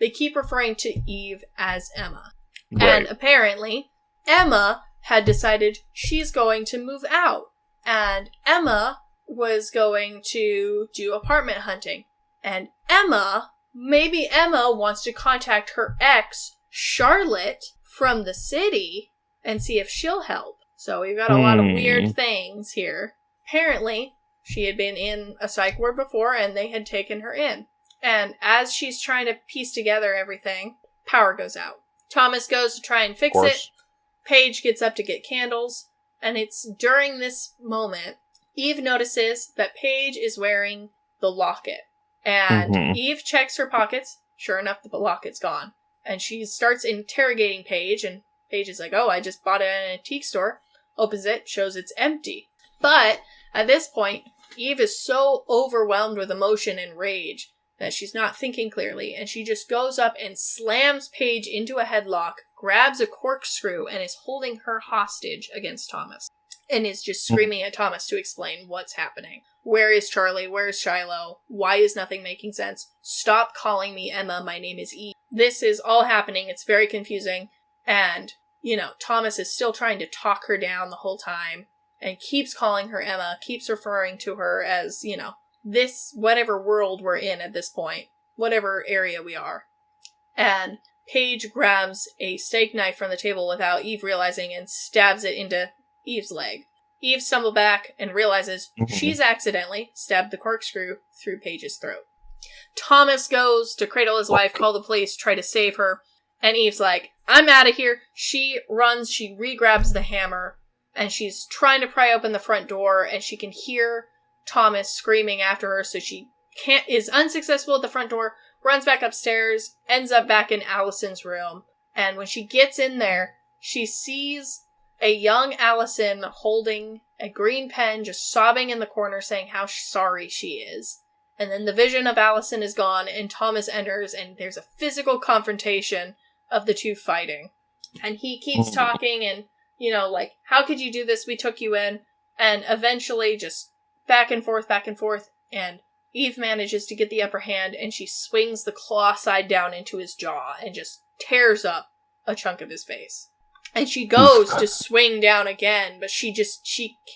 they keep referring to Eve as Emma. Right. And apparently, Emma had decided she's going to move out. And Emma was going to do apartment hunting. And maybe Emma wants to contact her ex, Charlotte, from the city and see if she'll help. So we've got a lot of weird things here. Apparently, she had been in a psych ward before and they had taken her in. And as she's trying to piece together everything, power goes out. Thomas goes to try and fix it. Paige gets up to get candles. And it's during this moment, Eve notices that Paige is wearing the locket. And Eve checks her pockets. Sure enough, the locket's gone. And she starts interrogating Paige. And Paige is like, oh, I just bought it at an antique store. Opens it, shows it's empty. But at this point, Eve is so overwhelmed with emotion and rage that she's not thinking clearly, and she just goes up and slams Paige into a headlock, grabs a corkscrew, and is holding her hostage against Thomas. And is just screaming at Thomas to explain what's happening. Where is Charlie? Where is Shiloh? Why is nothing making sense? Stop calling me Emma. My name is Eve. This is all happening. It's very confusing. And, Thomas is still trying to talk her down the whole time. And keeps calling her Emma. Keeps referring to her as, this, whatever world we're in at this point, whatever area we are. And Paige grabs a steak knife from the table without Eve realizing and stabs it into Eve's leg. Eve stumbles back and realizes she's accidentally stabbed the corkscrew through Paige's throat. Thomas goes to cradle his wife, call the police, try to save her, and Eve's like, I'm out of here. She runs, she re-grabs the hammer, and she's trying to pry open the front door, and she can hear Thomas screaming after her, so she is unsuccessful at the front door, runs back upstairs, ends up back in Allison's room, and when she gets in there, she sees a young Allison holding a green pen, just sobbing in the corner, saying how sorry she is. And then the vision of Allison is gone, and Thomas enters, and there's a physical confrontation of the two fighting. And he keeps talking, and, how could you do this? We took you in. And eventually, just back and forth, and Eve manages to get the upper hand, and she swings the claw side down into his jaw, and just tears up a chunk of his face. And she goes to swing down again, but she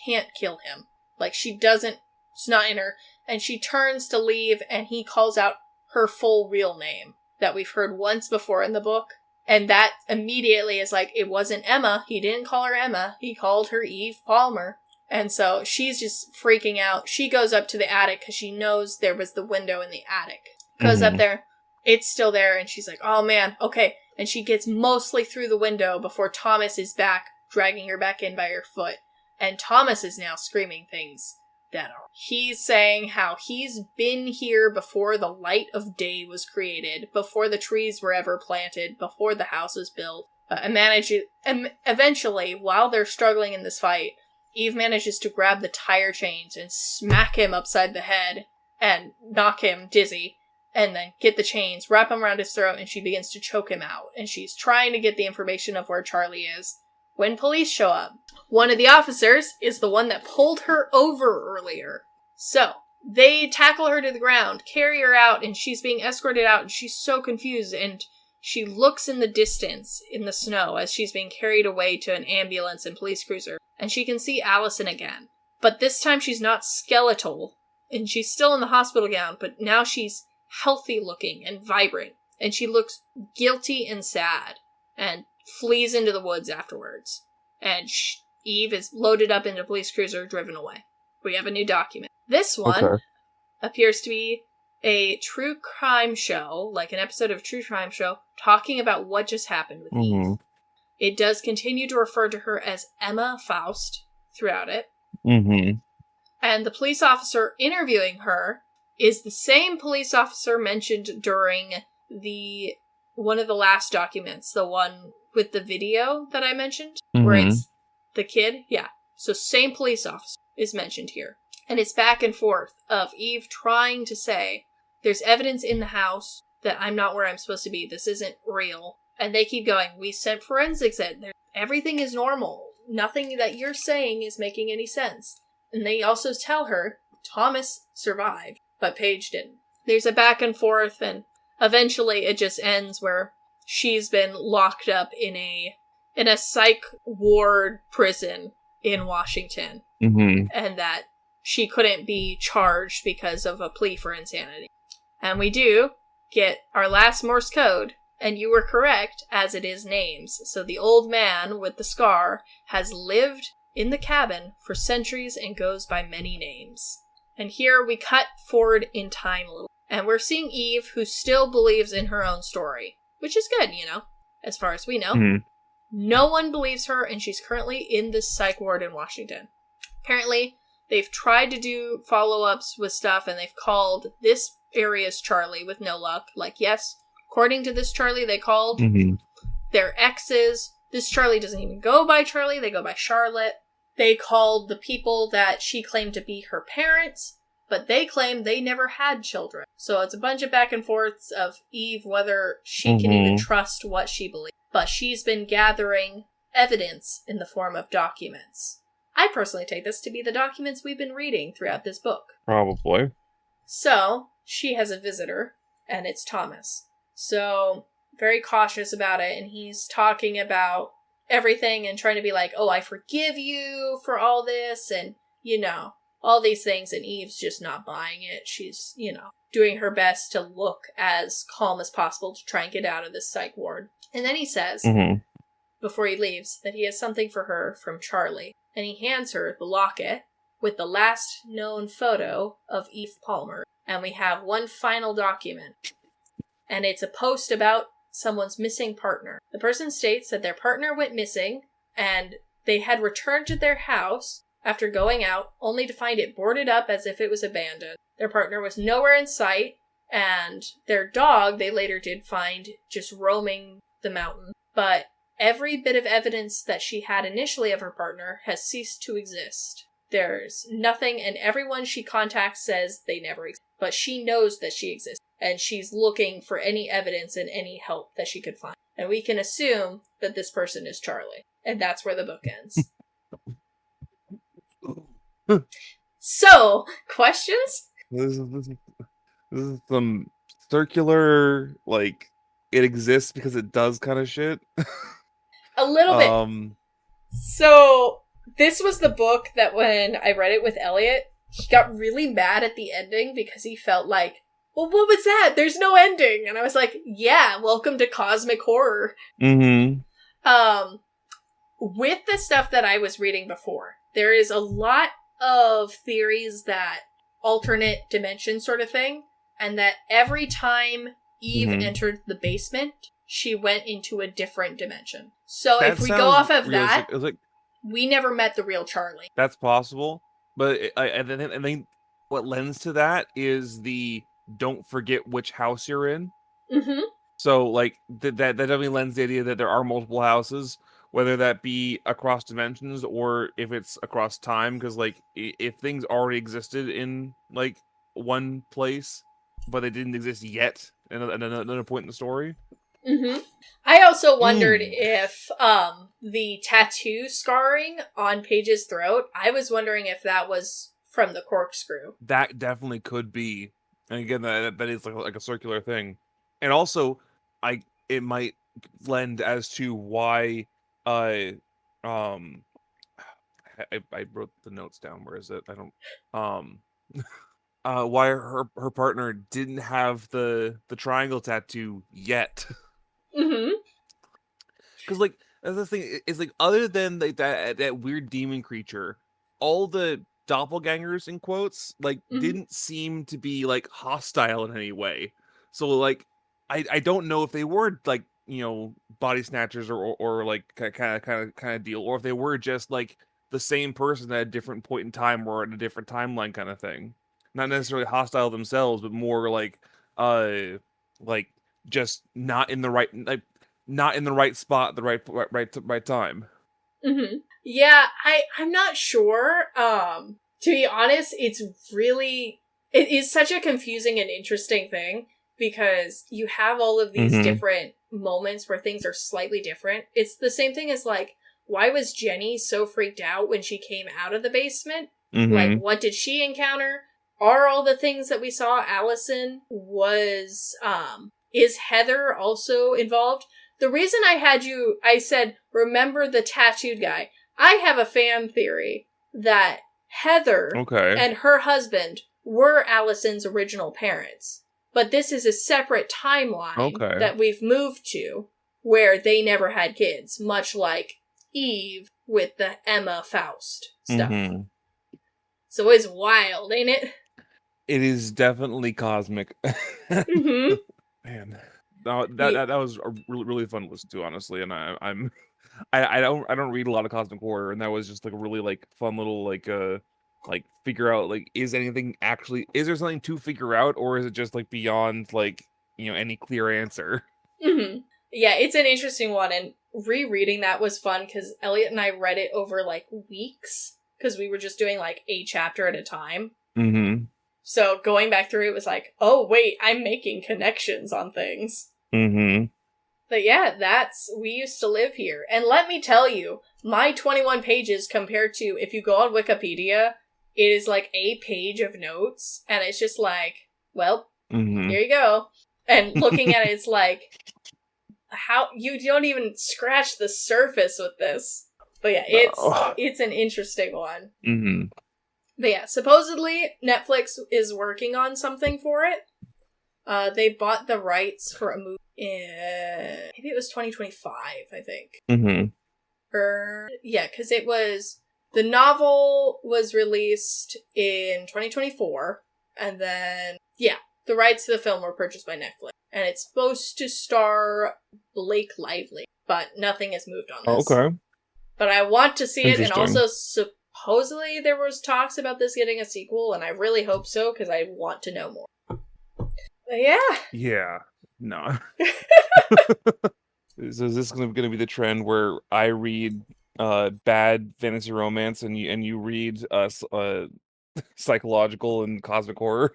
can't kill him. It's not in her. And she turns to leave, and he calls out her full real name that we've heard once before in the book. And that immediately is like, it wasn't Emma. He didn't call her Emma. He called her Eve Palmer. And so she's just freaking out. She goes up to the attic because she knows there was the window in the attic. Goes up there. It's still there. And she's like, oh man, okay. And she gets mostly through the window before Thomas is back dragging her back in by her foot. And Thomas is now screaming things that are... He's saying how he's been here before the light of day was created, before the trees were ever planted, before the house was built. And eventually, while they're struggling in this fight, Eve manages to grab the tire chains and smack him upside the head and knock him dizzy, and then get the chains, wrap them around his throat, and she begins to choke him out. And she's trying to get the information of where Charlie is when police show up. One of the officers is the one that pulled her over earlier. So, they tackle her to the ground, carry her out, and she's being escorted out, and she's so confused, and she looks in the distance in the snow as she's being carried away to an ambulance and police cruiser, and she can see Allison again. But this time she's not skeletal, and she's still in the hospital gown, but now she's healthy looking and vibrant, and she looks guilty and sad, and flees into the woods afterwards. And Eve is loaded up into a police cruiser, driven away. We have a new document. This one appears to be a true crime show, like an episode of a true crime show, talking about what just happened with Eve. It does continue to refer to her as Emma Faust throughout it. And the police officer interviewing her is the same police officer mentioned during one of the last documents, the one with the video that I mentioned, where it's the kid. Yeah. So same police officer is mentioned here. And it's back and forth of Eve trying to say, there's evidence in the house that I'm not where I'm supposed to be. This isn't real. And they keep going, we sent forensics in. Everything is normal. Nothing that you're saying is making any sense. And they also tell her, Thomas survived, but Paige didn't. There's a back and forth, and eventually it just ends where she's been locked up in a psych ward prison in Washington. And that she couldn't be charged because of a plea for insanity. And we do get our last Morse code, and you were correct, as it is names. So the old man with the scar has lived in the cabin for centuries and goes by many names. And here we cut forward in time a little. And we're seeing Eve, who still believes in her own story. Which is good, as far as we know. No one believes her, and she's currently in this psych ward in Washington. Apparently, they've tried to do follow-ups with stuff, and they've called this area's Charlie with no luck. Like, yes, according to this Charlie, they called their exes. This Charlie doesn't even go by Charlie, they go by Charlotte. They called the people that she claimed to be her parents, but they claim they never had children. So it's a bunch of back and forths of Eve, whether she can even trust what she believes. But she's been gathering evidence in the form of documents. I personally take this to be the documents we've been reading throughout this book. Probably. So, she has a visitor, and it's Thomas. So, very cautious about it, and he's talking about everything and trying to be like, oh, I forgive you for all this, and, all these things, and Eve's just not buying it. She's, doing her best to look as calm as possible to try and get out of this psych ward. And then he says, before he leaves, that he has something for her from Charlie. And he hands her the locket with the last known photo of Eve Palmer. And we have one final document. And it's a post about someone's missing partner. The person states that their partner went missing, and they had returned to their house after going out, only to find it boarded up as if it was abandoned. Their partner was nowhere in sight, and their dog they later did find just roaming the mountain. But every bit of evidence that she had initially of her partner has ceased to exist. There's nothing, and everyone she contacts says they never exist. But she knows that she exists, and she's looking for any evidence and any help that she could find. And we can assume that this person is Charlie. And that's where the book ends. So, questions? This is some circular, it exists because it does kind of shit. A little bit. So, this was the book that when I read it with Elliot, he got really mad at the ending because he felt like, well, what was that? There's no ending. And I was like, yeah, welcome to cosmic horror. With the stuff that I was reading before, there is a lot of theories that alternate dimension sort of thing, and that every time Eve entered the basement, she went into a different dimension. So That if we go sounds off of realistic. that, It was like, we never met the real Charlie. that's possible, but and then what lends to that is the don't forget which house you're in. Mm-hmm. So like that definitely lends the idea that there are multiple houses, whether that be across dimensions or if it's across time. Because like if things already existed in like one place, but they didn't exist yet at another point in the story. Mm-hmm. I also wondered if the tattoo scarring on Paige's throat, I was wondering if that was from the corkscrew. That definitely could be, and again, that is like a circular thing, and also, I it might lend as to why, uh, um, I wrote the notes down. Where is it? I don't, um, why her partner didn't have the triangle tattoo yet. Mm-hmm. Because like that's the thing is like other than like that weird demon creature, all the doppelgangers in quotes like Mm-hmm. didn't seem to be like hostile in any way. So like I don't know if they were like body snatchers or like kind of deal, or if they were just like the same person at a different point in time or at a different timeline kind of thing. Not necessarily hostile themselves, but more uh like just not in the right spot at the right time. Mm-hmm. Yeah, I'm not sure. To be honest, it is such a confusing and interesting thing because you have all of these Mm-hmm. different moments where things are slightly different. It's the same thing as like, why was Jenny so freaked out when she came out of the basement? Like, Mm-hmm. what did she encounter? Are all the things that we saw Allison is Heather also involved? The reason I said, remember the tattooed guy. I have a fan theory that Heather Okay. and her husband were Allison's original parents. But this is a separate timeline Okay. that we've moved to where they never had kids, much like Eve with the Emma Faust stuff. Mm-hmm. So it's wild, ain't it? It is definitely cosmic. Mm-hmm. Man, no, that was a really fun to listen to, honestly. And I don't read a lot of cosmic horror, and that was just like a really like fun little like figure out like is there something to figure out, or is it just like beyond like any clear answer? Mm-hmm. Yeah, it's an interesting one, and rereading that was fun because Elliot and I read it over like weeks because we were just doing like a chapter at a time. Mm-hmm. So going back through it was like, oh wait, I'm making connections on things. Mm-hmm. But yeah, we used to live here. And let me tell you, my 21 pages compared to, if you go on Wikipedia, it is like a page of notes, and it's just like, well, Mm-hmm. here you go. And looking at it, it's like, how, you don't even scratch the surface with this. But yeah, it's an interesting one. Mm-hmm. But yeah, supposedly Netflix is working on something for it. They bought the rights for a movie in, maybe it was 2025, I think. Mm-hmm. Yeah, because the novel was released in 2024, and then, yeah, the rights to the film were purchased by Netflix. And it's supposed to star Blake Lively, but nothing has moved on this. Okay. But I want to see it, and also supposedly there was talks about this getting a sequel, and I really hope so, because I want to know more. But yeah. Yeah. No. So is this going to be the trend where I read bad fantasy romance and you read psychological and cosmic horror?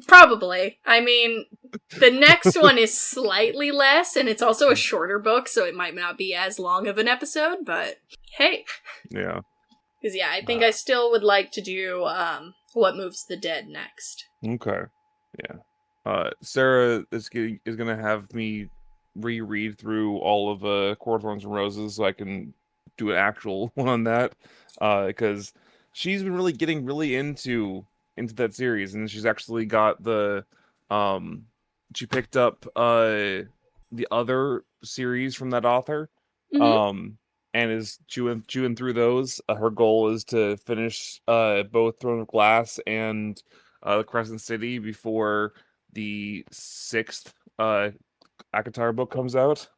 Probably. I mean, the next one is slightly less, and it's also a shorter book, so it might not be as long of an episode, but hey. Yeah. Because, yeah, I think I still would like to do What Moves the Dead next. Okay. Yeah. Sarah is going to have me reread through all of Court of Thorns and Roses so I can do an actual one on that. Because she's been getting really into that series, and she's actually got she picked up the other series from that author. Mm-hmm. And is chewing through those. Her goal is to finish both Throne of Glass and the Crescent City before the 6th ACOTAR book comes out.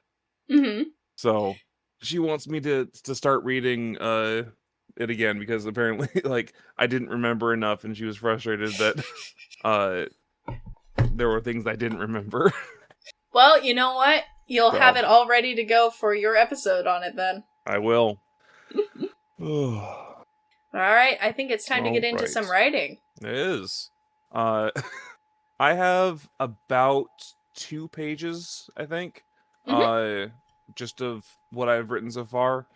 Mm-hmm. So she wants me to start reading it again because apparently like I didn't remember enough, and she was frustrated that uh there were things I didn't remember. Well, you know what? You'll have So it all ready to go for your episode on it then. I will. Alright, I think it's time to get All into right. some writing. It is. Uh I have about 2 pages, I think. Mm-hmm. Uh just of what I've written so far.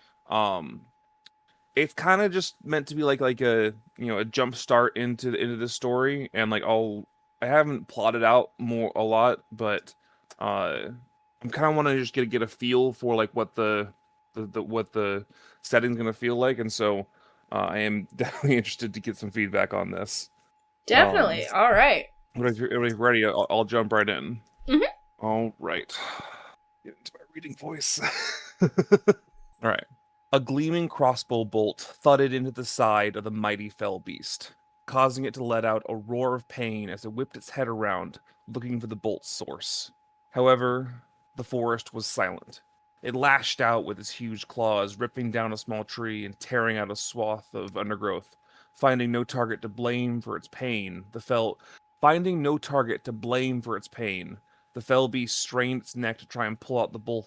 It's kind of just meant to be like a a jump start into the story, and like I haven't plotted out more a lot, but I'm kind of want to just get a feel for like what the setting's gonna feel like, and so I am definitely interested to get some feedback on this. Um, Definitely. Alright. but if you're ready, I'll jump right in. Mm-hmm. All right, get into my reading voice. All right. A gleaming crossbow bolt thudded into the side of the mighty fell beast, causing it to let out a roar of pain as it whipped its head around, looking for the bolt's source. However, the forest was silent. It lashed out with its huge claws, ripping down a small tree and tearing out a swath of undergrowth. Finding no target to blame for its pain, the fell beast strained its neck to try and pull out the bolt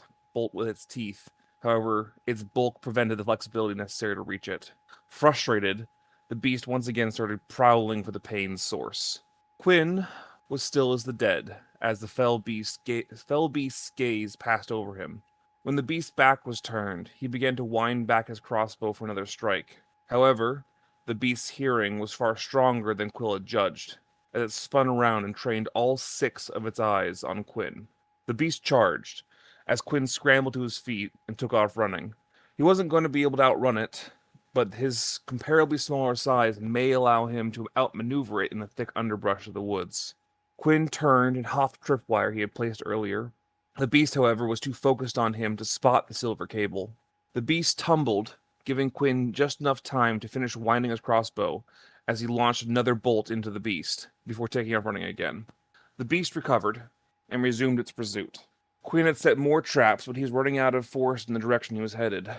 with its teeth. However, its bulk prevented the flexibility necessary to reach it. Frustrated, the beast once again started prowling for the pain's source. Quinn was still as the dead, as the fell beast's gaze passed over him. When the beast's back was turned, he began to wind back his crossbow for another strike. However, the beast's hearing was far stronger than Quill had judged, as it spun around and trained all 6 of its eyes on Quinn. The beast charged, as Quinn scrambled to his feet and took off running. He wasn't going to be able to outrun it, but his comparably smaller size may allow him to outmaneuver it in the thick underbrush of the woods. Quinn turned and hopped the tripwire he had placed earlier. The beast, however, was too focused on him to spot the silver cable. The beast tumbled, giving Quinn just enough time to finish winding his crossbow as he launched another bolt into the beast, before taking off running again. The beast recovered and resumed its pursuit. Quinn had set more traps, but he was running out of force in the direction he was headed,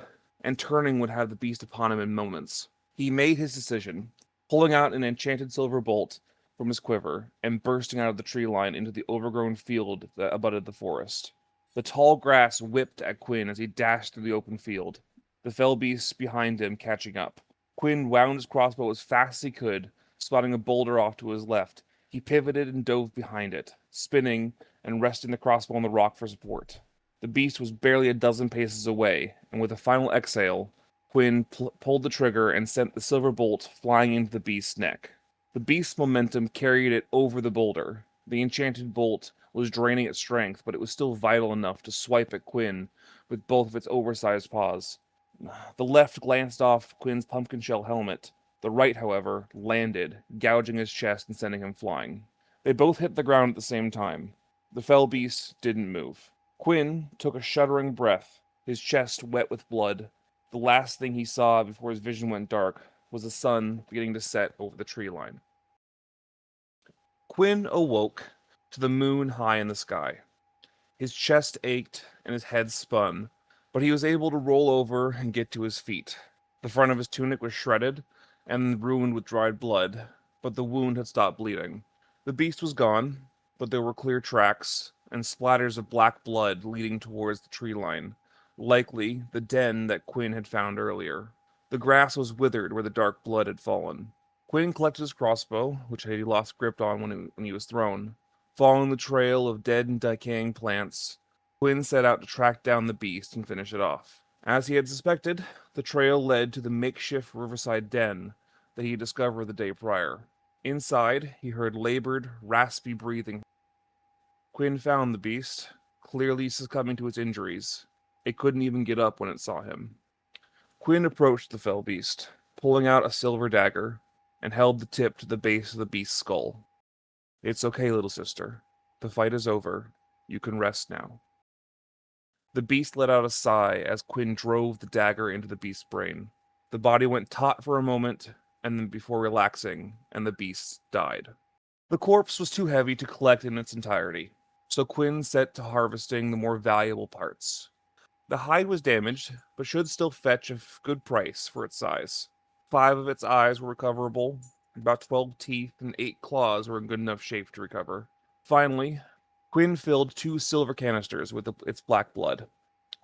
and turning would have the beast upon him in moments. He made his decision, pulling out an enchanted silver bolt from his quiver and bursting out of the tree line into the overgrown field that abutted the forest. The tall grass whipped at Quinn as he dashed through the open field, the fell beasts behind him catching up. Quinn wound his crossbow as fast as he could, spotting a boulder off to his left. He pivoted and dove behind it, spinning and resting the crossbow on the rock for support. The beast was barely a dozen paces away, and with a final exhale, Quinn pulled the trigger and sent the silver bolt flying into the beast's neck. The beast's momentum carried it over the boulder. The enchanted bolt was draining its strength, but it was still vital enough to swipe at Quinn with both of its oversized paws. The left glanced off Quinn's pumpkin shell helmet. The right, however, landed, gouging his chest and sending him flying. They both hit the ground at the same time. The fell beast didn't move. Quinn took a shuddering breath, his chest wet with blood. The last thing he saw before his vision went dark was the sun beginning to set over the tree line. Quinn awoke to the moon high in the sky. His chest ached and his head spun, but he was able to roll over and get to his feet. The front of his tunic was shredded and ruined with dried blood, but the wound had stopped bleeding. The beast was gone, but there were clear tracks and splatters of black blood leading towards the tree line, likely the den that Quinn had found earlier. The grass was withered where the dark blood had fallen. Quinn collected his crossbow, which he lost grip on when he was thrown. Following the trail of dead and decaying plants, Quinn set out to track down the beast and finish it off. As he had suspected, the trail led to the makeshift riverside den that he had discovered the day prior. Inside, he heard labored, raspy breathing. Quinn found the beast, clearly succumbing to its injuries. It couldn't even get up when it saw him. Quinn approached the fell beast, pulling out a silver dagger, and held the tip to the base of the beast's skull. "It's okay, little sister. The fight is over. You can rest now." The beast let out a sigh as Quinn drove the dagger into the beast's brain. The body went taut for a moment, and then before relaxing, and the beast died. The corpse was too heavy to collect in its entirety, so Quinn set to harvesting the more valuable parts. The hide was damaged, but should still fetch a good price for its size. 5 of its eyes were recoverable, about 12 teeth and 8 claws were in good enough shape to recover. Finally, Quinn filled 2 silver canisters with its black blood.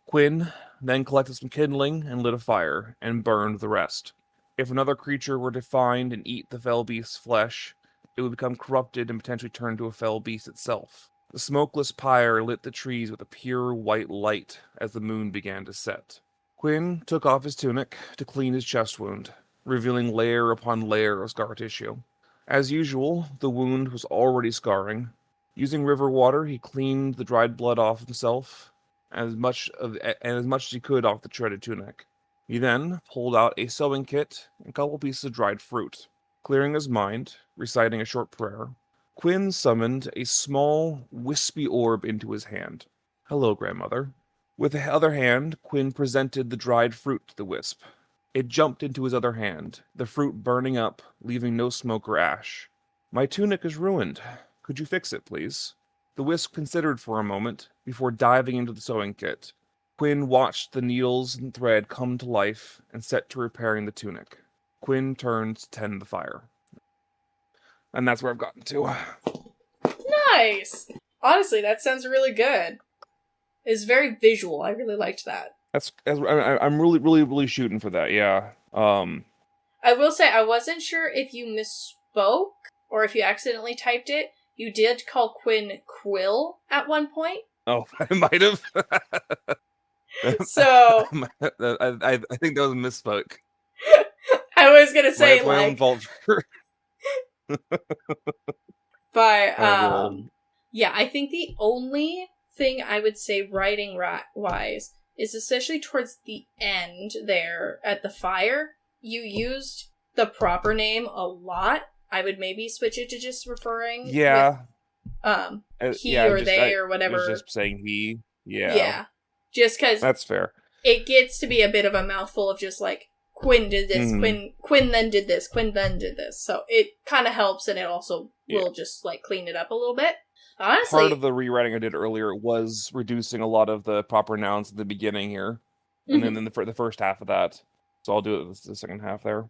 Quinn then collected some kindling and lit a fire, and burned the rest. If another creature were to find and eat the fell beast's flesh, it would become corrupted and potentially turn into a fell beast itself. The smokeless pyre lit the trees with a pure white light as the moon began to set. Quinn took off his tunic to clean his chest wound, revealing layer upon layer of scar tissue. As usual, the wound was already scarring. Using river water, he cleaned the dried blood off himself, as much as he could off the shredded tunic. He then pulled out a sewing kit and a couple pieces of dried fruit. Clearing his mind, reciting a short prayer, Quinn summoned a small, wispy orb into his hand. "Hello, grandmother." With the other hand, Quinn presented the dried fruit to the wisp. It jumped into his other hand, the fruit burning up, leaving no smoke or ash. "My tunic is ruined. Could you fix it, please?" The wisp considered for a moment before diving into the sewing kit. Quinn watched the needles and thread come to life and set to repairing the tunic. Quinn turned to tend the fire. And that's where I've gotten to. Nice! Honestly, that sounds really good. It's very visual. I really liked that. I'm really shooting for that, yeah. I will say, I wasn't sure if you misspoke or if you accidentally typed it. You did call Quinn Quill at one point. Oh, I might have. So I think that was a misspoke. I was gonna say my own fault. But yeah, I think the only thing I would say writing wise is especially towards the end there at the fire, you used the proper name a lot. I would maybe switch it to just referring with, he or they or whatever. I was just saying he. Yeah. Yeah. Just because that's fair. It gets to be a bit of a mouthful of just like Quinn did this, Quinn then did this, Quinn then did this. So it kind of helps, and it also will just like clean it up a little bit. Honestly, part of the rewriting I did earlier was reducing a lot of the proper nouns at the beginning here, and then the first half of that. So I'll do it the second half there.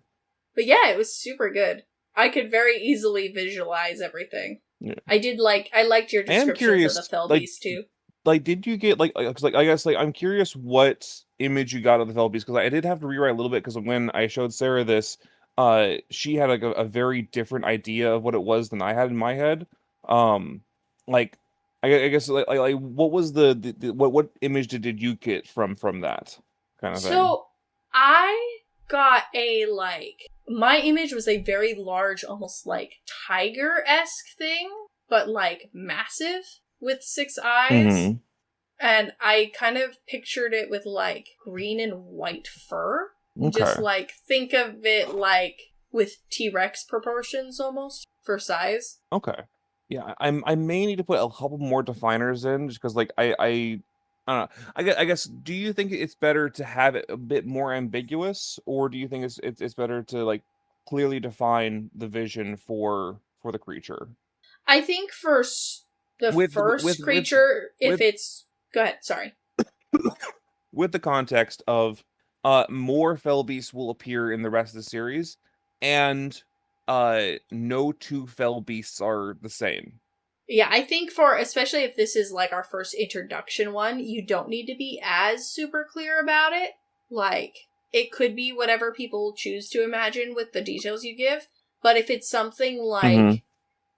But yeah, it was super good. I could very easily visualize everything. Yeah. I liked your descriptions of the fell beast too. Like, did you get I guess I'm curious what image you got of the fell beast, because I did have to rewrite a little bit, because when I showed Sarah this, she had like a very different idea of what it was than I had in my head. I guess what was what image did you get from that kind of thing? So I got my image was a very large, almost like tiger-esque thing, but like massive with 6 eyes. Mm-hmm. And I kind of pictured it with like green and white fur. Okay. Just like think of it like with T-Rex proportions almost for size. Okay. Yeah, I may need to put a couple more definers in, just because like I don't know. I guess, do you think it's better to have it a bit more ambiguous, or do you think it's better to like clearly define the vision for the creature? I think for the first creature, it's go ahead. Sorry. With the context of more fell beasts will appear in the rest of the series, and no 2 fell beasts are the same. Yeah, I think especially if this is like our first introduction one, you don't need to be as super clear about it. Like, it could be whatever people choose to imagine with the details you give. But if it's something like,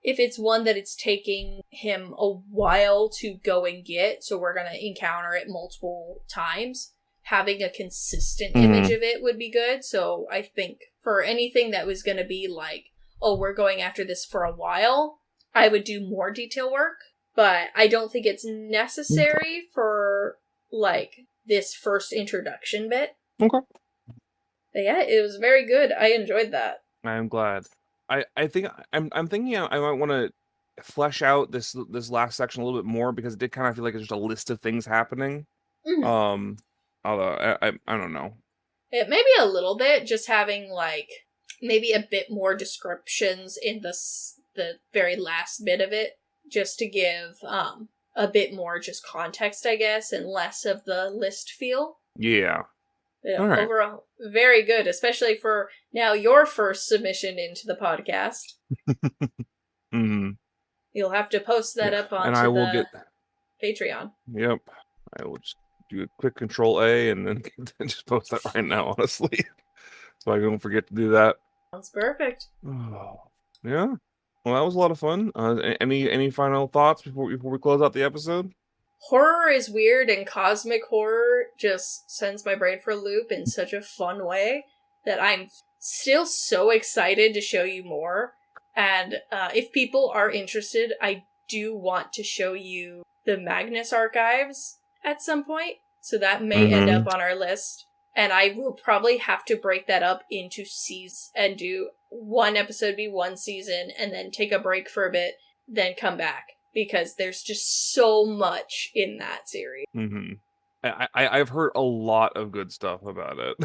if it's one that it's taking him a while to go and get, so we're going to encounter it multiple times, having a consistent image of it would be good. So I think for anything that was going to be like, oh, we're going after this for a while, I would do more detail work. But I don't think it's necessary for, like, this first introduction bit. Okay. But yeah, it was very good. I enjoyed that. I'm glad. I think I'm thinking I might want to flesh out this last section a little bit more, because it did kind of feel like it's just a list of things happening. Although I don't know. It may be a little bit, just having like maybe a bit more descriptions in the very last bit of it, just to give a bit more just context, I guess, and less of the list feel. Yeah. Yeah, All right. overall, very good, especially for now your first submission into the podcast. Mm-hmm. You'll have to post that up And I onto will the Patreon. Yep. I will just do a quick Control A and then just post that right now, honestly. So I don't forget to do that. Sounds perfect. Yeah. Well, that was a lot of fun. Any final thoughts before we close out the episode? Horror is weird, and cosmic horror just sends my brain for a loop in such a fun way that I'm still so excited to show you more. And if people are interested, I do want to show you the Magnus archives at some point. So that may end up on our list. And I will probably have to break that up into seasons and do one episode be one season and then take a break for a bit, then come back. Because there's just so much in that series. Mm-hmm. I've heard a lot of good stuff about it.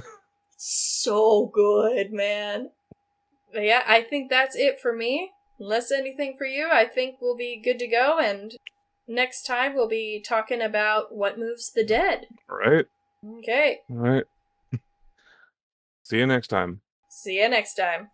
So good, man. But yeah, I think that's it for me. Unless anything for you, I think we'll be good to go. And next time we'll be talking about What Moves the Dead. All right. Okay. All right. See you next time. See you next time.